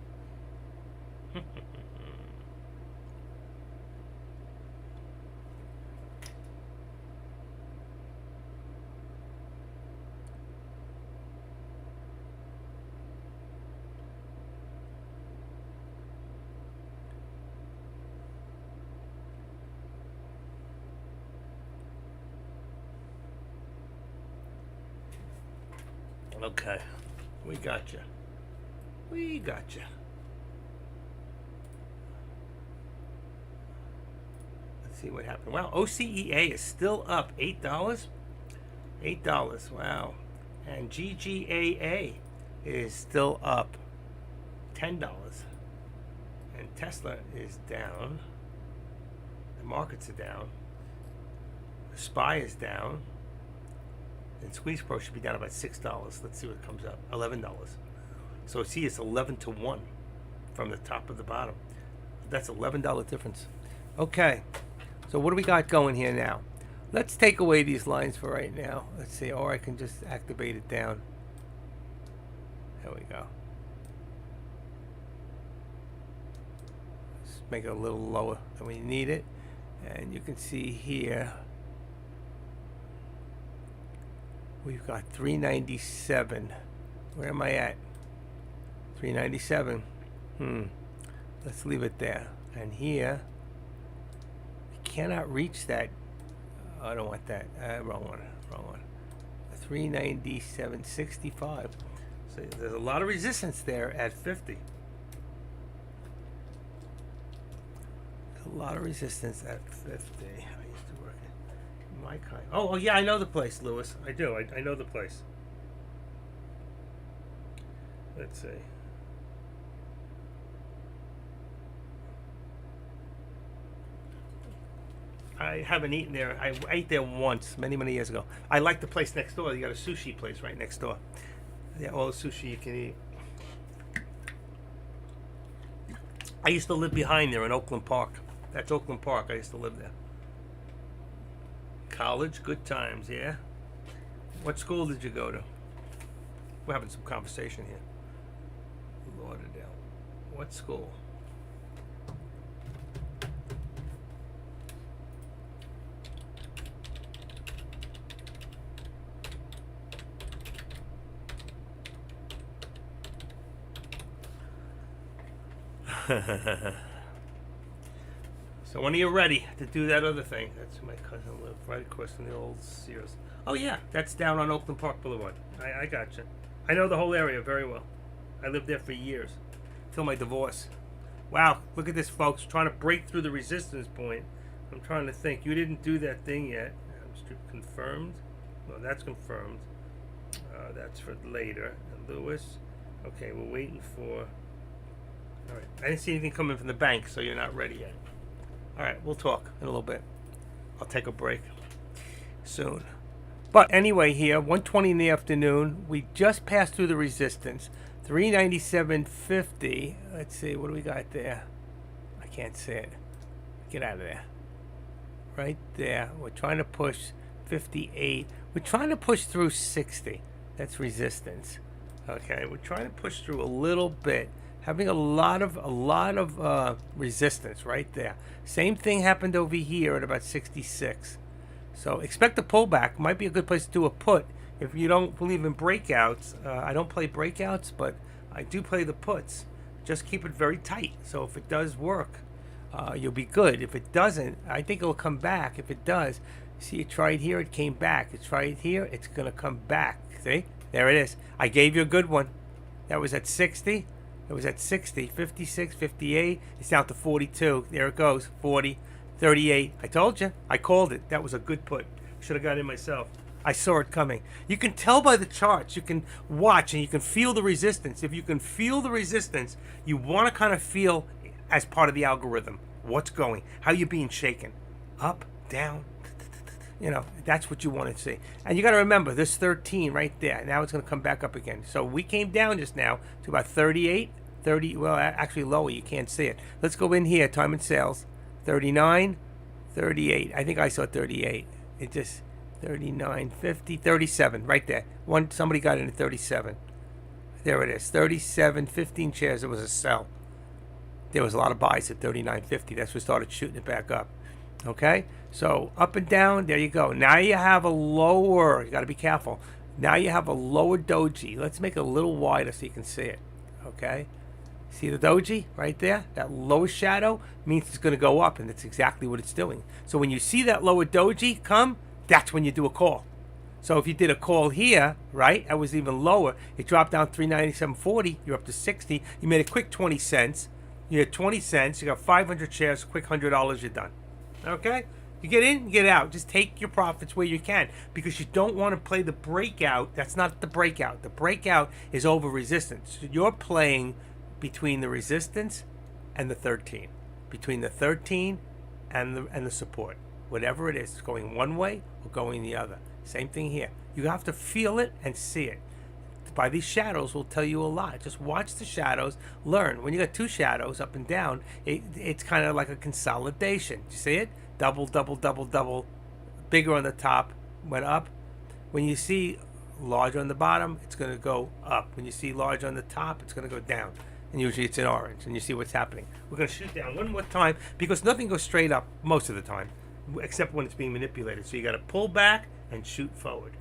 B: Okay, we got you. We got you. Let's see what happened. Wow, OCEA is still up $8. $8. Wow, and GGAA is still up $10. And Tesla is down. The markets are down. The SPY is down. And Squeeze Pro should be down about $6. Let's see what comes up. $11. So see, it's 11 to 1 from the top of the bottom. That's $11 difference. Okay. So what do we got going here now? Let's take away these lines for right now. Let's see. Or I can just activate it down. There we go. Let's make it a little lower than we need it. And you can see here. We've got 397. Where am I at? 397. Let's leave it there. And here, we cannot reach that. I don't want that. Wrong one. Wrong one. 397.65. So there's a lot of resistance there at 50. There's a lot of resistance at 50. My kind. Oh, yeah, I know the place, Lewis. I do. I know the place. Let's see. I haven't eaten there. I ate there once, many, many years ago. I like the place next door. You got a sushi place right next door. Yeah, all the sushi you can eat. I used to live behind there in Oakland Park. That's Oakland Park. I used to live there. College, good times, yeah. What school did you go to? We're having some conversation here. Lauderdale. What school? So when are you ready to do that other thing? That's where my cousin lived, right across from the old Sears. Oh yeah, that's down on Oakland Park Boulevard. I gotcha. I know the whole area very well. I lived there for years, till my divorce. Wow, look at this, folks. Trying to break through the resistance point. I'm trying to think. You didn't do that thing yet. Confirmed. Well, that's confirmed. That's for later. And Lewis. Okay, we're waiting for. All right. I didn't see anything coming from the bank, so you're not ready yet. All right, we'll talk in a little bit. I'll take a break soon. But anyway, here, 1:20 in the afternoon, we just passed through the resistance. 397.50. Let's see, what do we got there? I can't see it. Get out of there. Right there. We're trying to push 58. We're trying to push through 60. That's resistance. Okay, we're trying to push through a little bit. Having a lot of resistance right there. Same thing happened over here at about 66. So expect a pullback. Might be a good place to do a put if you don't believe in breakouts. I don't play breakouts, but I do play the puts. Just keep it very tight. So if it does work, you'll be good. If it doesn't, I think it'll come back. If it does, see, it tried here, it came back. It's right here, it's going to come back. See? There it is. I gave you a good one. That was at 60. It was at 60, 56, 58. It's down to 42. There it goes. 40, 38. I told you. I called it. That was a good put. Should have got in myself. I saw it coming. You can tell by the charts. You can watch and you can feel the resistance. If you can feel the resistance, you want to kind of feel as part of the algorithm what's going, how you're being shaken. Up, down. You know, that's what you want to see. And you got to remember, this 13 right there. Now it's going to come back up again. So we came down just now to about 38, 30. Well, actually lower. You can't see it. Let's go in here. Time and sales. 39, 38. I think I saw 38. It just 39, 50, 37. Right there. Somebody got in at 37. There it is. 37, 15 shares. It was a sell. There was a lot of buys at 39.50. That's what started shooting it back up. Okay, so up and down, there you go. Now you have a lower, you got to be careful. Now you have a lower doji. Let's make it a little wider so you can see it. Okay, see the doji right there? That lower shadow means it's going to go up, and that's exactly what it's doing. So when you see that lower doji come, that's when you do a call. So if you did a call here, right, that was even lower. It dropped down 397.40. You're up to 60. You made a quick 20 cents. You had 20 cents. You got 500 shares, quick $100. You're done. Okay? You get in, you get out. Just take your profits where you can because you don't want to play the breakout. That's not the breakout. The breakout is over resistance. So you're playing between the resistance and the 13. Between the 13 and the support. Whatever it is, it's going one way or going the other. Same thing here. You have to feel it and see it. By these shadows will tell you a lot. Just watch the shadows, learn. When you got two shadows up and down, it's kind of like a consolidation. You see it? Double, double, double, double. Bigger on the top, went up. When you see larger on the bottom, it's going to go up. When you see large on the top, it's going to go down. And usually it's in orange, and you see what's happening. We're going to shoot down one more time because nothing goes straight up most of the time, except when it's being manipulated. So you got to pull back and shoot forward.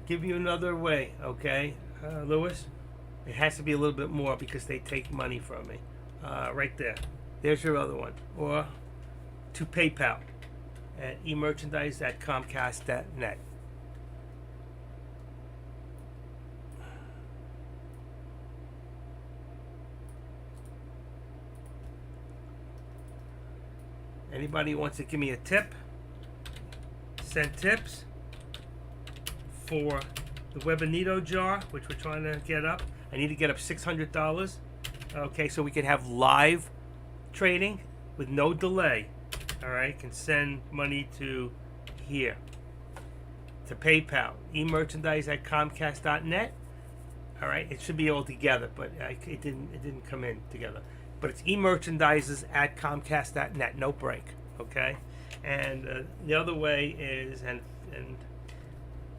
B: Give you another way, okay, Lewis? It has to be a little bit more because they take money from me. Right there. There's your other one. Or to PayPal at emerchandise@comcast.net. Anybody wants to give me a tip? Send tips for the Webinito jar, which we're trying to get up. I need to get up $600. Okay, so we can have live trading with no delay. All right, can send money to here, to PayPal, emerchandise@comcast.net. All right, it should be all together, but it didn't come in together. But it's emerchandises@comcast.net, no break. Okay, and the other way is and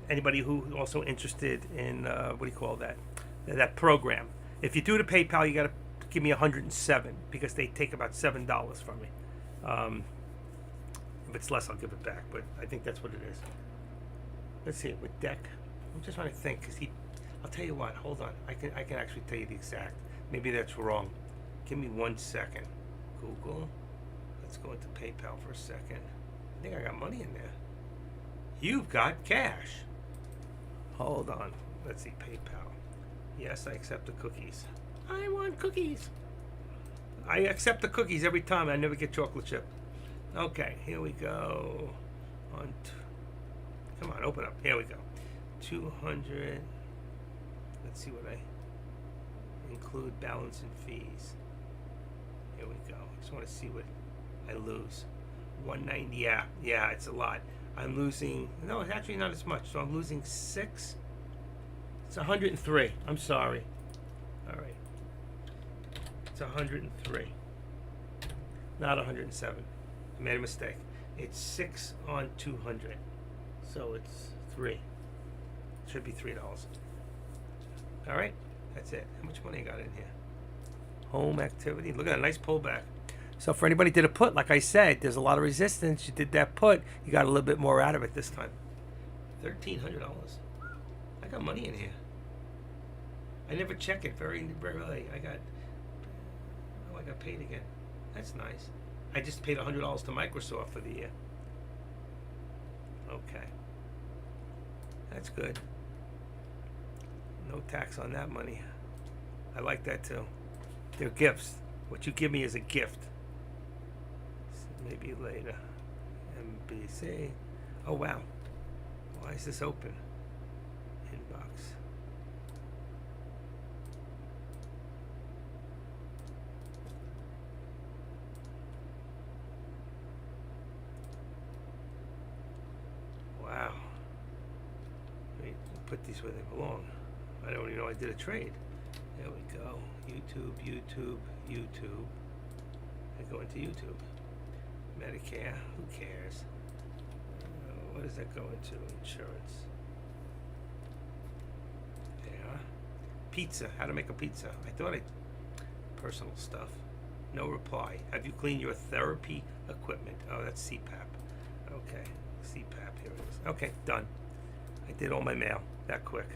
B: anybody who also interested in that program. If you do the PayPal, you got to give me 107 because they take about $7 from me. If it's less, I'll give it back. But I think that's what it is. Let's see, with deck. I'm just trying to think, because I'll tell you what, hold on. I can actually tell you the exact. Maybe that's wrong. Give me 1 second. Google. Let's go into PayPal for a second. I think I got money in there. You've got cash. Hold on. Let's see, PayPal. Yes, I accept the cookies. I want cookies. I accept the cookies every time. I never get chocolate chip. Okay, here we go. Come on, open up. Here we go. 200. Let's see what I include balance and fees. Here we go. I just want to see what I lose. 190. Yeah, it's a lot. I'm losing. No, it's actually not as much. So I'm losing 6. It's 103. I'm sorry. All right. It's 103. Not 107. I made a mistake. It's 6 on 200. So it's 3. It should be $3. All right. That's it. How much money I got in here? Home activity. Look at that nice pullback. So for anybody who did a put, like I said, there's a lot of resistance. You did that put. You got a little bit more out of it this time. $1,300. I got money in here. I never check it very rarely. I got paid again. That's nice. I just paid $100 to Microsoft for the year. Okay. That's good. No tax on that money. I like that too. They're gifts. What you give me is a gift. Maybe later. MBC. Oh wow. Why is this open? Inbox. Wow. Let me put these where they belong. I don't even know I did a trade. There we go. YouTube. I go into YouTube. Medicare. Who cares? What does that go into? Insurance. Yeah. Pizza. How to make a pizza. I thought personal stuff. No reply. Have you cleaned your therapy equipment? Oh, that's CPAP. Okay. CPAP. Here it is. Okay, done. I did all my mail that quick.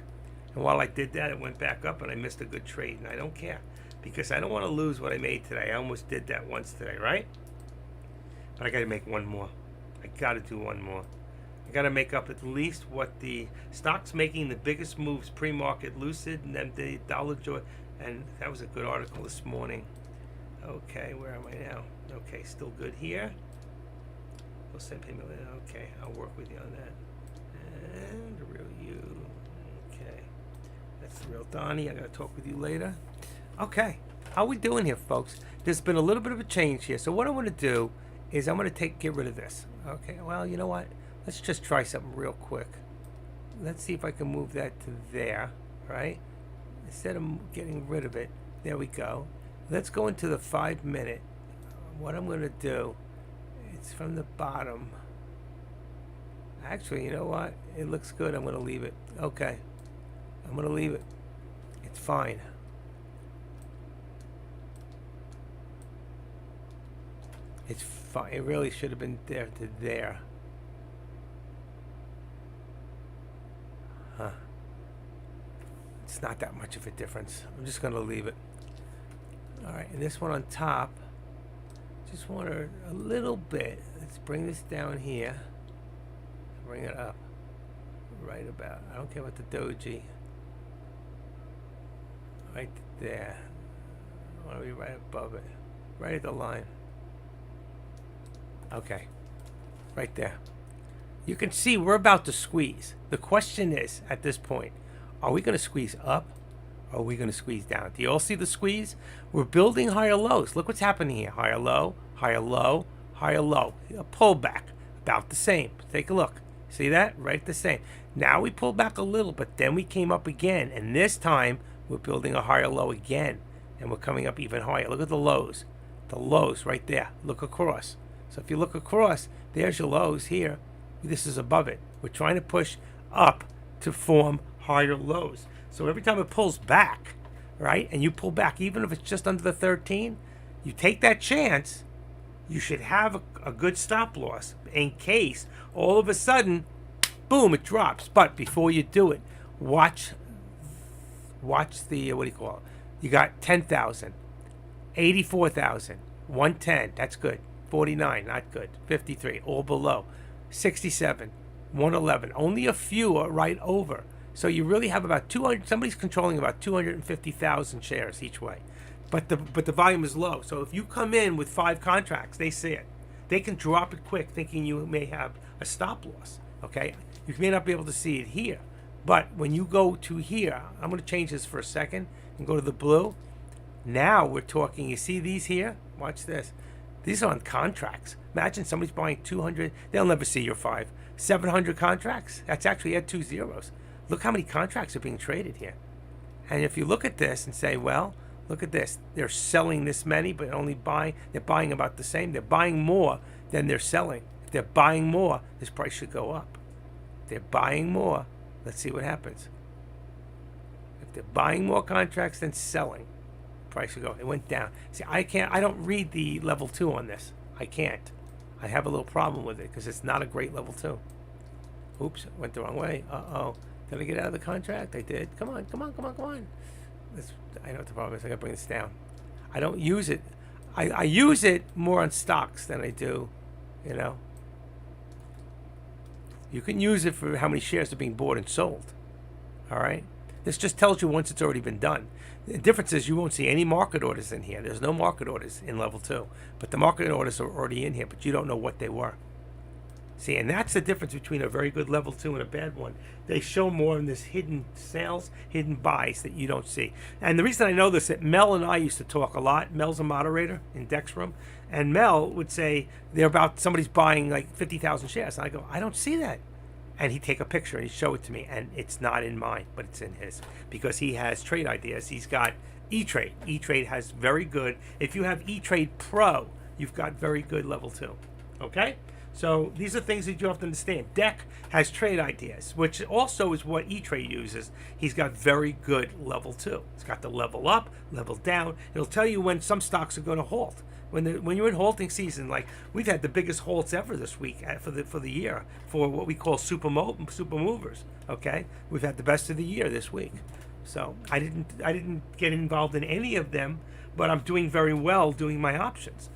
B: And while I did that, it went back up and I missed a good trade. And I don't care because I don't want to lose what I made today. I almost did that once today, right? But I got to make one more. I got to do one more. I got to make up at least what the stocks making the biggest moves pre-market, Lucid, and then the Dollar Joy. And that was a good article this morning. Okay, where am I now? Okay, still good here. We'll send payment. Okay, I'll work with you on that. And the real you. Okay. That's the real Donnie. I got to talk with you later. Okay. How we doing here, folks? There's been a little bit of a change here. So what I want to do is I'm going to get rid of this. Okay. Well, you know what? Let's just try something real quick. Let's see if I can move that to there, right? Instead of getting rid of it, there we go. Let's go into the 5 minute. What I'm going to do, it's from the bottom. Actually, you know what? It looks good. I'm going to leave it. Okay. I'm going to leave it. It's fine. It's fine. It really should have been there to there. Huh. It's not that much of a difference. I'm just going to leave it. All right. And this one on top, just want a little bit. Let's bring this down here. Bring it up. Right about. I don't care about the doji. Right there. I want to be right above it. Right at the line. Okay. Right there. You can see we're about to squeeze. The question is, at this point, are we going to squeeze up? Or are we going to squeeze down? Do you all see the squeeze? We're building higher lows. Look what's happening here. Higher low, higher low, higher low. A pullback. About the same. Take a look. See that? Right the same. Now we pulled back a little, but then we came up again. And this time, we're building a higher low again. And we're coming up even higher. Look at the lows. The lows right there. Look across. So if you look across, there's your lows here. This is above it. We're trying to push up to form higher lows. So every time it pulls back, right, and you pull back, even if it's just under the 13, you take that chance, you should have a good stop loss in case all of a sudden, boom, it drops. But before you do it, watch the, what do you call it? You got 10,000, 84,000, 110, that's good. 49, not good. 53, all below. 67, 111. Only a few are right over. So you really have about 200. Somebody's controlling about 250,000 shares each way, but the volume is low. So if you come in with 5 contracts, they see it. They can drop it quick, thinking you may have a stop loss. Okay, you may not be able to see it here, but when you go to here, I'm going to change this for a second and go to the blue. Now we're talking. You see these here? Watch this. These are on contracts. Imagine somebody's buying 200. They'll never see your 5. 700 contracts. That's actually at 2 zeros. Look how many contracts are being traded here. And if you look at this and say, well, look at this. They're selling this many, but they're buying about the same. They're buying more than they're selling. If they're buying more, this price should go up. If they're buying more, let's see what happens. If they're buying more contracts than selling, price should go. It went down. See, I don't read the level 2 on this. I can't. I have a little problem with it because it's not a great level 2. Oops, went the wrong way. Uh-oh. Did I get out of the contract? I did. Come on. I know what the problem is. I gotta bring this down. I don't use it. I use it more on stocks than I do, You can use it for how many shares are being bought and sold. All right? This just tells you once it's already been done. The difference is you won't see any market orders in here. There's no market orders in level 2. But the market orders are already in here, but you don't know what they were. See, and that's the difference between a very good level 2 and a bad one. They show more in this hidden sales, hidden buys that you don't see. And the reason I know this, that Mel and I used to talk a lot. Mel's a moderator in Dex Room. And Mel would say, somebody's buying like 50,000 shares. And I go, I don't see that. And he'd take a picture and he'd show it to me. And it's not in mine, but it's in his. Because he has trade ideas. He's got E-Trade. E-Trade has very good. If you have E-Trade Pro, you've got very good level 2. Okay? So these are things that you have to understand. Deck has trade ideas, which also is what E-Trade uses. He's got very good level 2. It's got the level up, level down. It'll tell you when some stocks are going to halt. When you're in halting season, like we've had the biggest halts ever this week for the year for what we call super movers. Okay, we've had the best of the year this week. So I didn't get involved in any of them, but I'm doing very well doing my options.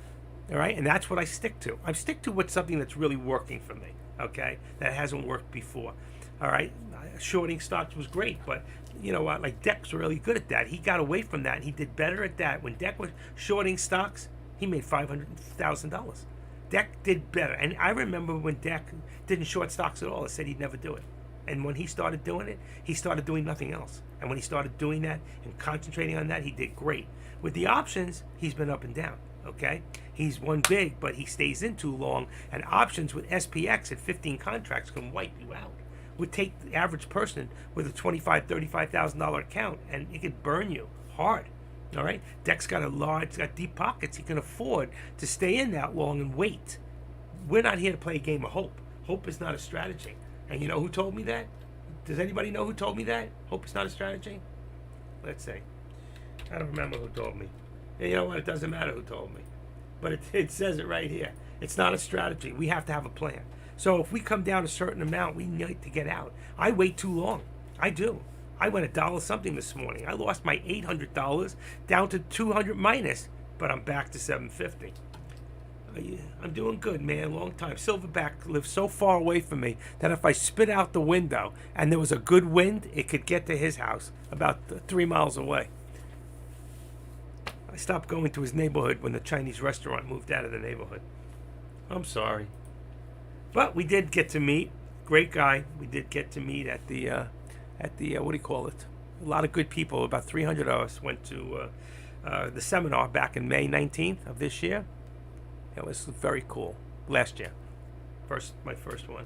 B: All right, and that's what I stick to. I stick to what's something that's really working for me. Okay, that hasn't worked before. All right, shorting stocks was great, but you know what? Like Deck's really good at that. He got away from that. He did better at that. When Deck was shorting stocks, he made $500,000. Deck did better, and I remember when Deck didn't short stocks at all. I said he'd never do it. And when he started doing it, he started doing nothing else. And when he started doing that and concentrating on that, he did great. With the options, he's been up and down. Okay, he's won big, but he stays in too long. And options with SPX at 15 contracts can wipe you out. Would take the average person with a $25,000, $35,000 account, and it could burn you hard. All right, Deck's got got deep pockets. He can afford to stay in that long and wait. We're not here to play a game of hope. Hope is not a strategy. And you know who told me that? Does anybody know who told me that? Hope is not a strategy? Let's see. I don't remember who told me. And you know what? It doesn't matter who told me. But it says it right here. It's not a strategy. We have to have a plan. So if we come down a certain amount, we need to get out. I wait too long. I do. I went $1 something this morning. I lost my $800 down to 200 minus, but I'm back to $750. I'm doing good, man. Long time. Silverback lives so far away from me that if I spit out the window and there was a good wind, it could get to his house about 3 miles away. I stopped going to his neighborhood when the Chinese restaurant moved out of the neighborhood. I'm sorry. But we did get to meet. Great guy. We did get to meet at the what do you call it? A lot of good people. About 300 of us went to the seminar back in May 19th of this year. It was very cool. Last year. My first one.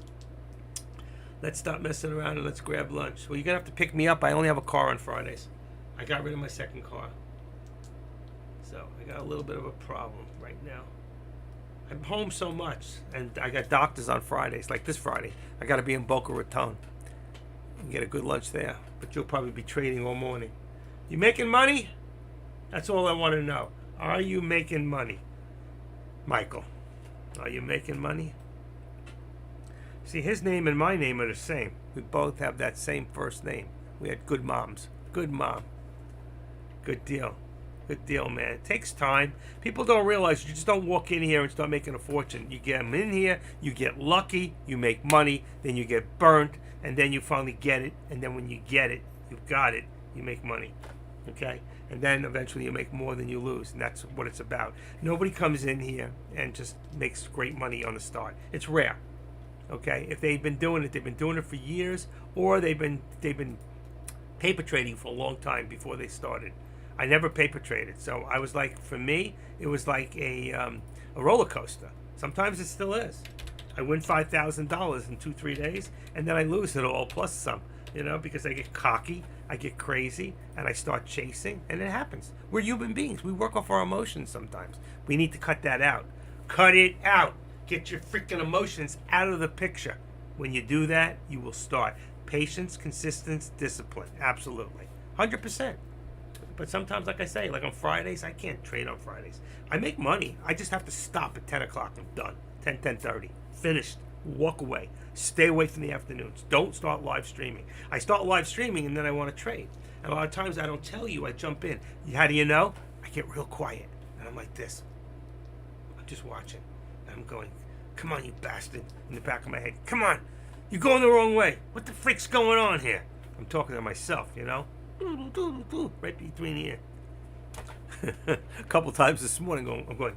B: Let's stop messing around and let's grab lunch. Well, you're going to have to pick me up. I only have a car on Fridays. I got rid of my second car. So I got a little bit of a problem right now. I'm home so much, and I got doctors on Fridays, like this Friday. I got to be in Boca Raton and get a good lunch there. But you'll probably be trading all morning. You making money? That's all I want to know. Are you making money, Michael? Are you making money? See, his name and my name are the same. We both have that same first name. We had good moms. Good mom. Good deal. Good deal, man. It takes time. People don't realize you just don't walk in here and start making a fortune. You get them in here, you get lucky, you make money, then you get burnt, and then you finally get it. And then when you get it, you've got it, you make money. Okay? And then eventually you make more than you lose. And that's what it's about. Nobody comes in here and just makes great money on the start. It's rare. Okay? If they've been doing it for years, or they've been paper trading for a long time before they started. I never paper traded, so I was like, for me, it was like a roller coaster. Sometimes it still is. I win $5,000 in 2-3 days, and then I lose it all plus some, because I get cocky, I get crazy, and I start chasing, and it happens. We're human beings. We work off our emotions sometimes. We need to cut that out. Cut it out. Get your freaking emotions out of the picture. When you do that, you will start. Patience, consistency, discipline. Absolutely. 100%. But sometimes, like I say, like on Fridays, I can't trade on Fridays. I make money. I just have to stop at 10 o'clock. I'm done. 10:30. Finished. Walk away. Stay away from the afternoons. Don't start live streaming. I start live streaming and then I want to trade. And a lot of times I don't tell you. I jump in. How do you know? I get real quiet. And I'm like this. I'm just watching. And I'm going, come on, you bastard. In the back of my head. Come on. You're going the wrong way. What the frick's going on here? I'm talking to myself, right between here. A couple times this morning, I'm going,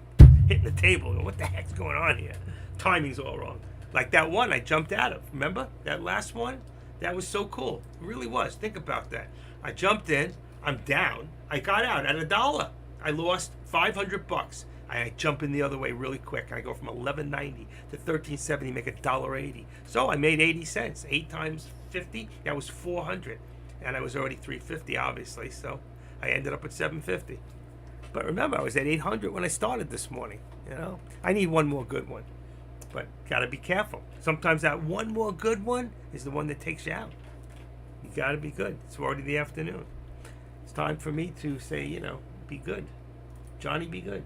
B: hitting the table. What the heck's going on here? Timing's all wrong. Like that one I jumped out of. Remember that last one? That was so cool. It really was. Think about that. I jumped in. I'm down. I got out at $1. I lost $500. I jump in the other way really quick. I go from $11.90 to $13.70, make $1.80. So I made 80 cents. 8 times 50, that was $400. And I was already $350, obviously. So I ended up at $750. But remember, I was at 800 when I started this morning. I need one more good one. But gotta be careful. Sometimes that one more good one is the one that takes you out. You gotta be good. It's already the afternoon. It's time for me to say, be good. Johnny, be good.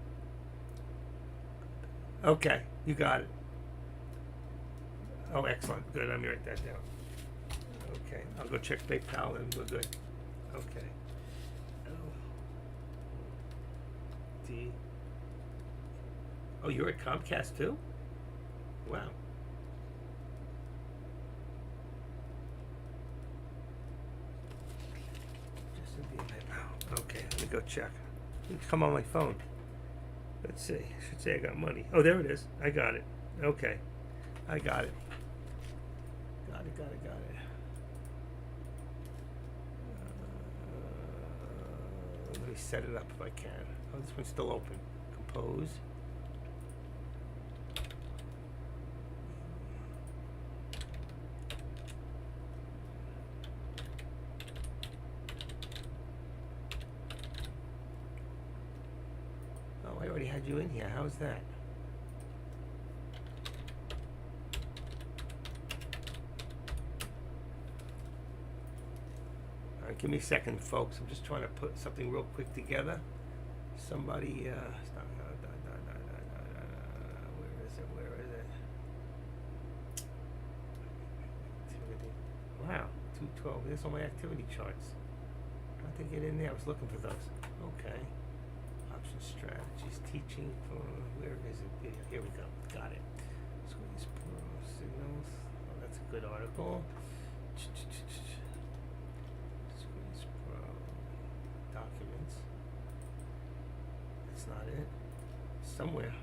B: Okay, you got it. Oh, excellent. Good. Let me write that down. Okay, I'll go check PayPal and we're good. Okay. D. Oh, you're at Comcast too? Wow. Just in the PayPal. Okay, let me go check. Come on my phone. Let's see. I should say I got money. Oh, there it is. I got it. Okay. I got it. Got it. Let me set it up if I can. Oh, this one's still open. Compose. I already had you in here. How's that? All right, give me a second, folks. I'm just trying to put something real quick together. Somebody, where is it? Activity. Wow, 212. There's all my activity charts. How'd they get in there? I was looking for those. Okay. Option strategies, teaching for, where is it? Here we go. Got it. Squeeze Pro signals. Oh, that's a good article. Squeeze Pro documents. That's not it. Somewhere.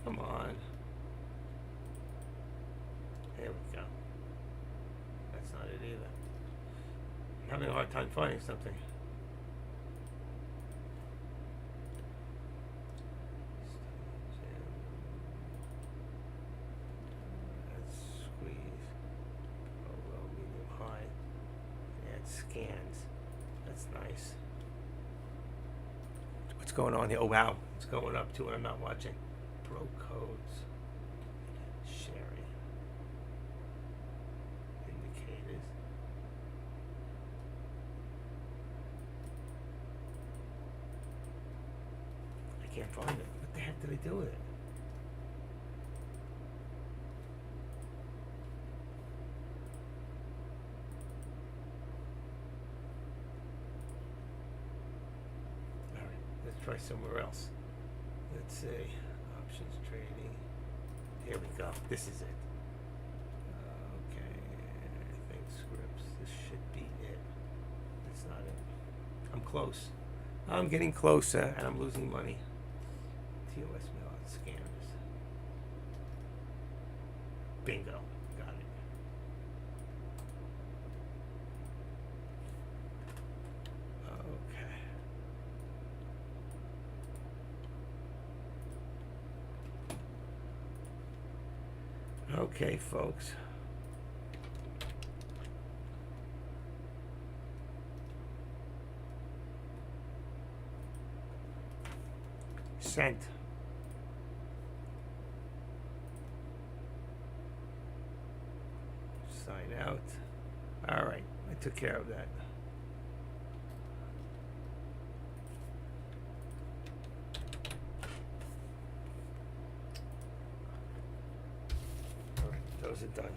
B: Come on. There we go. That's not it either. I'm having a hard time finding something. Scans. That's nice. What's going on here? Oh wow, it's going up too, and I'm not watching. Pro codes. Sharing. Indicators. I can't find it. What What the heck did I do with it? All right, let's try somewhere else. Let's see, options trading. Here we go. This is it. Okay, I think scripts. This should be it. That's not it. I'm close. I'm getting closer, and I'm losing money. TOS mail out scanners. Bingo. Got it. Okay. Okay, folks. Sent. Sign out. All right, I took care of that. All right, those are done.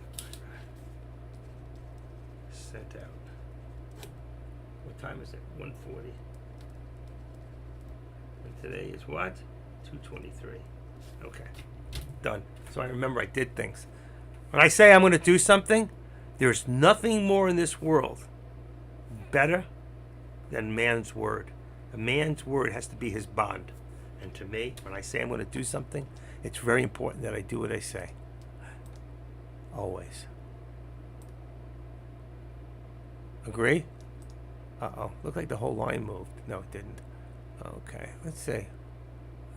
B: Sent out. What time is it? 1:40. And today is what? 2:23. Okay. Done. So I remember I did things. When I say I'm going to do something, there's nothing more in this world better than man's word. A man's word has to be his bond. And to me, when I say I'm going to do something, it's very important that I do what I say. Always. Agree? Uh-oh. Looked like the whole line moved. No, it didn't. Okay. Let's see.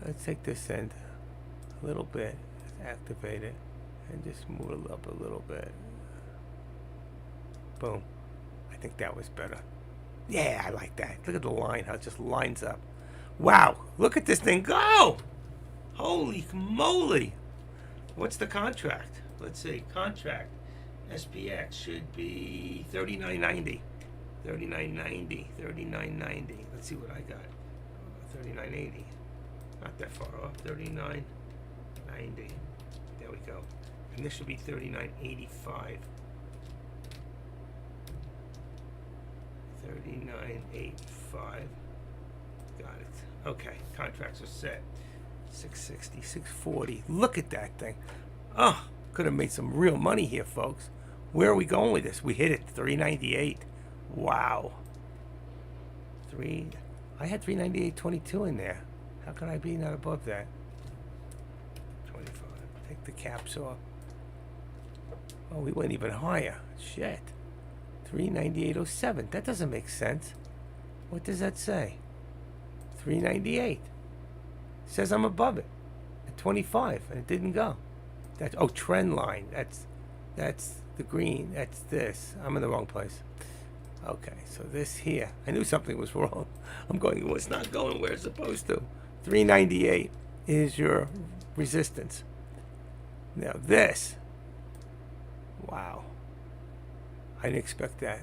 B: Let's take this end a little bit. Activate it. And just move it up a little bit. Boom. I think that was better. Yeah, I like that. Look at the line, how it just lines up. Wow, look at this thing go! Holy moly! What's the contract? Let's see, contract. SPX should be $39.90. $39.90. $39.90. Let's see what I got. $39.80. Not that far off. $39.90. There we go. And this should be $39.85. $39.85. Got it. Okay, contracts are set. 660, 640. Look at that thing. Oh, could have made some real money here, folks. Where are we going with this? We hit it. 398. Wow. I had 398.22 in there. How can I be not above that? 25. Take the caps off. Oh, we went even higher. Shit. 398.07. That doesn't make sense. What does that say? 398. Says I'm above it at 25, and it didn't go. That's trend line. That's the green. That's this. I'm in the wrong place. Okay, so this here. I knew something was wrong. I'm going. Well, it's not going where it's supposed to. 398 is your resistance. Now this. Wow. I didn't expect that.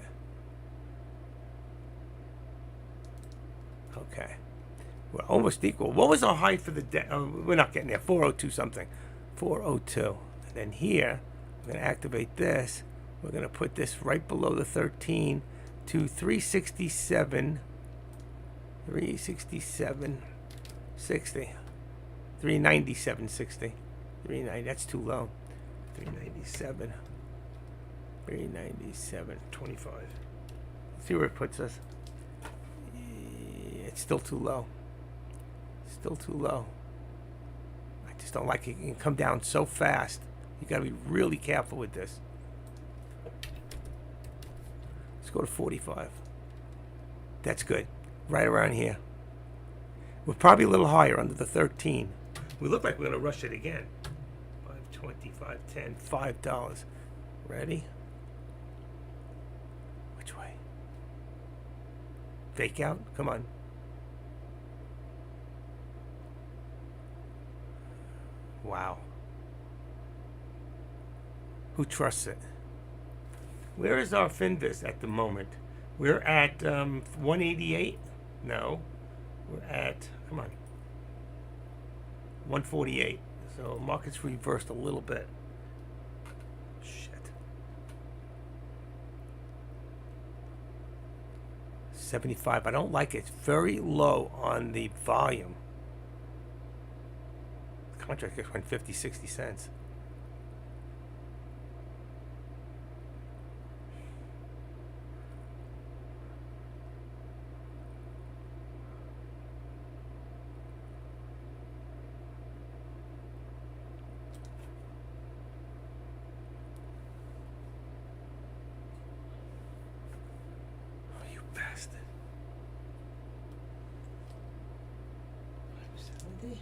B: Okay. We're almost equal. What was our height for the day? Oh, we're not getting there. 402 something. 402. And then here, we're going to activate this. We're going to put this right below the 13 to 367. 367. 60. 397.60. 390. That's too low. 397. 397.25. See where it puts us. It's still too low. Still too low. I just don't like it. It can come down so fast. You got to be really careful with this. Let's go to 45. That's good. Right around here. We're probably a little higher under the 13. We look like we're going to rush it again. 520, 510, $5. Ready? Which way? Fake out? Come on. Wow. Who trusts it? Where is our Finvis at the moment? We're at 188? No. We're at, come on. 148. So market's reversed a little bit. Shit. 75. I don't like it. It's very low on the volume. The contract just went 50, 60 cents. Oh, you bastard.
A: 570.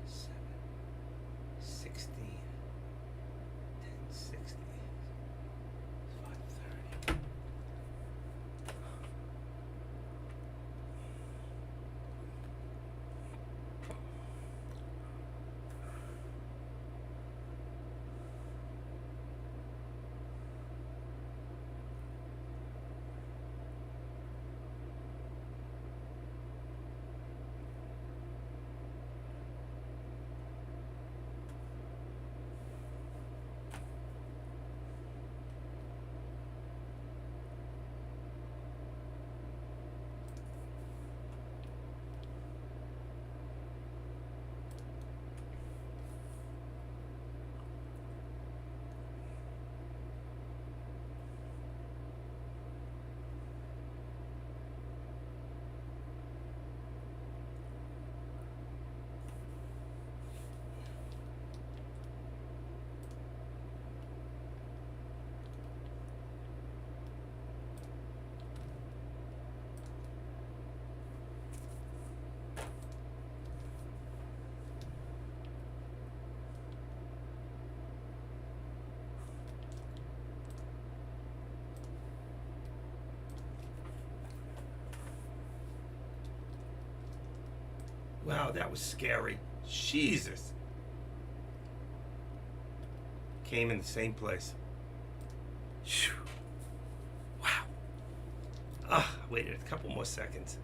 A: Seven, 16, 1060, 530. Wow, that was scary. Jesus. Came in the same place. Phew. Wow. Waited a couple more seconds.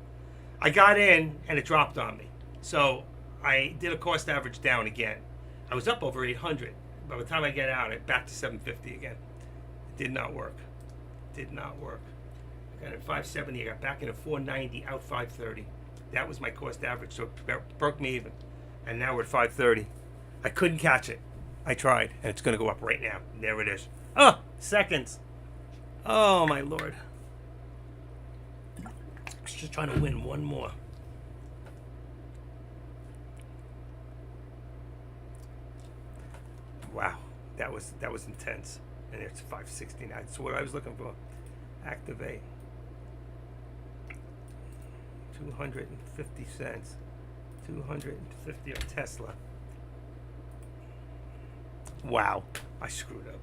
A: I got in and it dropped on me. So I did a cost average down again. I was up over 800. By the time I get out, it back to 750 again. It did not work. Did not work. I got at 570. I got back into 490, out 530. That was my cost average, so it broke me even. And now we're at 530. I couldn't catch it. I tried, and it's going to go up right now. There it is. Oh, seconds. Oh, my Lord. I was just trying to win one more. Wow, that was intense. And it's 569. That's what I was looking for. Activate. 250 cents. 250 on Tesla. Wow, I screwed up.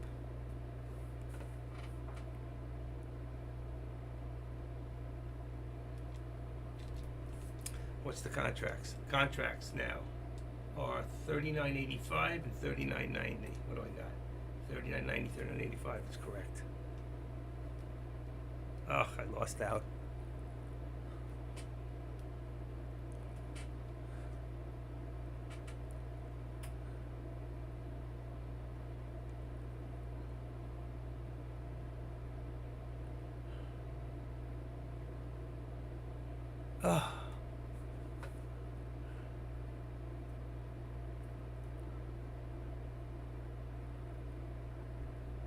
A: What's the contracts? Contracts now are 39.85 and 39.90. What do I got? 39.90, 39.85 is correct. Oh, I lost out. Oh.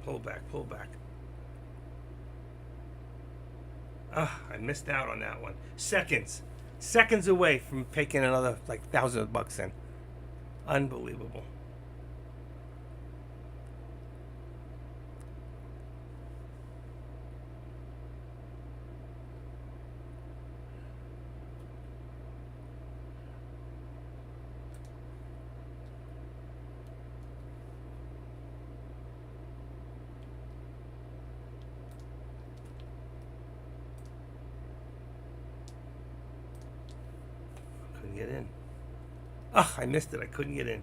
A: Pull back, pull back. I missed out on that one. Seconds away from taking another like $1,000 in. Unbelievable. Couldn't get in. I missed it. I couldn't get in.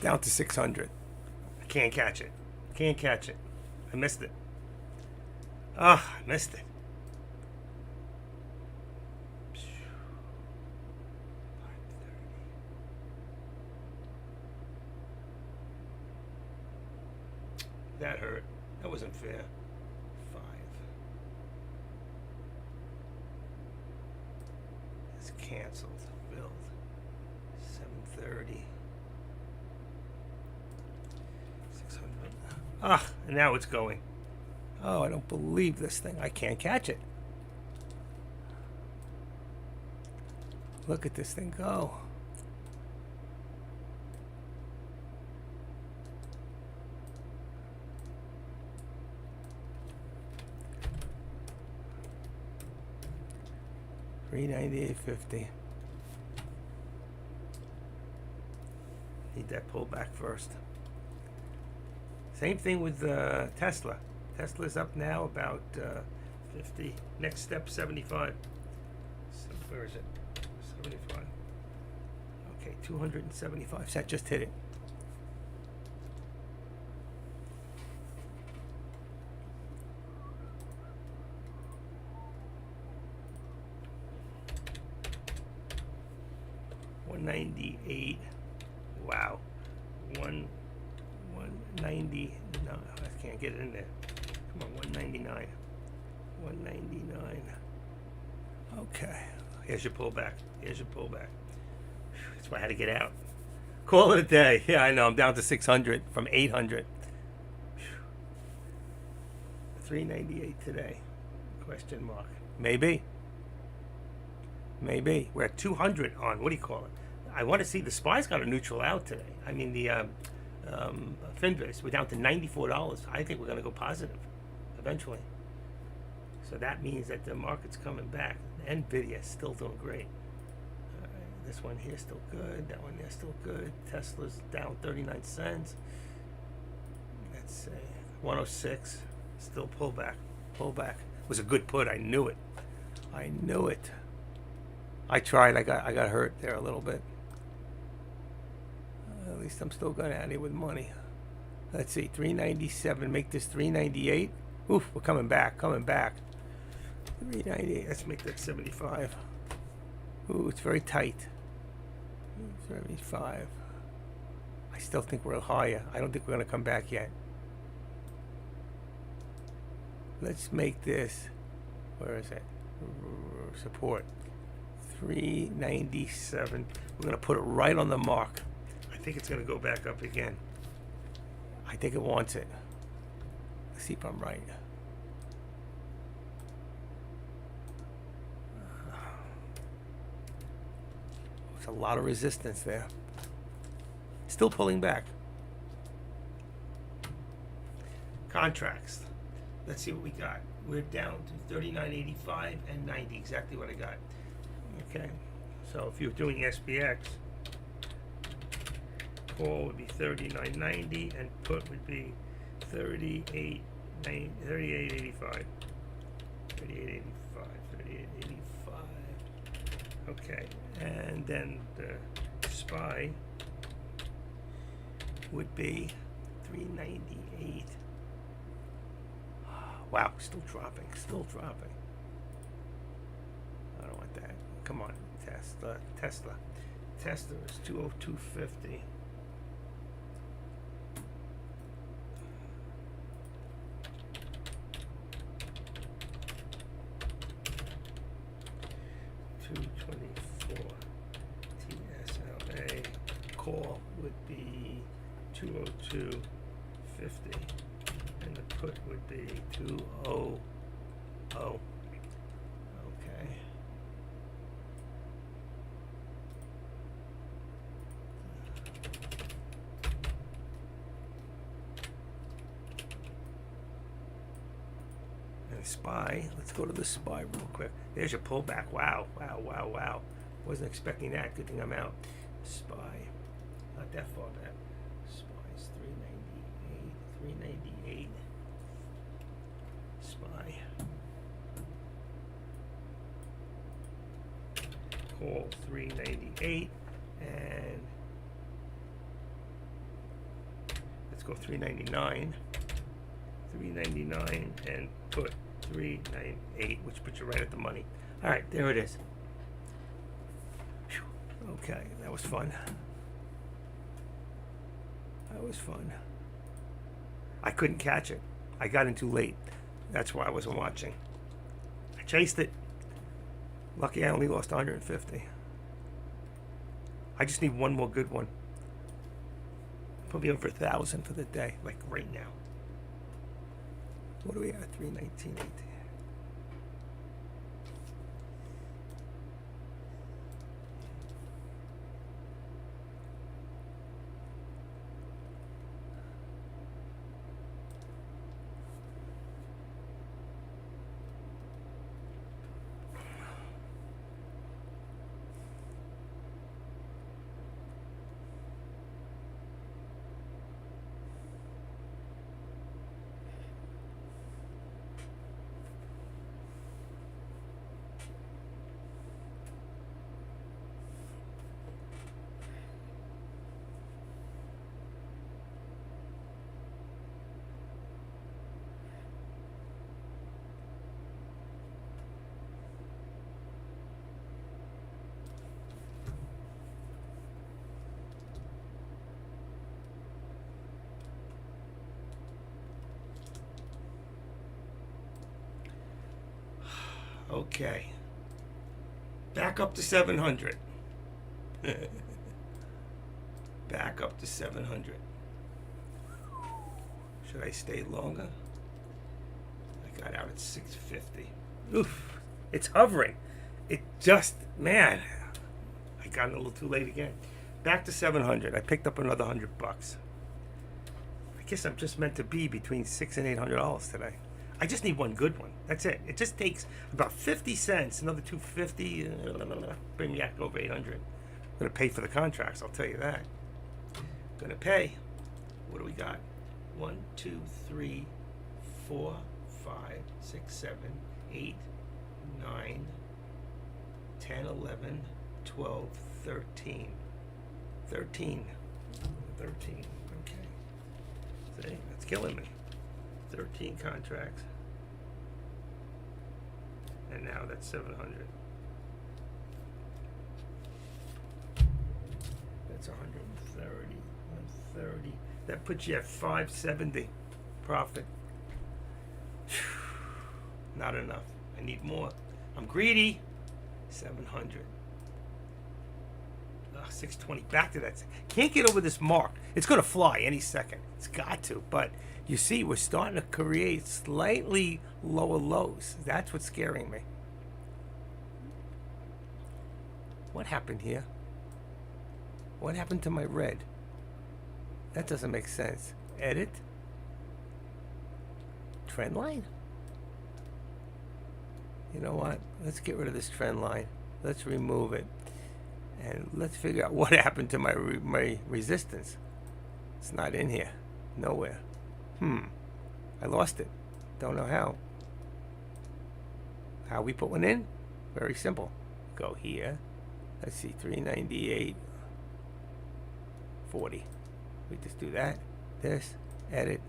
B: Down to 600. I can't catch it. Can't catch it. I missed it. Ah, I missed it. That hurt. That wasn't fair. 5. It's canceled. Filled. 730. 600. Ah, and now it's going. Oh, I don't believe this thing. I can't catch it. Look at this thing go. $398.50. Need that pullback first. Same thing with Tesla. Tesla's up now about 50. Next step 75. So where is it? 75. Okay, 275 cents. Just hit it. $198. Wow. 190. No, I can't get it in there. Come on, 199. 199. Okay. Here's your pullback. Here's your pullback. That's why I had to get out. Call it a day. Yeah, I know. I'm down to 600 from 800. 398 today. Question mark. Maybe. Maybe. We're at 200 on, what do you call it? I want to see the SPY's got a neutral out today. I mean, the Finviz, we're down to $94. I think we're going to go positive eventually. So that means that the market's coming back. NVIDIA is still doing great. This one here still good. That one there still good. Tesla's down 39 cents. Let's see. 106. Still pullback. Pullback. Was a good put. I knew it. I knew it. I tried. I got hurt there a little bit. At least I'm still going at it with money. Let's see. 397. Make this 398. Oof. We're coming back. Coming back. 398. Let's make that 75. Ooh, it's very tight. 75. I still think we're higher. I don't think we're going to come back yet. Let's make this. Where is it? Support. 397. We're going to put it right on the mark. I think it's going to go back up again. I think it wants it. Let's see if I'm right. There's a lot of resistance there. Still pulling back. Contracts. Let's see what we got. We're down to 39.85 and 90. Exactly what I got. Okay. So if you're doing SPX, call would be 39.90 and put would be 38.85. 38.85. 38.85. Okay. And then the SPY would be 398. Wow, still dropping, still dropping. I don't want that. Come on, Tesla. Tesla is 202.50. TSLA call would be 202.50, and the put would be 200. Okay. And SPY, let's go to the SPY real quick. There's your pullback. Wow. Wasn't expecting that. Good thing I'm out. SPY. Not that far back. SPY's 398. SPY. Call 398 and let's go 399. 399 and put 398, which puts you right at the money. All right, there it is. Whew. Okay, that was fun. That was fun. I couldn't catch it. I got in too late. That's why I wasn't watching. I chased it. Lucky I only lost 150. I just need one more good one. Put me over 1,000 for the day, like right now. What do we have? 319.18. Okay. Back up to 700. Back up to 700. Should I stay longer? I got out at 650. Oof. It's hovering. It just, man, I got a little too late again. Back to 700. I picked up another $100. I guess I'm just meant to be between $600 and $800 today. I just need one good one. That's it. It just takes about 50 cents, another 250, bring me back over 800. I'm gonna pay for the contracts. I'll tell you that. Gonna pay. What do we got? 1, 2, 3, 4, 5, 6, 7, 8, 9, 10, 11, 12, 13. 13. 13. Okay. See, that's killing me. 13 contracts. And now that's 700. That's 130. 130. That puts you at 570 profit. Not enough. I need more. I'm greedy. 700. 620. Back to that. Can't get over this mark. It's going to fly any second. It's got to. But you see, we're starting to create slightly lower lows. That's what's scaring me. What happened here? What happened to my red? That doesn't make sense. Edit. Trend line. You know what? Let's get rid of this trend line. Let's remove it. And let's figure out what happened to my resistance. It's not in here. Nowhere. I lost it. Don't know how. How we put one in? Very simple. Go here. Let's see, 398.40. We just do that. This. Edit.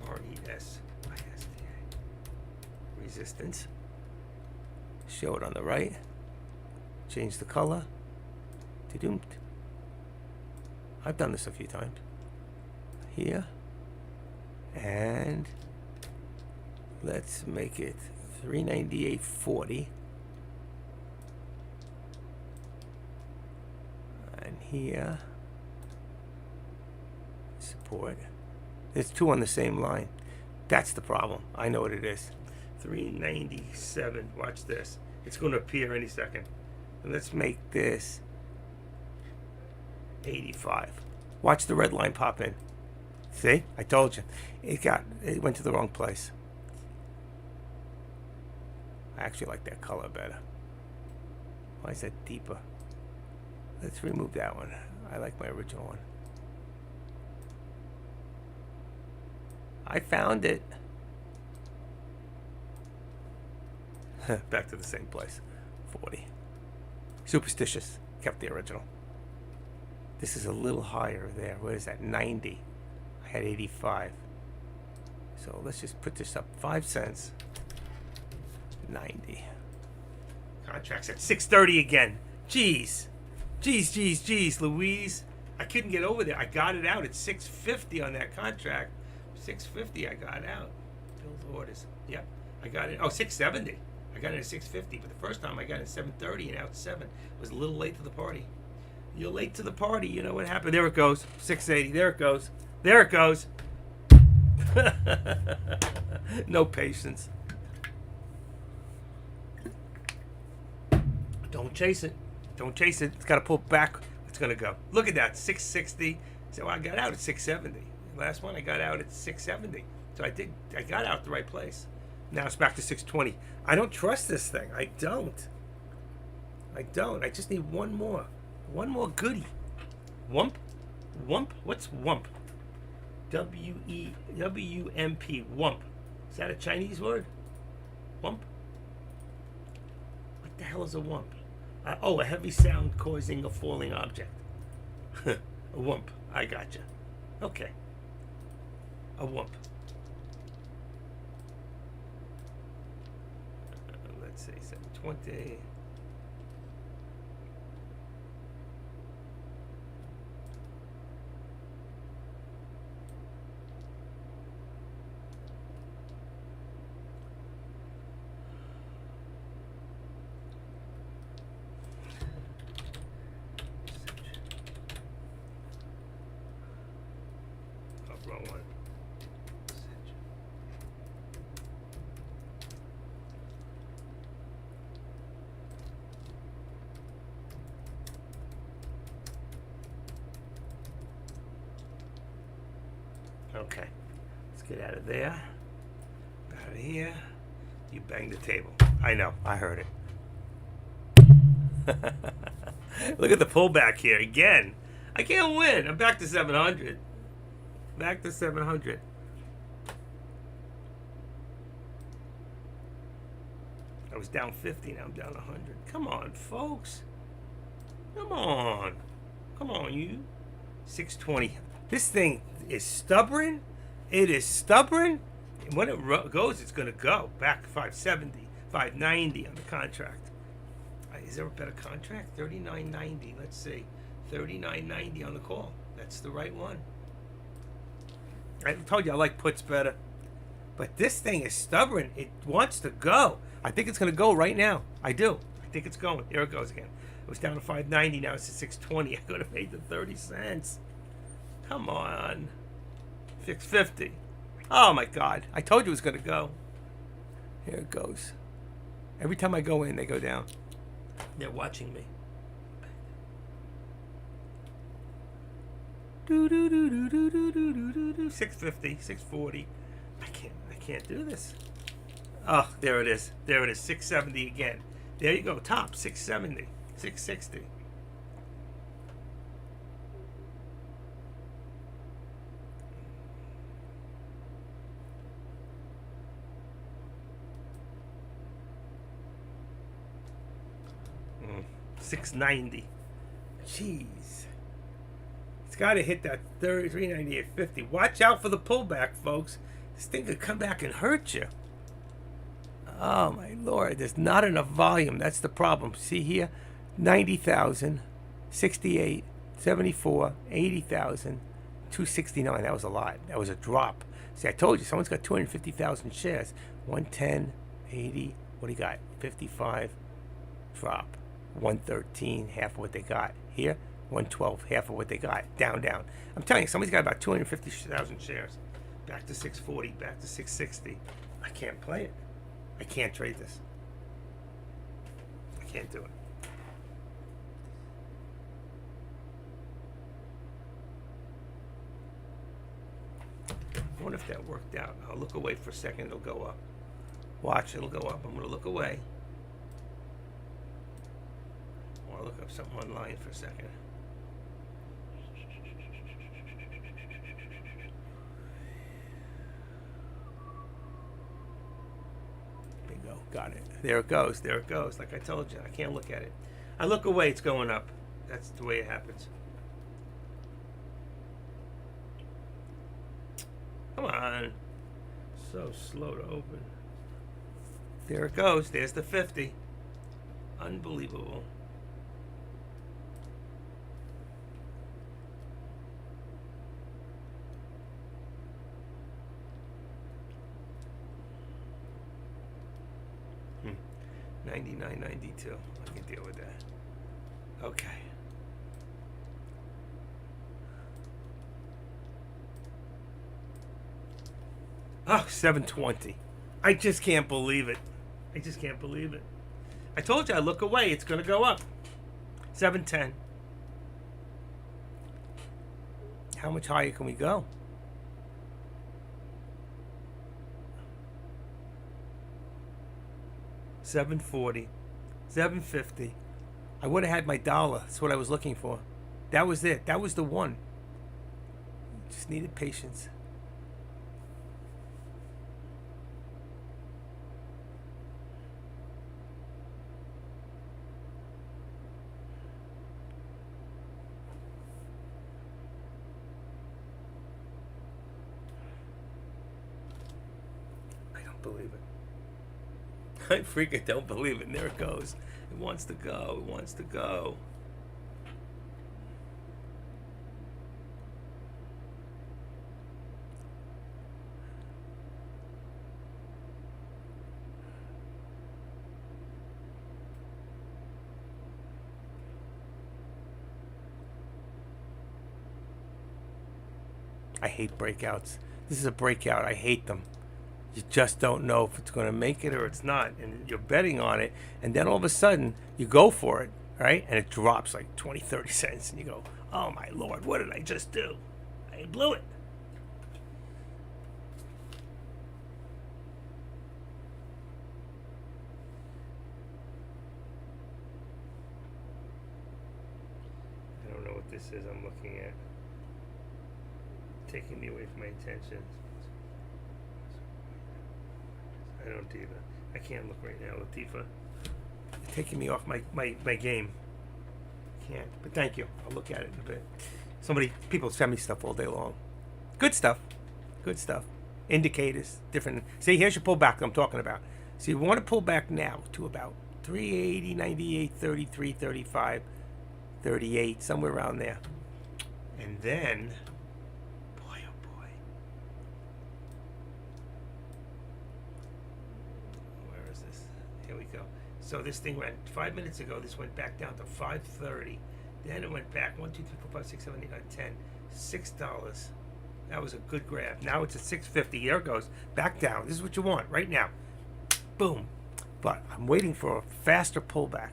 B: RESISTA. Resistance. Show it on the right. Change the color. Doomed. I've done this a few times. Here. And let's make it 398.40. And here. Support. There's two on the same line. That's the problem. I know what it is. 397. Watch this. It's going to appear any second. And let's make this 85. Watch the red line pop in. See? I told you. It went to the wrong place. I actually like that color better. Why is that deeper? Let's remove that one. I like my original one. I found it. Back to the same place. 40. Superstitious. Kept the original. This is a little higher there. What is that? 90. I had 85. So let's just put this up 5 cents. 90. Contracts at 6:30 again. Jeez, Louise. I couldn't get over there. I got it out at 6:50 on that contract. 6:50 I got out. Bill's orders. Yep. I got it. Oh, 6:70. I got it at 6:50. But the first time I got it at 7:30 and out at 7. I was a little late to the party. You're late to the party. You know what happened. There it goes. 6:80. There it goes. There it goes. No patience. Don't chase it. Don't chase it. It's got to pull back. It's going to go. Look at that. 660. So I got out at 670. Last one I got out at 670. So I got out the right place. Now it's back to 620. I don't trust this thing. I don't. I just need one more. One more goodie. Wump? What's wump? W-E-W-M-P. Wump. Is that a Chinese word? Wump? What the hell is a wump? A heavy sound causing a falling object. A wump. I gotcha. Okay. A wump. Let's see, 720. Wrong one. Okay, let's get out of there. Out of here. You banged the table. I know, I heard it. Look at the pullback here again. I can't win. I'm back to 700. Back to 700. I was down 50, now I'm down 100. Come on, folks. Come on. Come on, you. 620. This thing is stubborn. It is stubborn. And when it goes, it's going to go. Back 570, 590 on the contract. Is there a better contract? 39.90. Let's see. 39.90 on the call. That's the right one. I told you I like puts better. But this thing is stubborn. It wants to go. I think it's going to go right now. I do. I think it's going. There it goes again. It was down to 590. Now it's at 620. I could have made the 30 cents. Come on. 650. Oh, my God. I told you it was going to go. Here it goes. Every time I go in, they go down. They're watching me. 650, 640. I can't do this. Oh, there it is. There it is. 670 again. There you go. Top 670, 660. Mm, 690. Jeez. It's got to hit that 398.50. Watch out for the pullback, folks. This thing could come back and hurt you. Oh, my Lord. There's not enough volume. That's the problem. See here? 90,000, 68, 74, 80,000, 269. That was a lot. That was a drop. See, I told you, someone's got 250,000 shares. 110, 80, what do you got? 55, drop. 113, half of what they got. Here, 112, half of what they got. Down. I'm telling you, somebody's got about 250,000 shares. Back to 640, back to 660. I can't play it. I can't trade this. I can't do it. I wonder if that worked out. I'll look away for a second. It'll go up. Watch, it'll go up. I'm going to look away. I want to look up something online for a second. Bingo. Got it. There it goes. There it goes. Like I told you, I can't look at it. I look away, it's going up. That's the way it happens. Come on. So slow to open. There it goes. There's the 50. Unbelievable. Hmm. 99.92. I can deal with that. Okay. Oh, 720. I just can't believe it. I just can't believe it. I told you I look away. It's going to go up. 710. How much higher can we go? 740. 750. I would have had my dollar. That's what I was looking for. That was it. That was the one. Just needed patience. I don't believe it. I freaking don't believe it. And there it goes. It wants to go. It wants to go. I hate breakouts. This is a breakout. I hate them. You just don't know if it's going to make it or it's not. And you're betting on it. And then all of a sudden, you go for it, right? And it drops like 20, 30 cents. And you go, oh my Lord, what did I just do? I blew it. I don't know what this is I'm looking at. Taking me away from my intention. I don't either. I can't look right now, Latifa. You're taking me off my game. Can't. But thank you. I'll look at it in a bit. People send me stuff all day long. Good stuff. Good stuff. Indicators, different. See, here's your pullback I'm talking about. So you want to pull back now to about 380, 98, 33, 35, 38, somewhere around there. And then, boy, oh boy. Where is this? Here we go. So this thing went 5 minutes ago. This went back down to 530. Then it went back 1, 2, 3, 4, 5, 6, 7, 8, 9, 10. $6. That was a good grab. Now it's at 650. Here it goes. Back down. This is what you want right now. Boom. But I'm waiting for a faster pullback.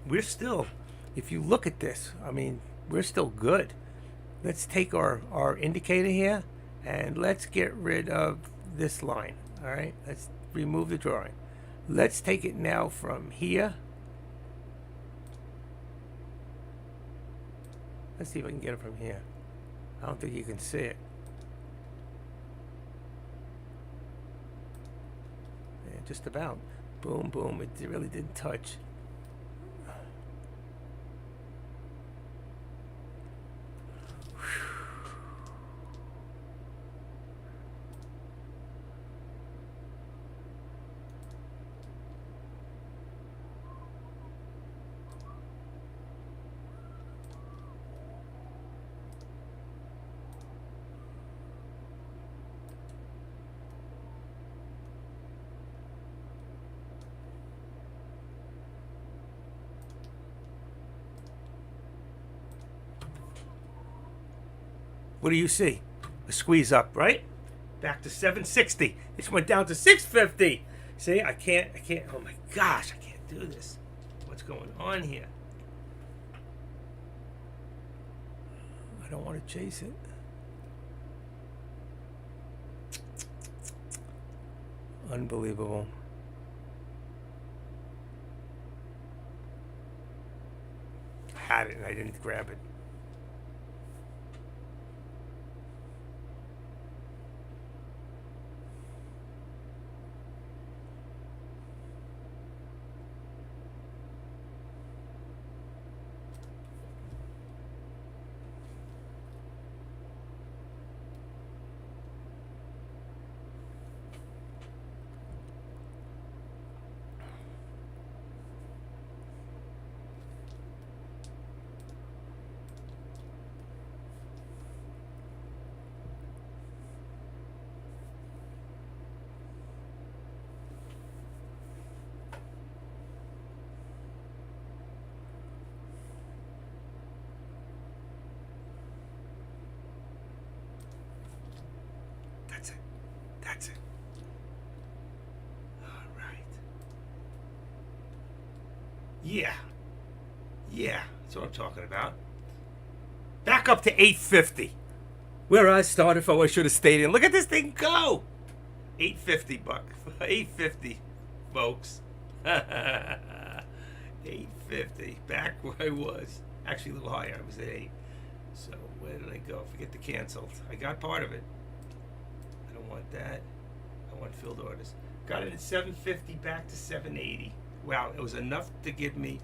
B: We're still, if you look at this, I mean, we're still good. Let's take our indicator here and let's get rid of this line. All right. Let's remove the drawing. Let's take it now from here. Let's see if I can get it from here. I don't think you can see it. Yeah, just about. Boom, boom. It really didn't touch. What do you see? A squeeze up, right? Back to 760. It went down to 650. See, I can't, oh my gosh, I can't do this. What's going on here? I don't want to chase it. Unbelievable. I had it and I didn't grab it.
A: Yeah. Yeah. That's what I'm talking about. Back up to 850. Where I started from, I should have stayed in. Look at this thing go. 850 buck. 850, folks. 850. Back where I was. Actually, a little higher. I was at 8. So where did I go? Forget the canceled. I got part of it. I don't want that. I want filled orders. Got it at 750, back to 780. Wow, it was enough to give me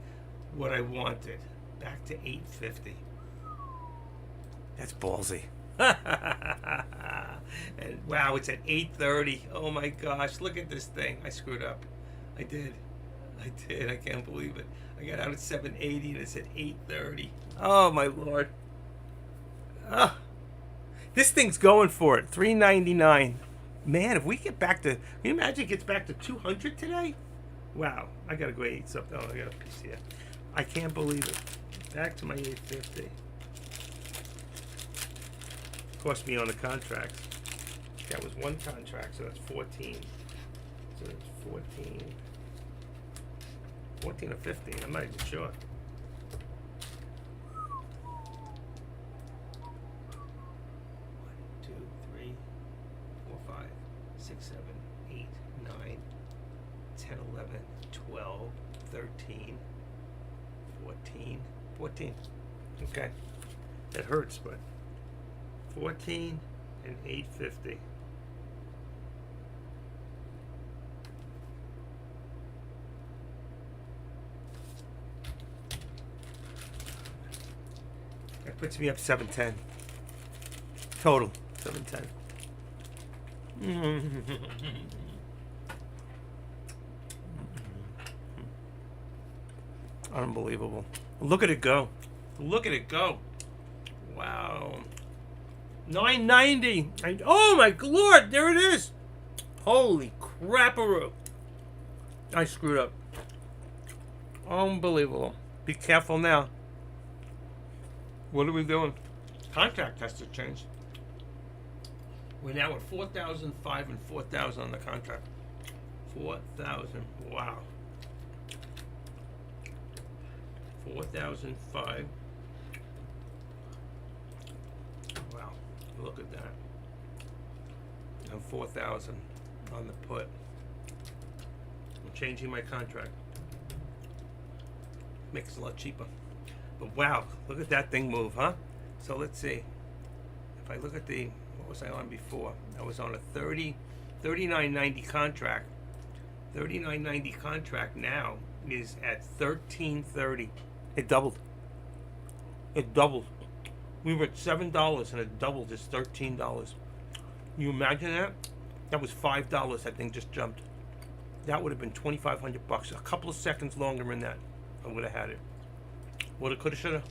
A: what I wanted. Back to 850. That's ballsy. And wow, it's at 830. Oh my gosh, look at this thing. I screwed up. I did. I can't believe it. I got out at 780 and it's at 830. Oh my lord. Ah. This thing's going for it. 399. Man, if we get back to, can you imagine it gets back to 200 today? Wow, I gotta go eat something. Oh, I got a piece here. I can't believe it. Back to my 850. Cost me on the contracts. That was one contract, so that's 14. So it's 14. 14 or 15, I'm not even sure. One, two, three, 4, 5, 6, 7, 8, 9, 10, 11, 12, 13, 14. 14. Okay. That hurts, but 14 and 850. That puts me up 710. Total 710. Unbelievable. Look at it go. Look at it go. Wow. 990. Oh my lord, there it is. Holy crapperoo. I screwed up. Unbelievable. Be careful now. What are we doing? Contract has to change. We're now at 4,005 and 4,000 on the contract. 4,000. Wow. 4,005. Wow. Look at that. And 4,000 on the put. I'm changing my contract. Makes it a lot cheaper. But wow, look at that thing move, huh? So let's see. If I look at the, what was I on before? I was on a 39.90 contract. 39.90 contract now is at 13.30. It doubled. It doubled. We were at $7 and it doubled. It's $13. You imagine that? That was $5. That thing just jumped. That would have been 2,500 bucks. A couple of seconds longer than that, I would have had it. Woulda, coulda, shoulda.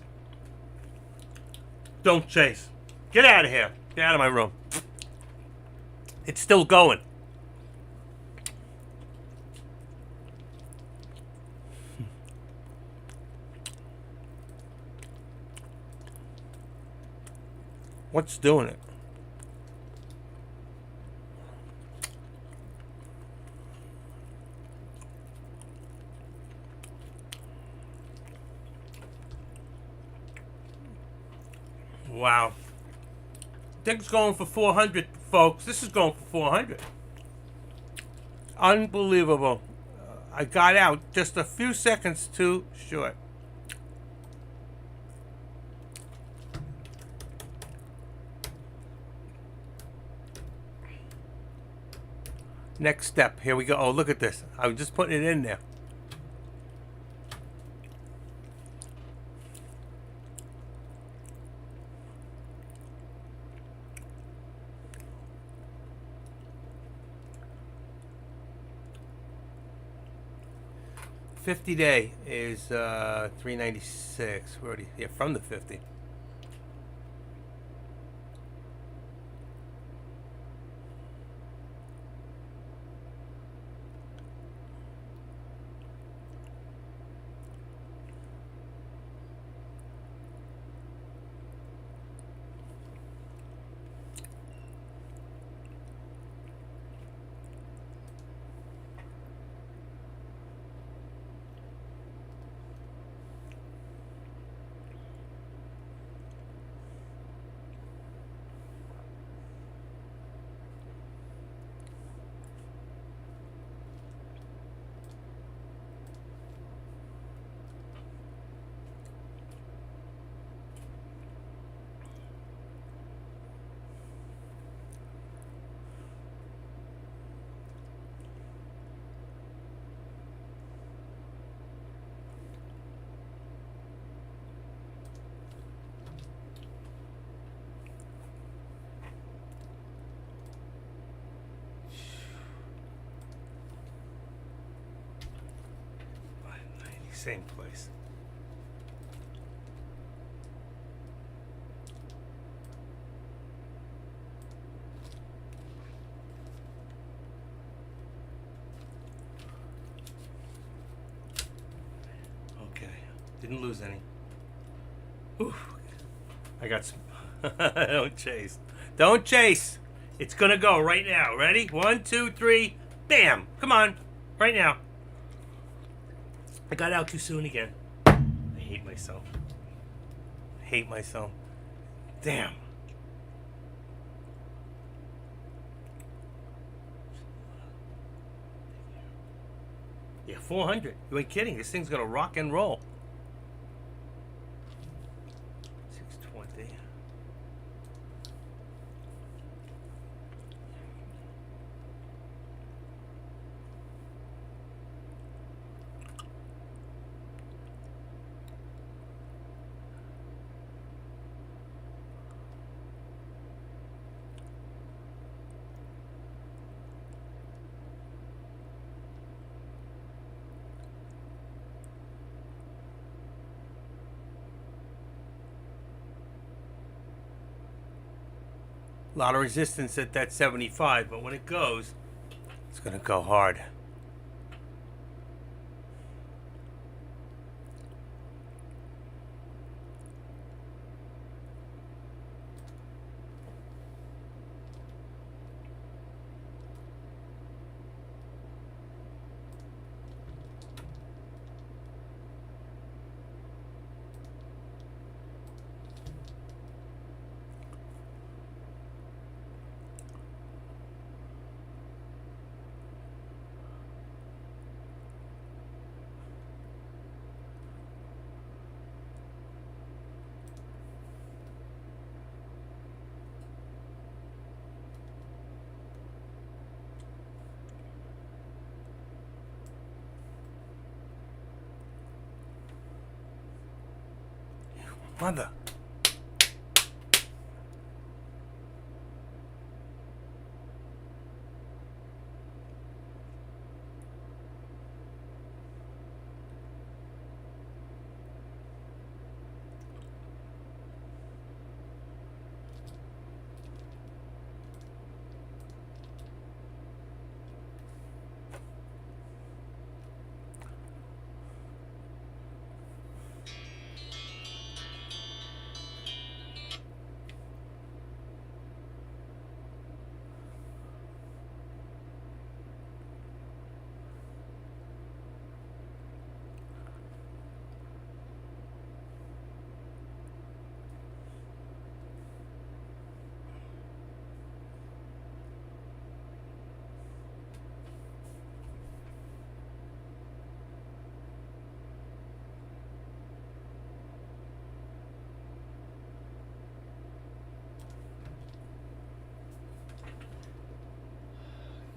A: Don't chase. Get out of here. Get out of my room. It's still going. What's doing it? Wow. Thing's going for 400, folks. This is going for 400. Unbelievable. I got out just a few seconds too short. Next step. Here we go. Oh, look at this. I was just putting it in there. $50 is $396. We're already here from the 50.
B: same place. Okay, didn't lose any. Whew. I got some. Don't chase. Don't chase. It's gonna go right now. Ready? 1, 2, 3. Bam! Come on. Right now. I got out too soon again. I hate myself. I hate myself. Damn. Yeah, 400. You ain't kidding. This thing's gonna rock and roll. 620. A lot of resistance at that 75, but when it goes, it's gonna go hard. Mother.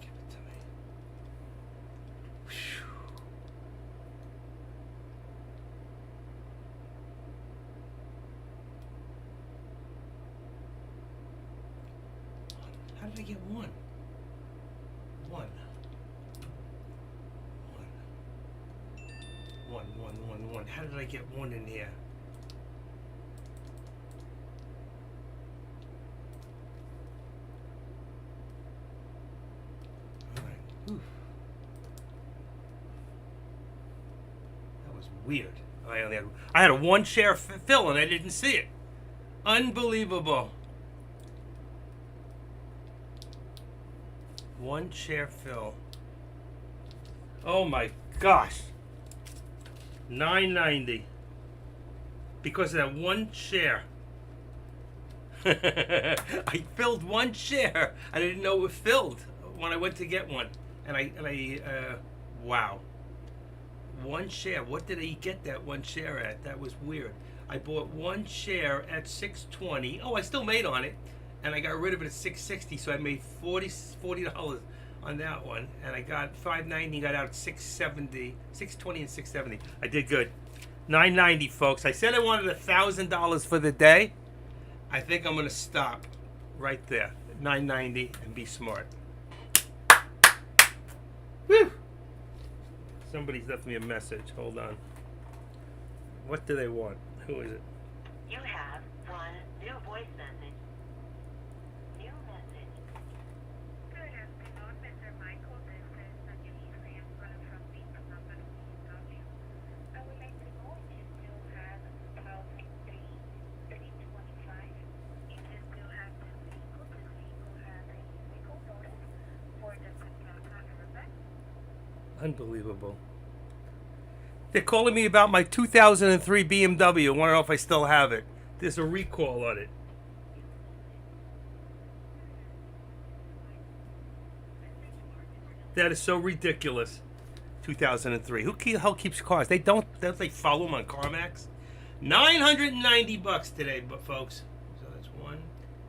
B: Give it to me. Whew. How did I get one? One. One. How did I get one in here? Alright. Whew. That was weird. I had a one share fill and I didn't see it. Unbelievable. One share fill. Oh my gosh. $9.90 because of that one share. I filled one share. I didn't know it was filled when I went to get one, and I wow, one share. What did I get that one share at? That was weird. I bought one share at $6.20. Oh, I still made on it, and I got rid of it at $6.60. So I made $40 on that one, and I got $5.90. Got out at $6.70, $6.20 and $6.70. I did good. $9.90, folks. I said I wanted $1,000 for the day. I think I'm gonna stop right there, $9.90, and be smart. Whew. Somebody's left me a message. Hold on. What do they want? Who is it?
D: You have one new voice message. New message.
E: Good afternoon, Mr. Michael. This is Angelisa. I'm calling from the number of BMW. I would like to know if you still have 325. If you still have this vehicle has a vehicle bonus for the Toyota Airbag.
B: Unbelievable. They're calling me about my 2003 BMW. I want to know if I still have it. There's a recall on it. That is so ridiculous. 2003. Who the hell keeps cars? They don't they follow them on CarMax? $990 today, but folks. So that's 1,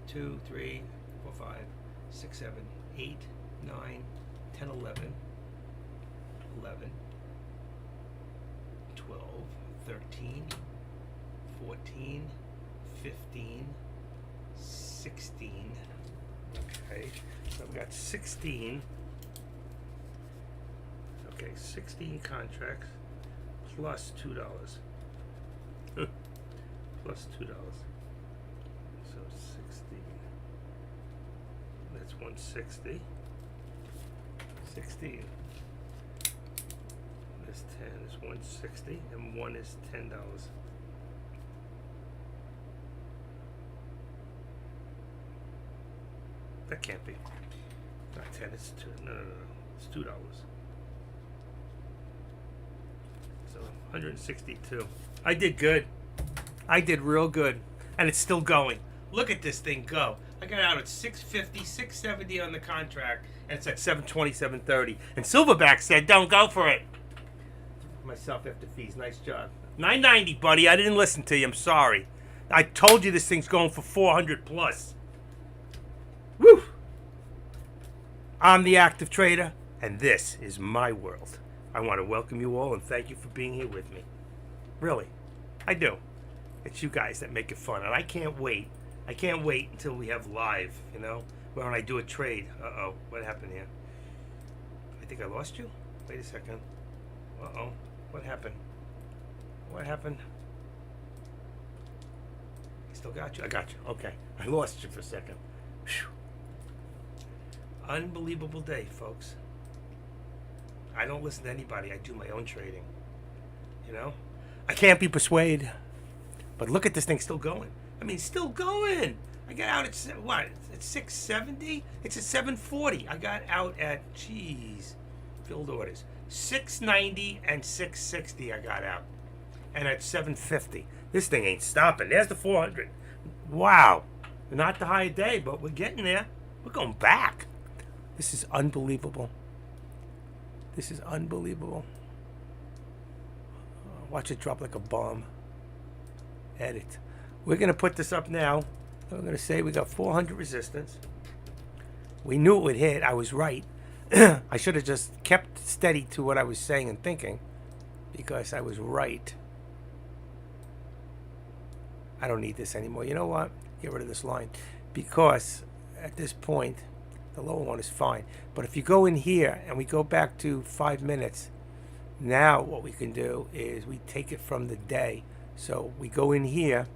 B: 2, 3, 4, 5, 6, 7, 8, 9, 10, 11, 12, 13, 14, 15, 16. Okay, so I've got 16. Okay, 16 contracts plus $2. Plus $2. So 16. That's 160. 16. This 10 is 160 and 1 is $10. That can't be. Not 10, it's 2. No. It's $2. So 162. I did good. I did real good. And it's still going. Look at this thing go. I got out at 650, 670 on the contract, and it's at 720, 730. And Silverback said, don't go for it. Myself after fees. Nice job. 990, buddy. I didn't listen to you. I'm sorry. I told you this thing's going for 400 plus. Woo! I'm the active trader, and this is my world. I want to welcome you all and thank you for being here with me. Really. I do. It's you guys that make it fun, and I can't wait. I can't wait until we have live, you know, when I do a trade. Uh-oh, what happened here? I think I lost you? Wait a second. Uh-oh, what happened? What happened? I still got you? I got you, okay. I lost you for a second. Whew. Unbelievable day, folks. I don't listen to anybody. I do my own trading, you know? I can't be persuaded, but look at this thing still going. I mean, still going. I got out at what? At 670? It's at 740. I got out at filled orders 690 and 660. I got out, and at 750. This thing ain't stopping. There's the 400. Wow, not the high day, but we're getting there. We're going back. This is unbelievable. This is unbelievable. Watch it drop like a bomb. Edit. We're going to put this up now. We're going to say we got 400 resistance. We knew it would hit. I was right. I should have just kept steady to what I was saying and thinking because I was right. I don't need this anymore. You know what? Get rid of this line because at this point, the lower one is fine. But if you go in here and we go back to 5 minutes, now what we can do is we take it from the day. So we go in here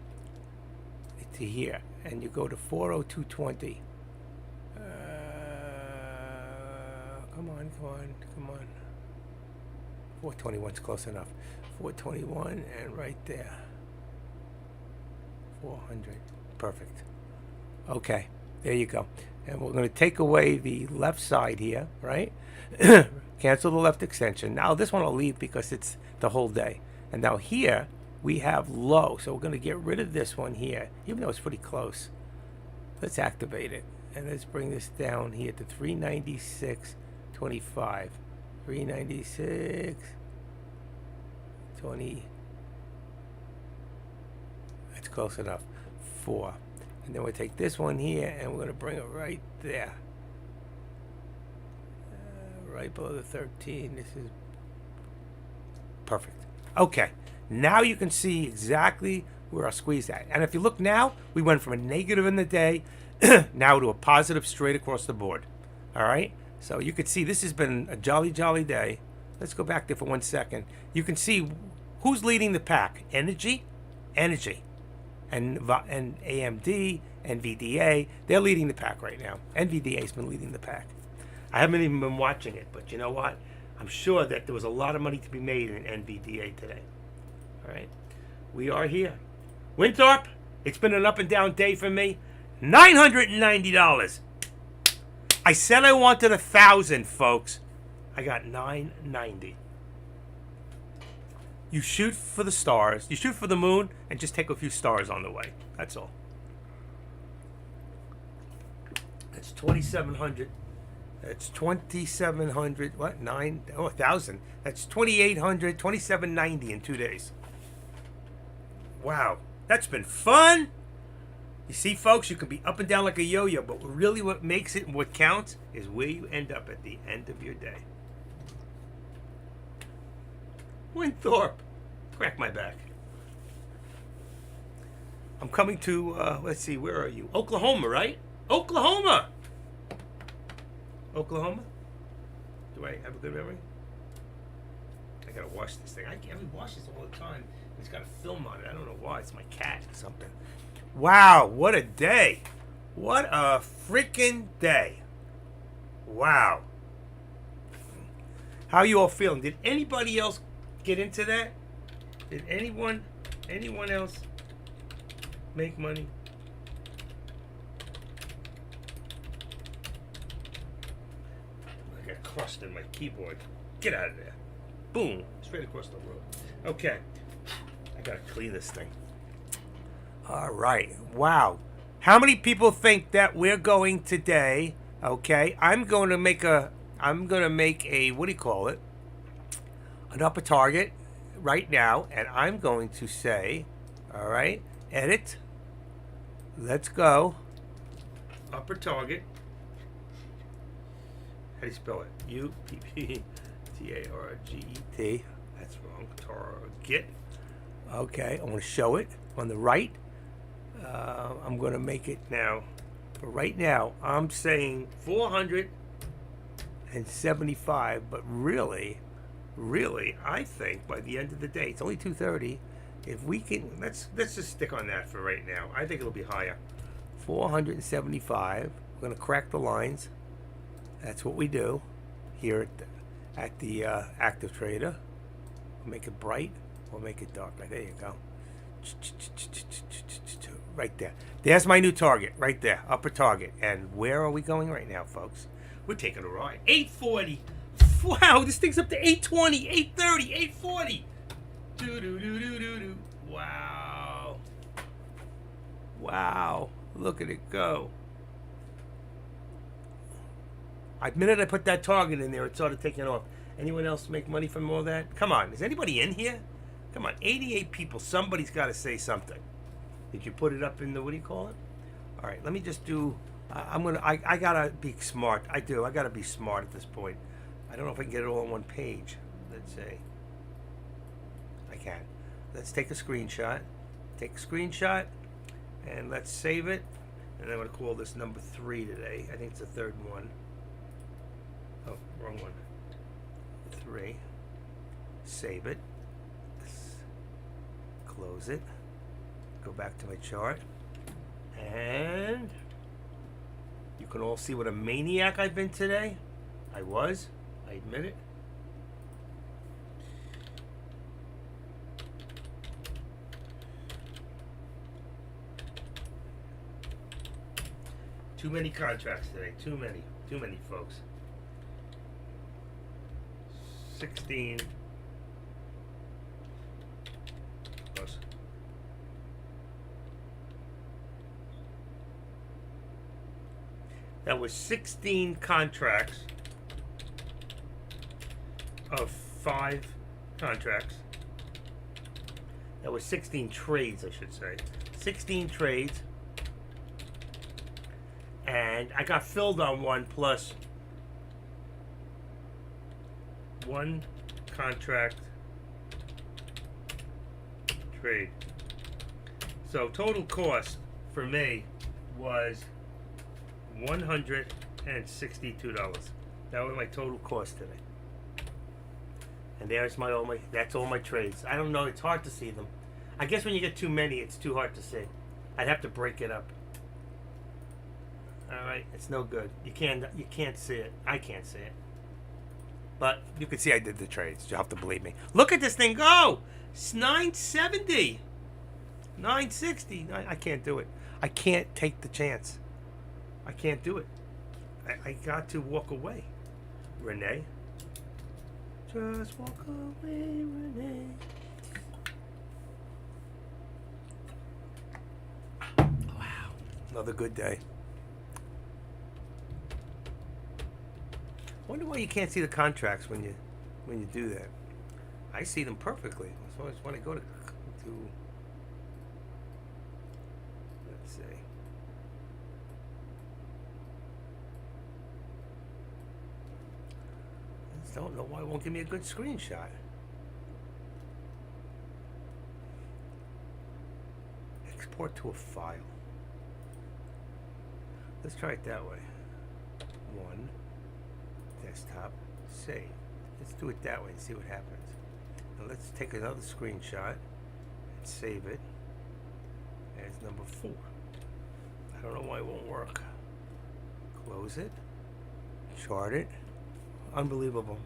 B: to here, and you go to 402.20. Come on. 421's close enough. 421 and right there. 400. Perfect. Okay, there you go. And we're going to take away the left side here, right? Cancel the left extension. Now this one I'll leave because it's the whole day. And now here we have low. So we're going to get rid of this one here, even though it's pretty close. Let's activate it. And let's bring this down here to 396.25. 396.20. That's close enough. 4. And then we'll take this one here and we're going to bring it right there. Right below the 13. This is perfect. Okay. Now you can see exactly where our squeeze at. And if you look now, we went from a negative in the day now to a positive straight across the board. All right? So you can see this has been a jolly, jolly day. Let's go back there for 1 second. You can see Who's leading the pack? Energy, and AMD, NVDA. They're leading the pack right now. NVDA's been leading the pack. I haven't even been watching it, but you know what? I'm sure that there was a lot of money to be made in NVDA today. All right, we are here. Winthrop, it's been an up and down day for me. $990. I said I wanted 1,000, folks. I got $990. You shoot for the stars. You shoot for the moon and just take a few stars on the way. That's all. That's 2,700. That's 2,700. What? 1,000. That's 2,800. 2,790 in 2 days. Wow. That's been fun. You see, folks, you can be up and down like a yo-yo, but really what makes it and what counts is where you end up at the end of your day. Winthrop, crack my back. I'm coming to, let's see, where are you? Oklahoma, right? Oklahoma! Oklahoma? Do I have a good memory? I gotta wash this thing. I wash this all the time. It's got a film on it. I don't know why. It's my cat or something. Wow, what a day. What a freaking day. Wow. How you all feeling? Did anybody else get into that? Did anyone else make money? I got crust in my keyboard. Get out of there. Boom. Straight across the road. Okay. I gotta clean this thing. All right. Wow. How many people think that we're going today? Okay. I'm gonna make a what do you call it? An upper target right now, and I'm going to say, all right, edit. Let's go. Upper target. How do you spell it? UPPTARGET. That's wrong. Target. Okay, I want to show it on the right. I'm going to make it now. But right now, I'm saying 475. But really, I think by the end of the day, it's only 2:30. If we can, let's just stick on that for right now. I think it'll be higher. 475. We're going to crack the lines. That's what we do here at the Active Trader. We'll make it bright. We'll make it dark. Right there you go. Right there. There's my new target. Right there. Upper target. And where are we going right now, folks? We're taking a ride. 840. Wow, this thing's up to 820, 830, 840. Do. Wow. Wow. Look at it go. The minute I put that target in there, it started taking off. Anyone else make money from all that? Come on. Is anybody in here? Come on. 88 people. Somebody's got to say something. Did you put it up in the, what do you call it? All right. Let me just do, I got to be smart. I do. I got to be smart at this point. I don't know if I can get it all on one page. Let's say. I can. Let's take a screenshot. Take a screenshot. And let's save it. And I'm going to call this number 3 today. I think it's the third one. Oh, wrong one. 3. Save it. Close it. Go back to my chart. And you can all see what a maniac I've been today. I was. I admit it. Too many contracts today. Too many, folks. 16. Plus. That was 16 contracts of 5 contracts. That was 16 trades, I should say. 16 trades. And I got filled on one plus 1 contract trade. So total cost for me was $162. That was my total cost today. And there's that's all my trades. I don't know, it's hard to see them. I guess when you get too many, it's too hard to see. I'd have to break it up. All right, it's no good. You can't see it. I can't see it. But you can see I did the trades. You have to believe me. Look at this thing go. It's 970. 960. I can't do it. I can't take the chance. I can't do it. I got to walk away. Renee. Just walk away, Renee. Wow. Another good day. Wonder why you can't see the contracts when you do that. I see them perfectly. So I just want to go to let's see. I just don't know why it won't give me a good screenshot. Export to a file. Let's try it that way. 1. Desktop, save. Let's do it that way and see what happens. Now let's take another screenshot and save it as number 4. I don't know why it won't work. Close it. Chart it. Unbelievable.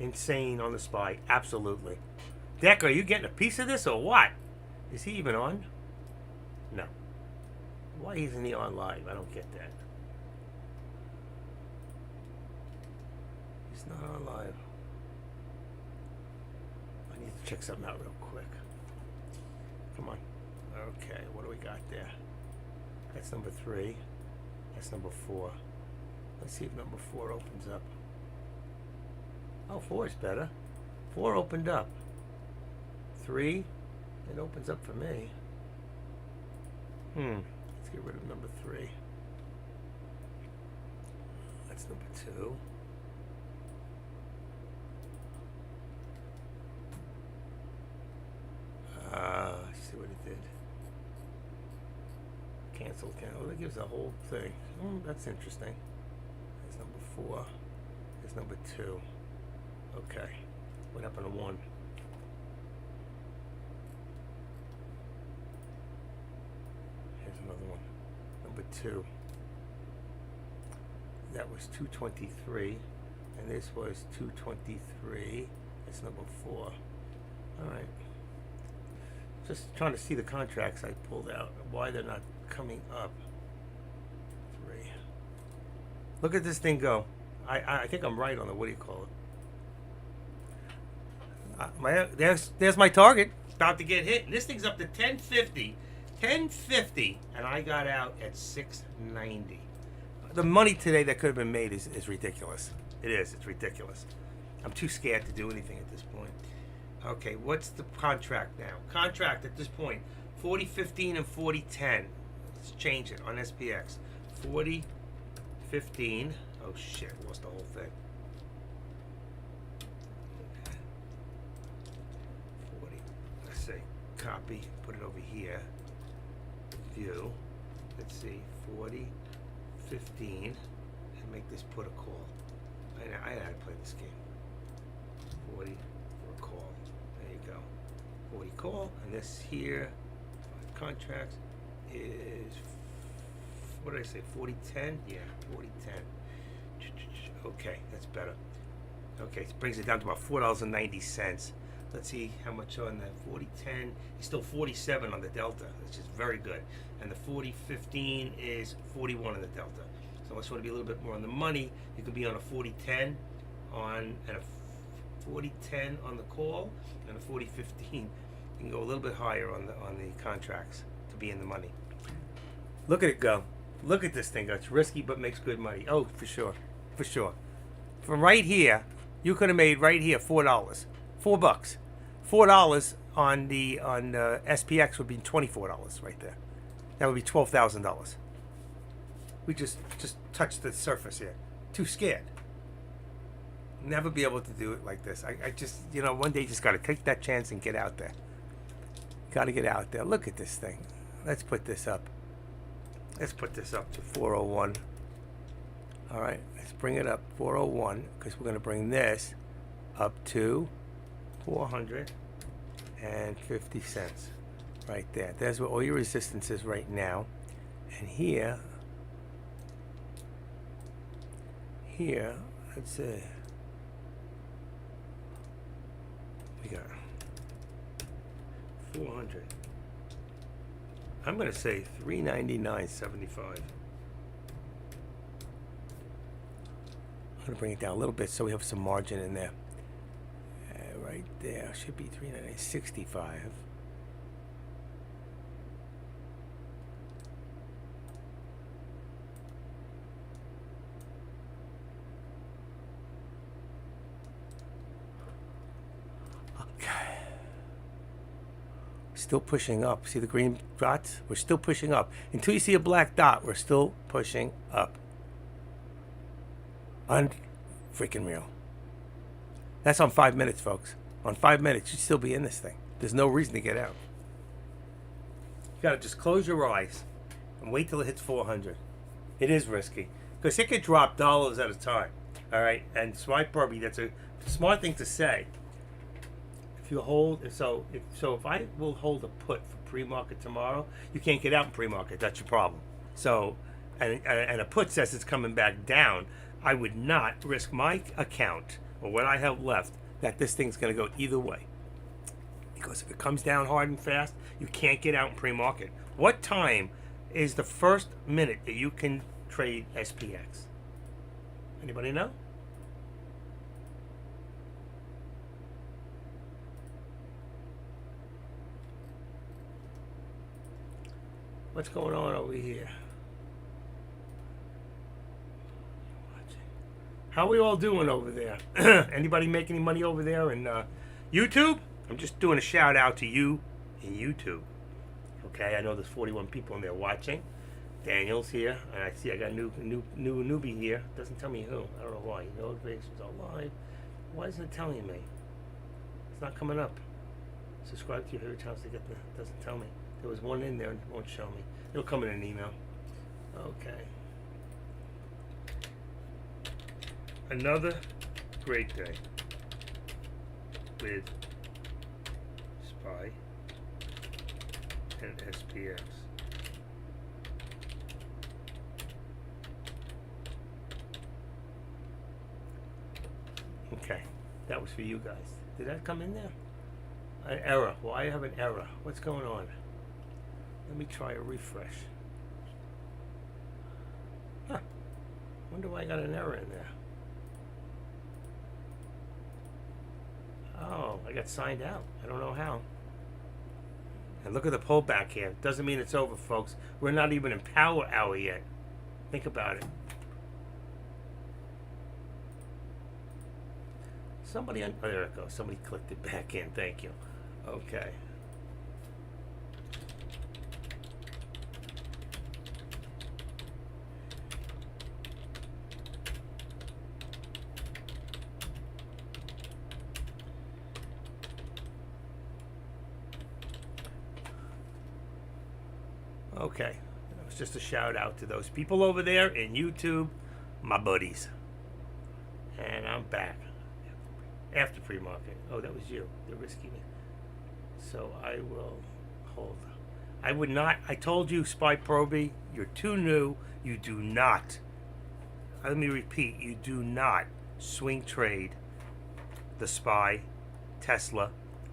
B: Insane on the spy. Absolutely. Deck, are you getting a piece of this or what? Is he even on? No. Why isn't he on live? I don't get that. He's not on live. I need to check something out real quick. Come on. Okay, what do we got there? That's number 3. That's number 4. Let's see if number 4 opens up. Oh, 4 is better. 4 opened up. 3, it opens up for me. Let's get rid of number 3. That's number 2. See what it did. Cancel. That gives a whole thing. That's interesting. That's number 4. That's number 2. Okay. What happened to 1? Here's another one. Number 2. That was 223. And this was 223. That's number 4. Alright. Just trying to see the contracts I pulled out. Why they're not coming up. 3. Look at this thing go. I think I'm right on the, what do you call it? There's my target. About to get hit. And this thing's up to 1050. 1050. And I got out at 690. The money today that could have been made is ridiculous. It is. It's ridiculous. I'm too scared to do anything at this point. Okay, what's the contract now? Contract at this point, 40.15 and 40.10. Let's change it on SPX. 40.15. Oh shit, lost the whole thing. 40. Let's say copy, put it over here. View. Let's see, 40.15, and make this put a call. I know how to play this game. 40 for a call. There you go. 40 call, and this here contracts is, what did I say? 40.10? Yeah, 40.10. Okay, that's better. Okay, it brings it down to about $4.90. Let's see how much on the 40.10. It's still 47 on the Delta, which is very good. And the 40.15 is 41 on the Delta. So unless you want to be a little bit more on the money, you can be on a 40.10 and a 40.10 on the call, and a 40.15. You can go a little bit higher on the contracts to be in the money. Look at it go. Look at this thing. It's risky but makes good money. Oh, for sure. For sure. From right here, you could have made right here $4. $4. $4 on the SPX would be $24 right there. That would be $12,000. We just touched the surface here. Too scared. Never be able to do it like this. I just, one day you just got to take that chance and get out there. Got to get out there. Look at this thing. Let's put this up. Let's put this up to 401. All right, let's bring it up 401 because we're going to bring this up to 450 cents. Right there. There's where all your resistance is right now. And here, let's see. We got 400. I'm going to say 399.75. I'm going to bring it down a little bit so we have some margin in there. Right there should be 399.65. Still pushing up. See the green dots? We're still pushing up. Until you see a black dot, we're still pushing up. Unfreaking real. That's on 5 minutes, folks. On 5 minutes, you'd still be in this thing. There's no reason to get out. You gotta just close your eyes and wait till it hits 400. It is risky because it could drop dollars at a time. All right, and swipe probably that's a smart thing to say. If you hold, if I will hold a put for pre-market tomorrow, you can't get out in pre-market. That's your problem. So, and a put says it's coming back down. I would not risk my account or what I have left that this thing's going to go either way. Because if it comes down hard and fast, you can't get out in pre-market. What time is the first minute that you can trade SPX? Anybody know? What's going on over here? How are we all doing over there? Anybody make any money over there in YouTube? I'm just doing a shout out to you in YouTube. Okay, I know there's 41 people in there watching. Daniel's here, and I see I got a new newbie here. Doesn't tell me who. I don't know why. Notifications are live. Why isn't it telling me? It's not coming up. Subscribe to your favorite channels to get the. Doesn't tell me. There was one in there and it won't show me. It'll come in an email. Okay. Another great day with SPY and SPX. Okay, that was for you guys. Did that come in there? An error. Well, I have an error. What's going on? Let me try a refresh. Huh. Wonder why I got an error in there. Oh, I got signed out. I don't know how. And look at the pullback here. Doesn't mean it's over, folks. We're not even in power hour yet. Think about it. Somebody, oh, there it goes. Somebody clicked it back in. Thank you. Okay. Okay. It was just a shout out to those people over there in YouTube, my buddies. And I'm back. After pre-market. Oh, that was you. They're risking it. So I will hold. I would not. I told you, Spy Proby, you're too new. You do not. Let me repeat. You do not swing trade the Spy, Tesla,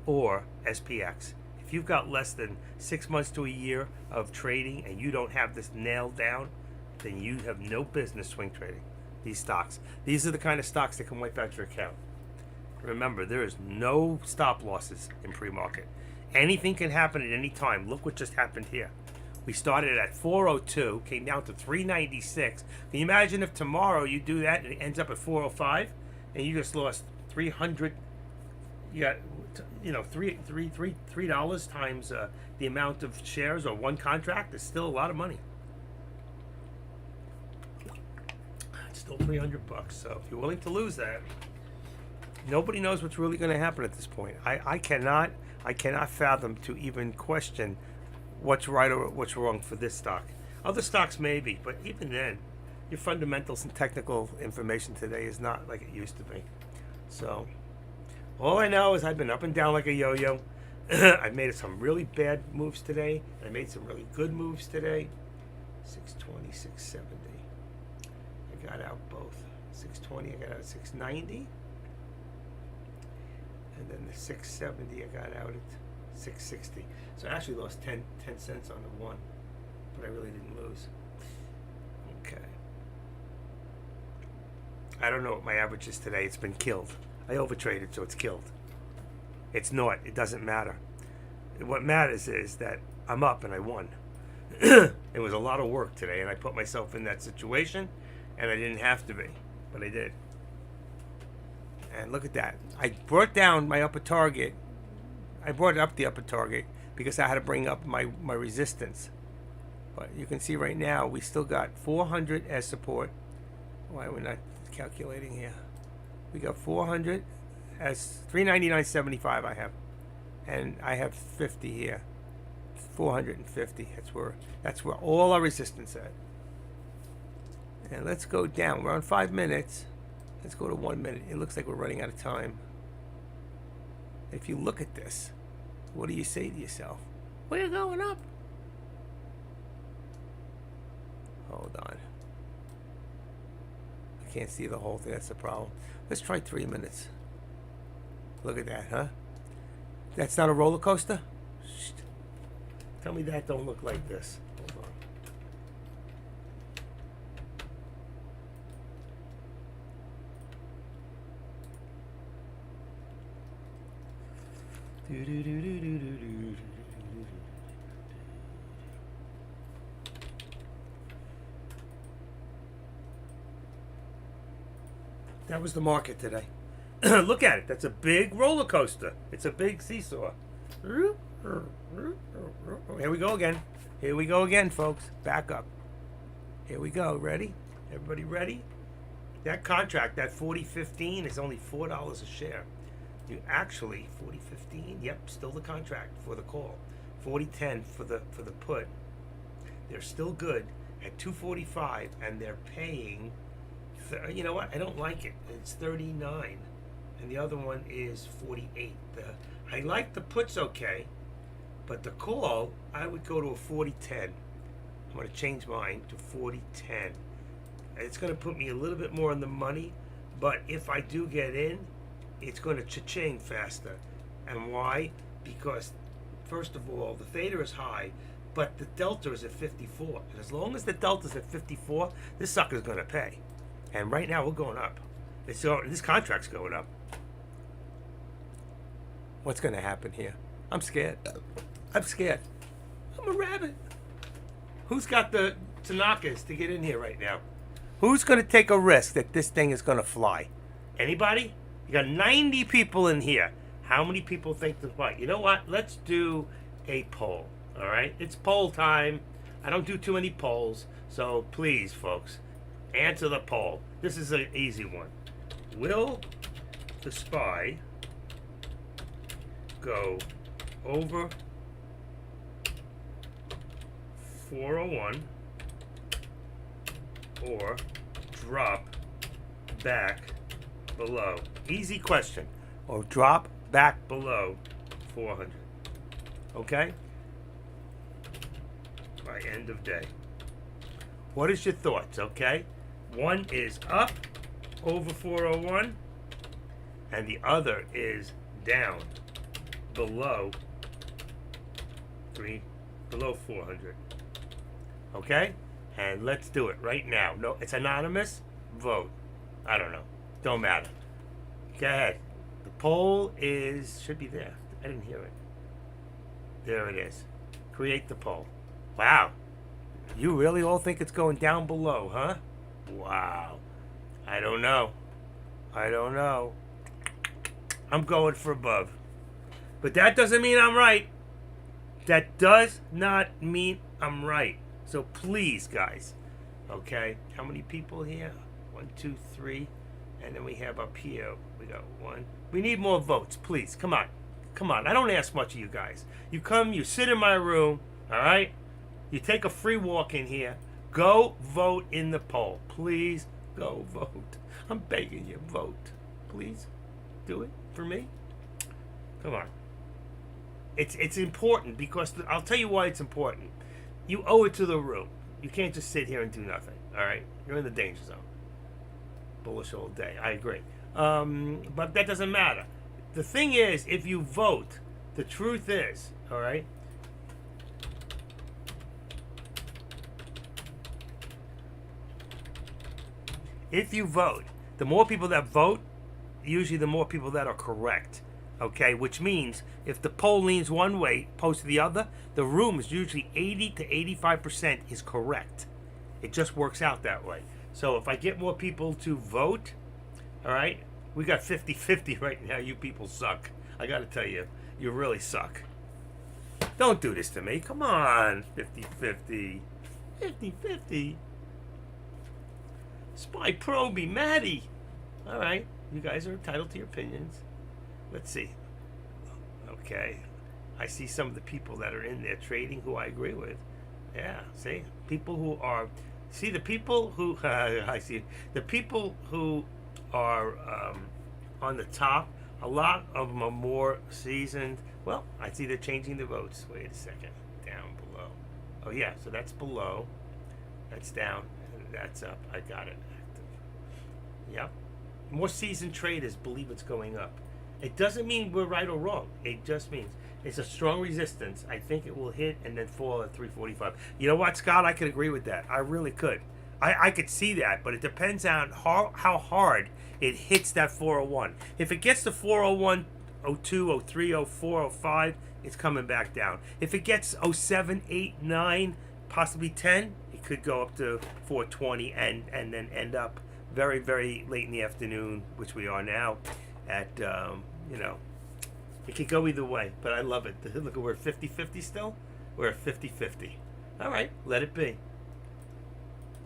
B: or SPX. If you've got less than 6 months to a year of trading and you don't have this nailed down, then you have no business swing trading these stocks. These are the kind of stocks that can wipe out your account. Remember, there is no stop losses in pre-market. Anything can happen at any time. Look what just happened here. We started at 402, came down to 396. Can you imagine if tomorrow you do that and it ends up at 405 and you just lost 300? You got, $3 times the amount of shares or one contract is still a lot of money. It's still $300. So if you're willing to lose that. Nobody knows what's really going to happen at this point. I cannot fathom to even question what's right or what's wrong for this stock. Other stocks maybe, but even then, your fundamentals and technical information today is not like it used to be. So, All I know is I've been up and down like a yo-yo. I've made some really bad moves today. I made some really good moves today. 620, 670. I got out both. 620, I got out at 690. And then the 670, I got out at 660. So I actually lost 10 cents on the one, but I really didn't lose. Okay. I don't know what my average is today. It's been killed. I overtraded, so it's killed. It's not. It doesn't matter. What matters is that I'm up and I won. It was a lot of work today, and I put myself in that situation, and I didn't have to be, but I did. And look at that. I brought down my upper target. I brought up the upper target because I had to bring up my resistance. But you can see right now, we still got 400 as support. Why we're not calculating here? We got 400 as 399.75 I have. And I have 50 here. 450. That's where all our resistance at. And let's go down. We're on 5 minutes. Let's go to 1 minute. It looks like we're running out of time. If you look at this, what do you say to yourself? We're going up. Hold on. I can't see the whole thing. That's the problem. Let's try 3 minutes. Look at that, huh? That's not a roller coaster? Shh. Tell me that don't look like this. Hold on. That was the market today. Look at it. That's a big roller coaster. It's a big seesaw. Here we go again. Here we go again, folks. Back up. Here we go. Ready? Everybody ready? That contract, that 40.15, is only $4 a share. You actually 40.15. Yep, still the contract for the call. 40.10 for the put. They're still good at 245, and they're paying. You know what? I don't like it. It's 39, and the other one is 48. I like the puts okay, but the call, I would go to a 40.10. I'm going to change mine to 40.10. It's going to put me a little bit more in the money, but if I do get in, it's going to cha-ching faster. And why? Because, first of all, the theta is high, but the delta is at 54. And as long as the delta is at 54, this sucker's going to pay. And right now, we're going up. This contract's going up. What's going to happen here? I'm scared. I'm scared. I'm a rabbit. Who's got the Tanakas to get in here right now? Who's going to take a risk that this thing is going to fly? Anybody? You got 90 people in here. How many people think to fly? You know what? Let's do a poll. All right? It's poll time. I don't do too many polls. So please, folks, answer the poll. This is an easy one. Will the SPY go over 401 or drop back below? Easy question. Or drop back below 400. Okay? By end of day. What is your thoughts, okay? One is up over 401 and the other is down below 400. Okay? And let's do it right now. No, it's anonymous. Vote. I don't know. Don't matter. Go ahead. The poll should be there. I didn't hear it. There it is. Create the poll. Wow. You really all think it's going down below, huh? Wow. I don't know. I'm going for above. But that doesn't mean I'm right. That does not mean I'm right. So please, guys. Okay? How many people here? 1, 2, 3. And then we have up here, we got 1. We need more votes, please. Come on. I don't ask much of you guys. You come, you sit in my room, all right? You take a free walk in here. Go vote in the poll. Please go vote. I'm begging you, vote. Please do it for me. Come on. It's important because I'll tell you why it's important. You owe it to the room. You can't just sit here and do nothing. All right, you're in the danger zone. Bullish all day. I agree. But that doesn't matter. The thing is, if you vote, the truth is, all right. If you vote, the more people that vote, usually the more people that are correct. Okay, which means if the poll leans one way opposed to the other, the room is usually 80 to 85% is correct. It just works out that way. So if I get more people to vote, all right, we got 50-50 right now. You people suck. I got to tell you, you really suck. Don't do this to me. Come on, 50-50. 50-50. Spy Proby, Maddie. All right, you guys are entitled to your opinions. Let's see. Okay. I see some of the people that are in there trading who I agree with. Yeah, see? People who are... See, the people who... I see. The people who are on the top, a lot of them are more seasoned. Well, I see they're changing the votes. Wait a second. Down below. Oh, yeah, so that's below. That's down. And that's up. I got it. Active. Yep. More seasoned traders believe it's going up. It doesn't mean we're right or wrong. It just means it's a strong resistance. I think it will hit and then fall at 345. You know what, Scott? I could agree with that. I really could. I could see that, but it depends on how hard it hits that 401. If it gets to 401, 02, 03, 04, 05, it's coming back down. If it gets 07, 8, 9, possibly 10, it could go up to 420 and then end up very, very late in the afternoon, which we are now, at, it could go either way, but I love it. Look, we're 50-50 still. We're at 50-50. All right, let it be.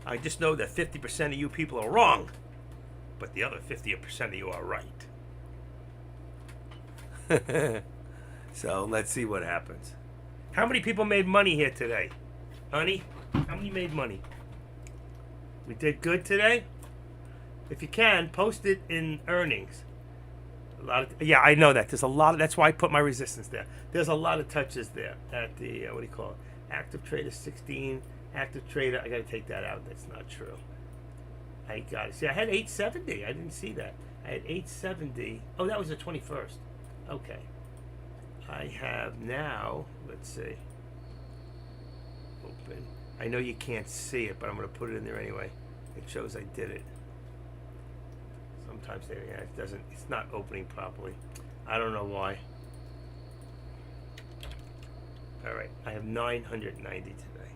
B: I just know that 50% of you people are wrong, but the other 50% of you are right. So let's see what happens. How many people made money here today? Honey, how many made money? We did good today? If you can, post it in earnings. Yeah, I know that. There's a lot. That's why I put my resistance there. There's a lot of touches there at the, what do you call it? Active trader 16. Active trader, I got to take that out. That's not true. I got it. See, I had 870. I didn't see that. I had 870. Oh, that was the 21st. Okay. I have now, let's see. Open. I know you can't see it, but I'm going to put it in there anyway. It shows I did it. Sometimes it doesn't. It's not opening properly. I don't know why. All right, I have 990 today.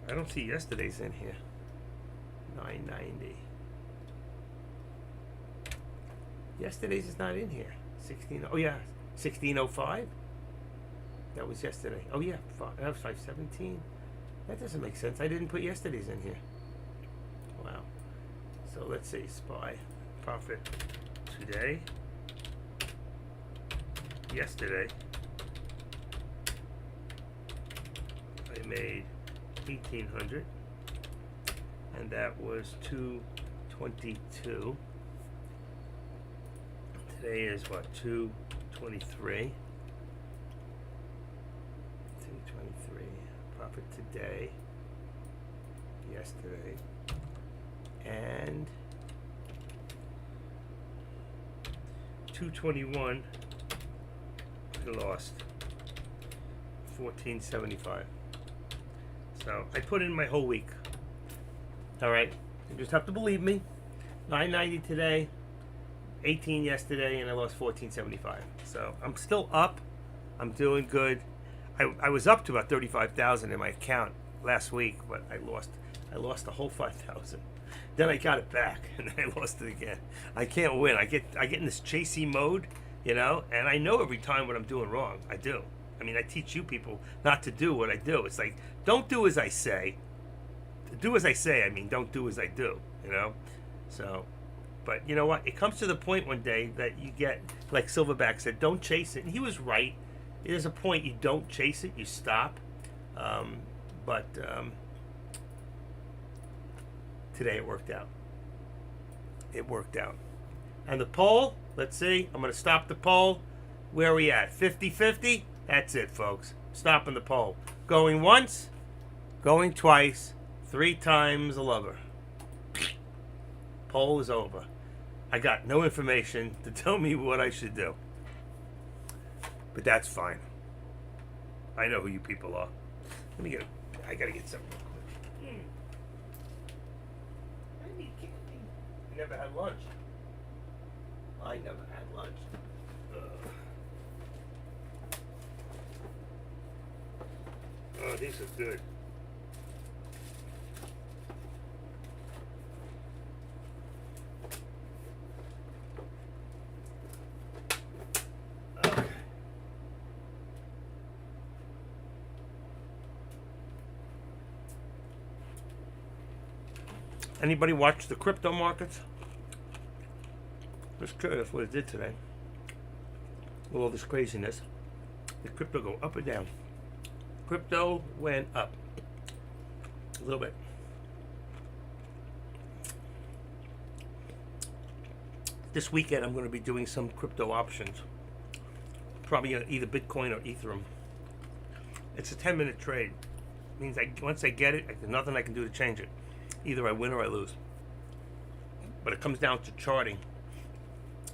B: I don't see yesterday's in here. 990. Yesterday's is not in here. 16. Oh yeah, 1605. That was yesterday. Oh yeah, that was 517. That doesn't make sense. I didn't put yesterday's in here. Wow. So let's see, SPY profit today, yesterday, I made 1,800, and that was 222. Today is what, 223. 223. Profit today, yesterday, and 221. I lost 1475. So I put in my whole week. All right, you just have to believe me. 990 today, 18 yesterday, and I lost 1475. So I'm still up. I'm doing good. I was up to about 35,000 in my account last week, but I lost the whole 5,000. Then I got it back, and then I lost it again. I can't win. I get in this chasey mode, and I know every time what I'm doing wrong. I do. I mean, I teach you people not to do what I do. It's like, don't do as I say. Do as I say. I mean, don't do as I do. So, but you know what? It comes to the point one day that you get, like Silverback said, don't chase it, and he was right. There's a point you don't chase it, you stop. But today it worked out. It worked out. And the poll, let's see. I'm going to stop the poll. Where are we at? 50-50? That's it, folks. Stopping the poll. Going once, going twice, 3 times a lover. Poll is over. I got no information to tell me what I should do. But that's fine. I know who you people are. I gotta get something real quick. I need candy. I never had lunch. I never had lunch. Oh, these are good. Okay. Anybody watch the crypto markets? Just curious what it did today. With all this craziness, did crypto go up or down? Crypto went up a little bit. This weekend, I'm going to be doing some crypto options. Probably either Bitcoin or Ethereum. It's a 10-minute trade. It means once I get it, there's nothing I can do to change it. Either I win or I lose. But it comes down to charting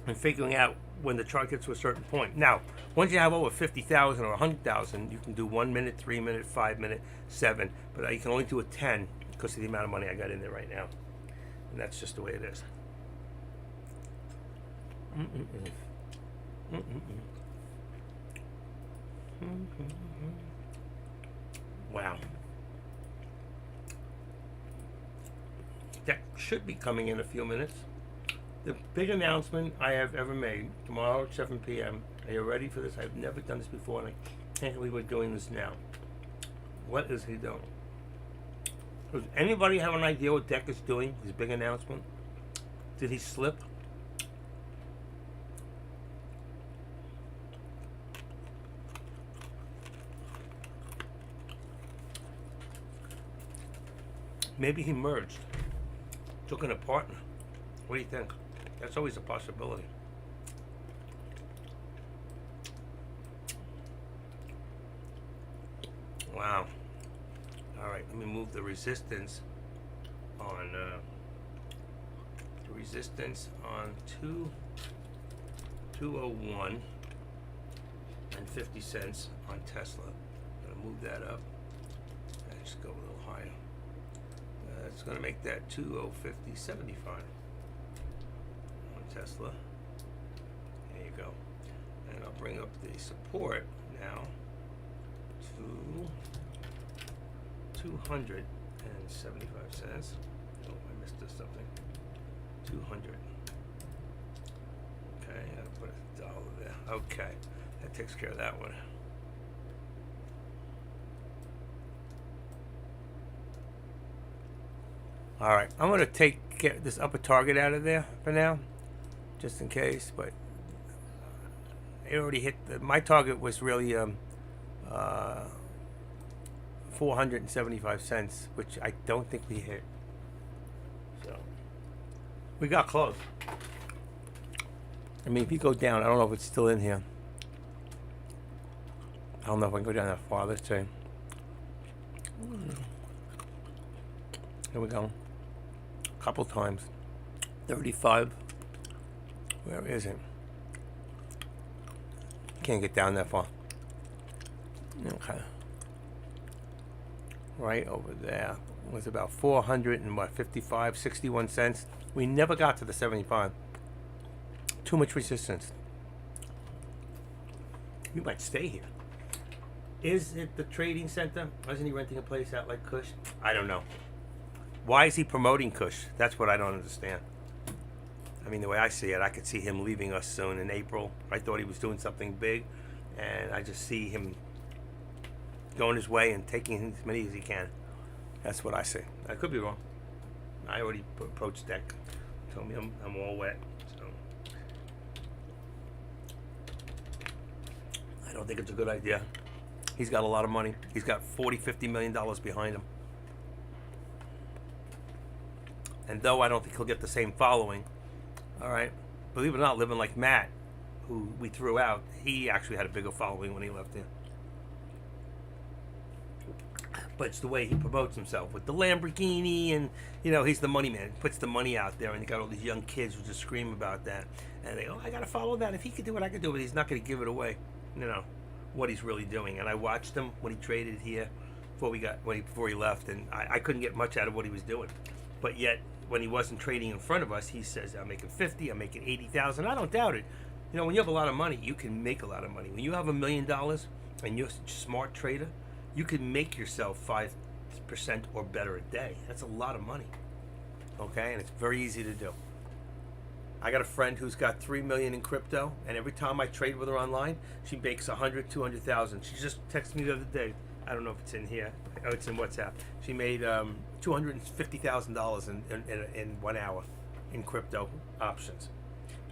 B: and figuring out when the chart gets to a certain point. Now, once you have over 50,000 or 100,000, you can do 1 minute, 3 minute, 5 minute, 7. But you can only do a 10 because of the amount of money I got in there right now. And that's just the way it is. Wow. That should be coming in a few minutes. The big announcement I have ever made, tomorrow at 7 p.m. Are you ready for this? I've never done this before, and I can't believe we're doing this now. What is he doing? Does anybody have an idea what Deck is doing, his big announcement? Did he slip? Maybe he merged. Took in a partner. What do you think? That's always a possibility. Wow. All right, let me move the resistance on 201 and 50 cents on Tesla. I'm gonna move that up. I just go a little higher. It's going to make that 2050.75 on Tesla. There you go. And I'll bring up the support now to 275 cents. Oh, I missed something. 200. Okay, I'll put $1 there. Okay, that takes care of that one. All right, I'm going to get this upper target out of there for now, just in case, but it already hit, my target was really 475 cents, which I don't think we hit. So, we got close. I mean, if you go down, I don't know if it's still in here. I don't know if I can go down that far. Let's see. Here we go. A couple times. 35. Where is it? Can't get down that far. Okay. Right over there was about 455, 61 cents. We never got to the 75. Too much resistance. We might stay here. Is it the trading center? Isn't he renting a place out like Kush? I don't know. Why is he promoting Kush? That's what I don't understand. I mean, the way I see it, I could see him leaving us soon in April. I thought he was doing something big, and I just see him going his way and taking as many as he can. That's what I see. I could be wrong. I already approached Deck. Told me I'm all wet. So I don't think it's a good idea. He's got a lot of money. He's got $40-50 million behind him. And though I don't think he'll get the same following, all right, believe it or not, living like Matt who we threw out, he actually had a bigger following when he left here. But it's the way he promotes himself with the Lamborghini, and he's the money man. He puts the money out there, and he got all these young kids who just scream about that. And they, I gotta follow that. If he could do it, I could do it. He's not gonna give it away. What he's really doing. And I watched him when he traded here before he left, and I couldn't get much out of what he was doing. But yet, when he wasn't trading in front of us, he says, "I'm making 50. I'm making 80,000." I don't doubt it. When you have a lot of money, you can make a lot of money. When you have $1 million and you're a smart trader, you can make yourself 5% or better a day. That's a lot of money. Okay, and it's very easy to do. I got a friend who's got $3 million in crypto, and every time I trade with her online, she makes 100, 200,000. She just texted me the other day. I don't know if it's in here. Oh, it's in WhatsApp. She made $250,000 in 1 hour in crypto options.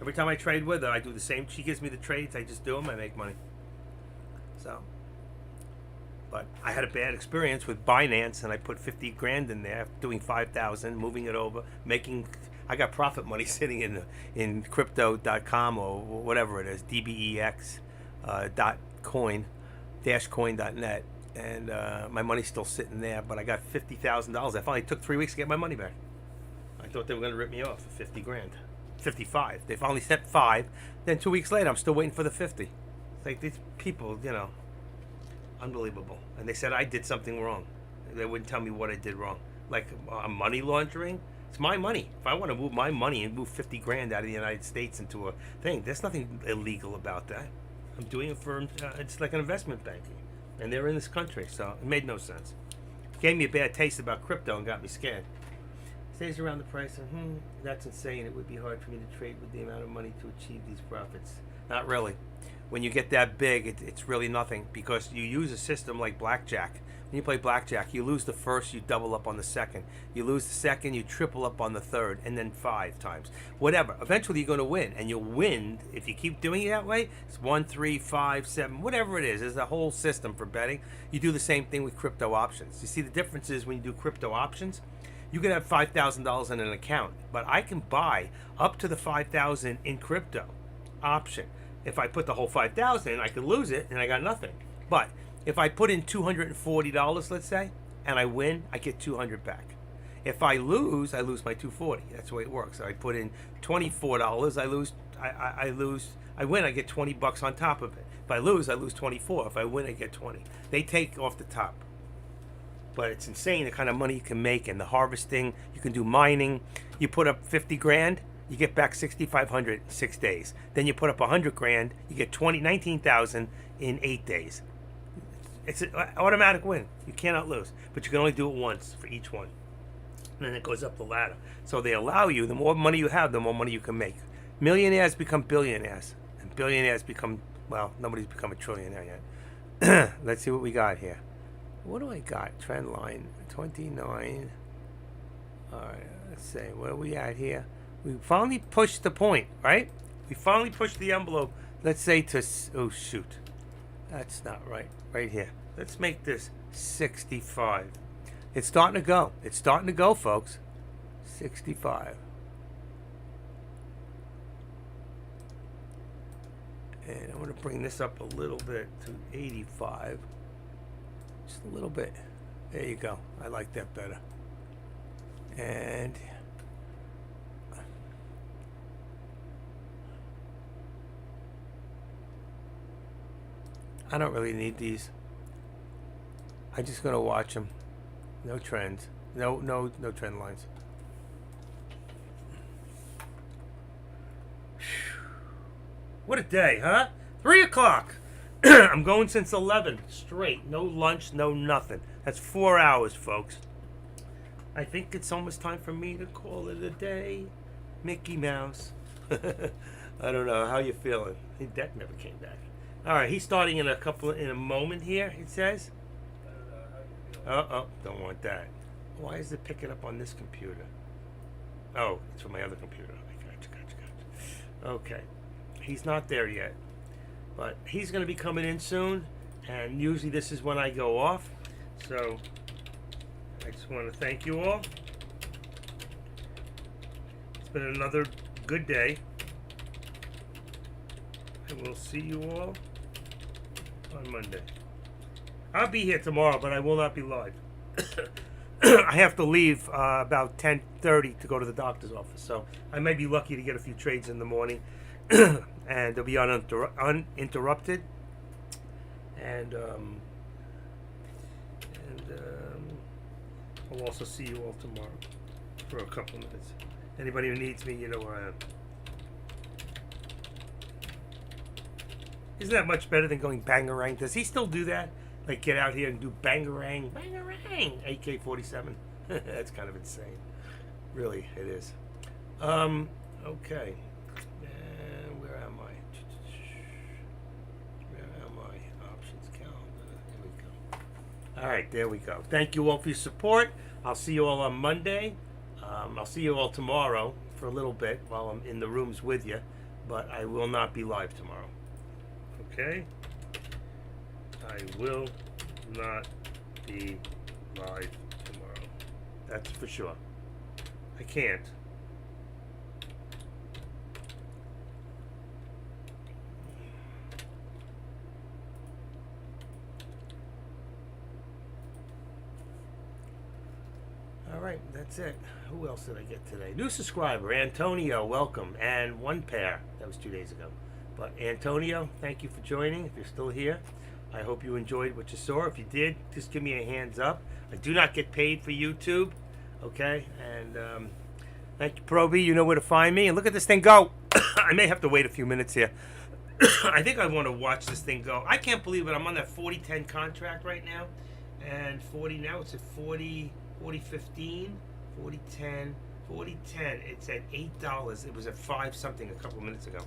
B: Every time I trade with her, I do the same. She gives me the trades. I just do them. I make money. So, but I had a bad experience with Binance, and I put 50 grand in there, doing 5,000, moving it over, making. I got profit money sitting in crypto.com or whatever it is, DBEX .coin -coin.net, and my money's still sitting there. But I got $50,000. I finally took 3 weeks to get my money back. I thought they were going to rip me off for 50 grand, 55. They finally set 5. Then 2 weeks later, I'm still waiting for the 50. It's like these people, unbelievable. And they said I did something wrong. They wouldn't tell me what I did wrong, like money laundering. It's my money. If I want to move my money and move 50 grand out of the United States into a thing, there's nothing illegal about that. I'm doing it for, it's like an investment banking. And they're in this country, so it made no sense. Gave me a bad taste about crypto and got me scared. Stays around the price of, that's insane. It would be hard for me to trade with the amount of money to achieve these profits. Not really. When you get that big, it's really nothing, because you use a system like blackjack. When you play blackjack, you lose the first, you double up on the second. You lose the second, you triple up on the third, and then 5 times. Whatever. Eventually, you're going to win, and you'll win if you keep doing it that way. It's 1, 3, 5, 7, whatever it is. There's a whole system for betting. You do the same thing with crypto options. You see, the difference is when you do crypto options, you can have $5,000 in an account, but I can buy up to the $5,000 in crypto option. If I put the whole $5,000, I could lose it, and I got nothing. But if I put in $240, let's say, and I win, I get $200 back. If I lose my $240. That's the way it works. I put in $24, I win, I get $20 on top of it. If I lose 24. If I win, I get 20. They take off the top. But it's insane the kind of money you can make, and the harvesting. You can do mining. You put up 50 grand, you get back 6,500 in 6 days. Then you put up 100 grand, you get 19,000 in 8 days. It's an automatic win. You cannot lose, but you can only do it once for each one, and then it goes up the ladder. So they allow you. The more money you have, the more money you can make. Millionaires become billionaires, and billionaires become, well, nobody's become a trillionaire yet. Let's see what we got here. What do I got? Trend line 29. All right, let's see. Where are we at here? We finally pushed the point, right? We finally pushed the envelope. Let's say to, oh shoot, that's not right. Right here. Let's make this 65. It's starting to go. It's starting to go, folks. 65. And I'm going to bring this up a little bit to 85. Just a little bit. There you go. I like that better. And I don't really need these. I'm just gonna watch them. No trends. No trend lines. What a day, huh? 3 o'clock. I'm going since 11 straight. No lunch, no nothing. That's 4 hours, folks. I think it's almost time for me to call it a day. Mickey Mouse. I don't know. How you feeling? That never came back. All right, he's starting in a moment here, it says. Don't want that. Why is it picking up on this computer? Oh, it's from my other computer. Gotcha. Okay. He's not there yet. But he's going to be coming in soon, and usually this is when I go off. So I just want to thank you all. It's been another good day. and we'll see you all on Monday. I'll be here tomorrow, but I will not be live. I have to leave about 10:30 to go to the doctor's office, so I may be lucky to get a few trades in the morning, and they'll be uninterrupted. And I'll also see you all tomorrow for a couple minutes. Anybody who needs me, you know where I am. Isn't that much better than going bangarang? Does he still do that? Like get out here and do bangarang, bangarang, AK-47. That's kind of insane. Really, it is. Okay. And where am I? Where am I? Options calendar. There we go. All right, there we go. Thank you all for your support. I'll see you all on Monday. I'll see you all tomorrow for a little bit while I'm in the rooms with you, but I will not be live tomorrow. Okay? I will not be live tomorrow. That's for sure. I can't. All right, that's it. Who else did I get today? New subscriber, Antonio, welcome. And one pair. That was 2 days ago. But Antonio, thank you for joining. If you're still here, I hope you enjoyed what you saw. If you did, just give me a hands up. I do not get paid for YouTube. Okay? And thank you, Proby. You know where to find me. And look at this thing go. I may have to wait a few minutes here. I think I want to watch this thing go. I can't believe it. I'm on that 40-10 contract right now. And 40 now. It's at 40... 40-15, 40-10, 40-10. It's at $8. It was at 5 something a couple of minutes ago.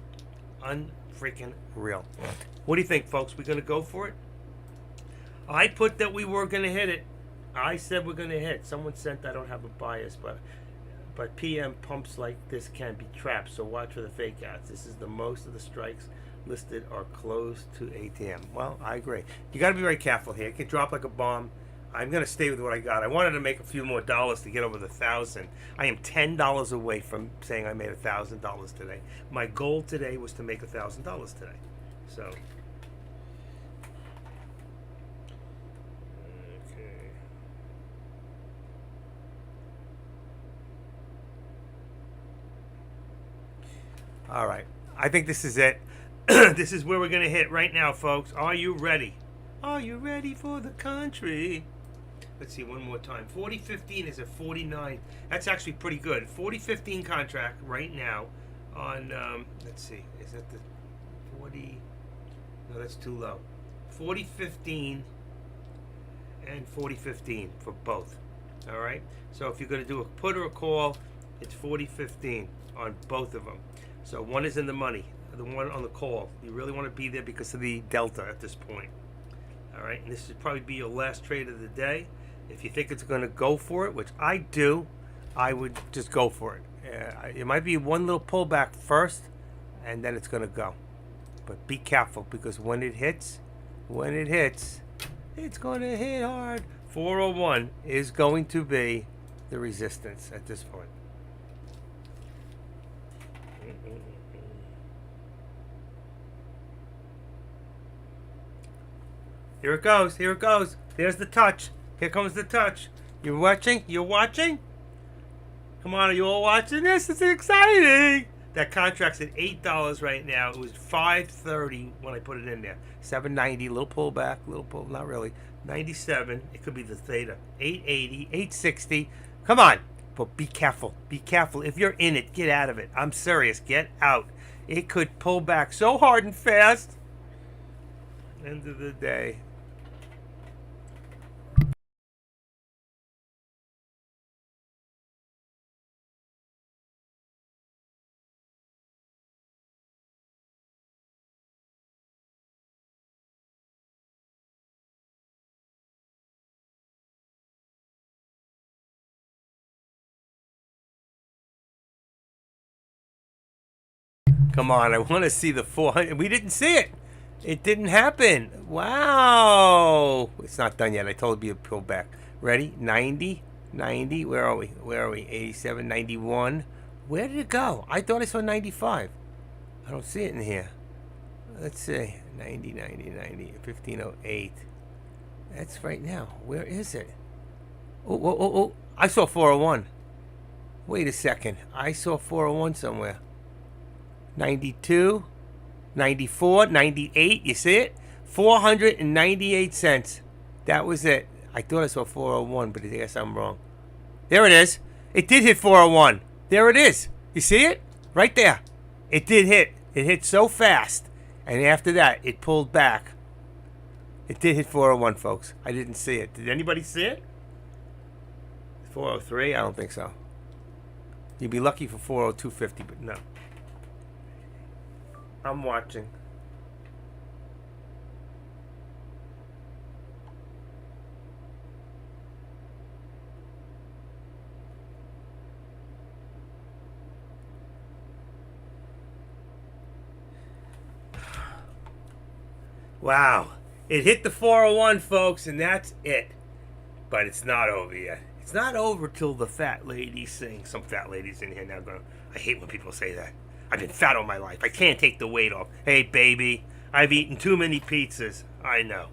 B: Unfreaking real. What do you think, folks? We gonna go for it? I put that we were gonna hit it. I said we're gonna hit. Someone sent I don't have a bias, but PM pumps like this can be trapped. So watch for the fake outs. This is the most of the strikes listed are close to ATM. Well, I agree. You got to be very careful here. It can drop like a bomb. I'm going to stay with what I got. I wanted to make a few more dollars to get over the 1,000. I am $10 away from saying I made $1,000 today. My goal today was to make $1,000 today. So, okay. All right. I think this is it. This is where we're going to hit right now, folks. Are you ready? Are you ready for the country? Let's see one more time. 40-15 is at 49. That's actually pretty good. 40-15 contract right now on, let's see, is that the 40? No, that's too low. 40-15 and 40-15 for both. All right? So if you're going to do a put or a call, it's 40-15 on both of them. So one is in the money, the one on the call. You really want to be there because of the delta at this point. All right? And this should probably be your last trade of the day. If you think it's going to go for it, which I do, I would just go for it. It might be one little pullback first, and then it's going to go. But be careful, because when it hits, it's going to hit hard. 401 is going to be the resistance at this point. Here it goes. Here it goes. There's the touch. Here comes the touch. You're watching? You're watching? Come on, are you all watching this? It's exciting. That contract's at $8 right now. It was $5.30 when I put it in there. $7.90, little pullback, not really. 97. It could be the theta. 8.80, 8.60. Come on, but be careful. Be careful. If you're in it, get out of it. I'm serious. Get out. It could pull back so hard and fast. End of the day. Come on, I want to see the 400. We didn't see it. It didn't happen. Wow. It's not done yet. I told you to pull back. Ready? 90. 90. Where are we? 87, 91. Where did it go? I thought I saw 95. I don't see it in here. Let's see. 90, 90, 90, 1508. That's right now. Where is it? Oh. I saw 401. Wait a second. I saw 401 somewhere. 92, 94, 98. You see it? 498 cents. That was it. I thought I saw 401, but I guess I'm wrong. There it is. It did hit 401. There it is. You see it? Right there. It did hit. It hit so fast. And after that, it pulled back. It did hit 401, folks. I didn't see it. Did anybody see it? 403? I don't think so. You'd be lucky for 402.50, but no. I'm watching. Wow. It hit the 401, folks, and that's it. But it's not over yet. It's not over till the fat lady sings. Some fat ladies in here now going, I hate when people say that. I've been fat all my life. I can't take the weight off. Hey, baby, I've eaten too many pizzas. I know.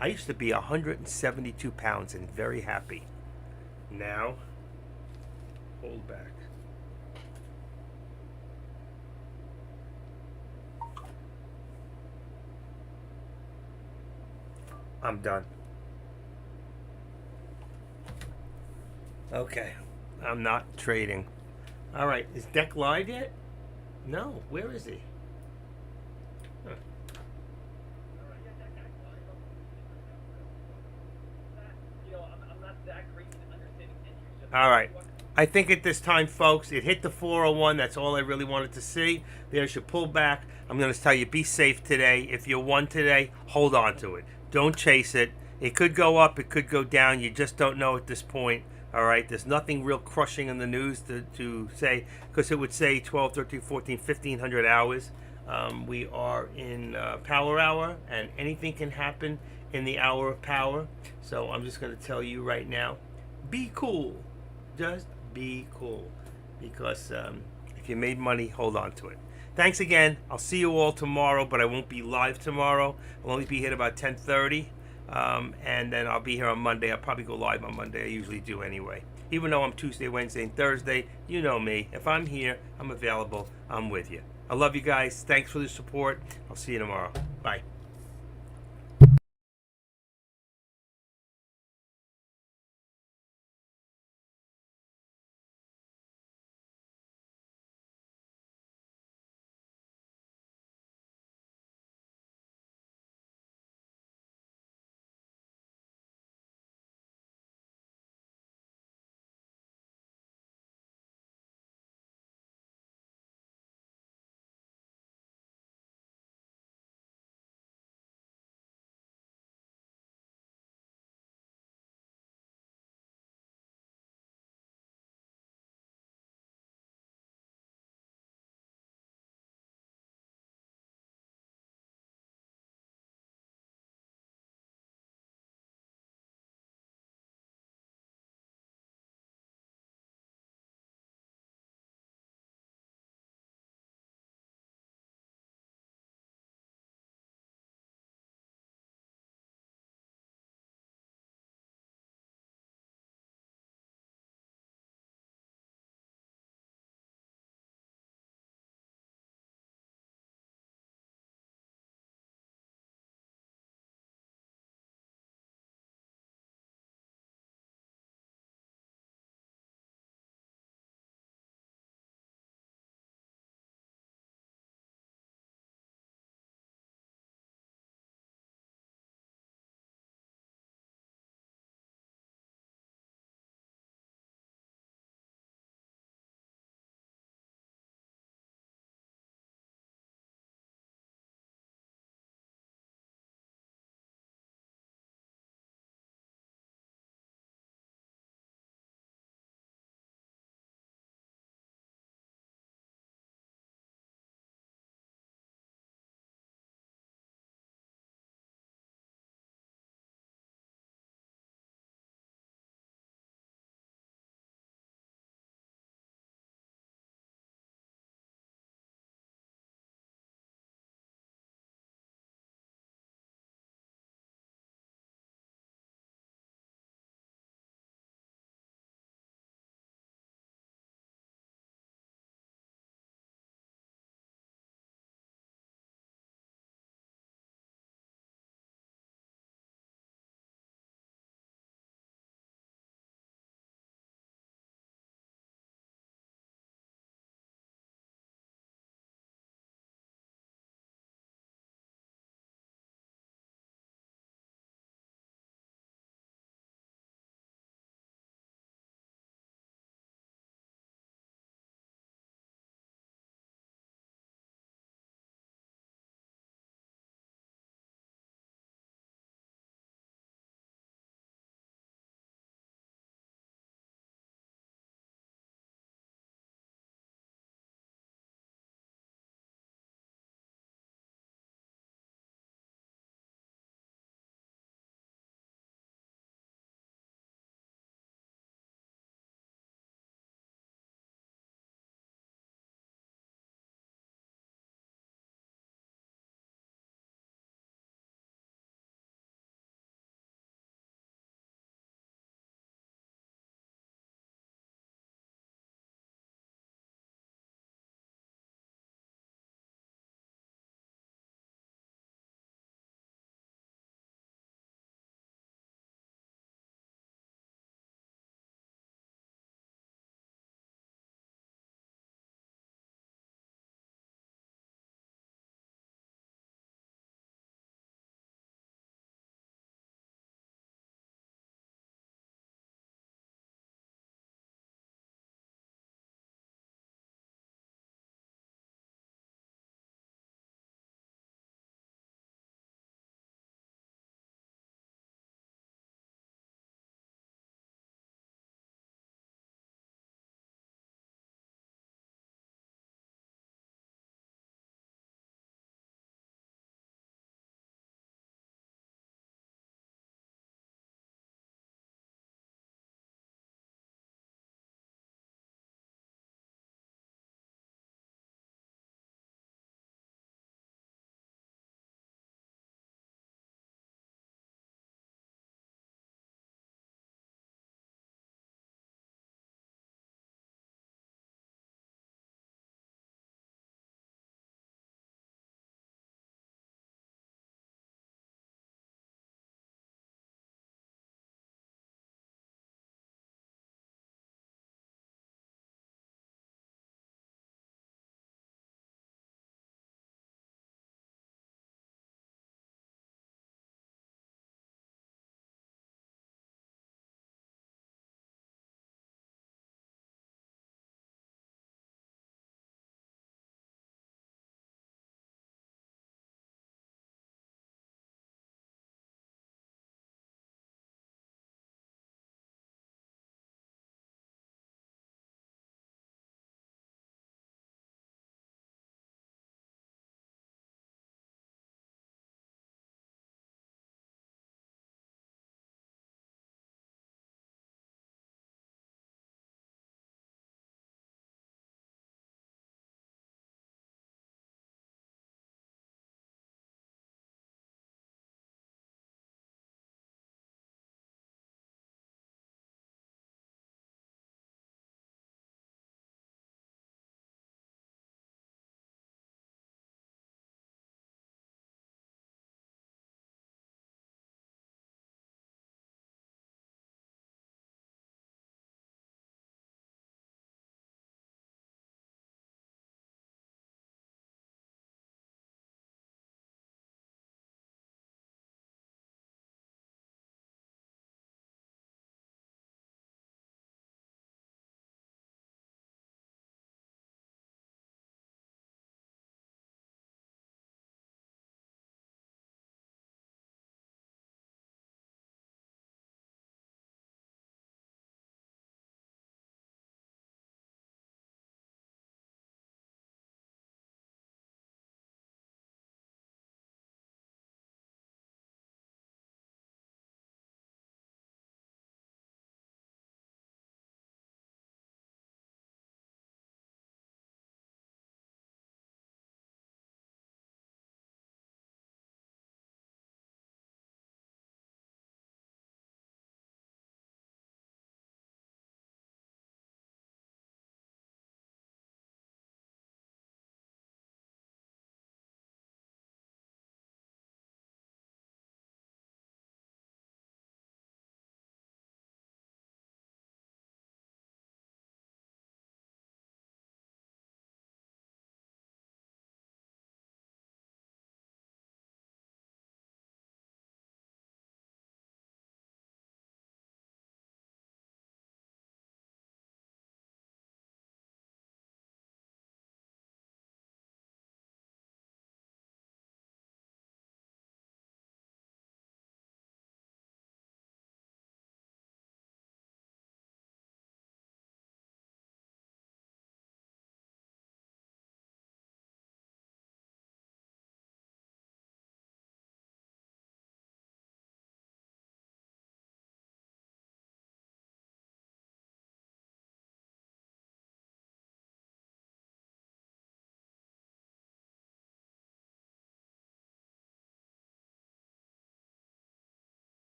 B: I used to be 172 pounds and very happy. Now, hold back. I'm done. Okay. I'm not trading. All right. Is Deck live yet? No. Where is he? Huh. All right. I think at this time, folks, it hit the 401. That's all I really wanted to see. There's your pullback. I'm going to tell you, be safe today. If you won today, hold on to it. Don't chase it. It could go up. It could go down. You just don't know at this point. All right. There's nothing real crushing in the news to say, because it would say 12, 13, 14, 1,500 hours. We are in power hour, and anything can happen in the hour of power. So I'm just going to tell you right now, be cool. Just be cool. Because if you made money, hold on to it. Thanks again. I'll see you all tomorrow, but I won't be live tomorrow. I'll only be here about 10:30. And then I'll be here on Monday. I'll probably go live on Monday. I usually do anyway. Even though I'm Tuesday, Wednesday, and Thursday, you know me. If I'm here, I'm available. I'm with you. I love you guys. Thanks for the support. I'll see you tomorrow. Bye.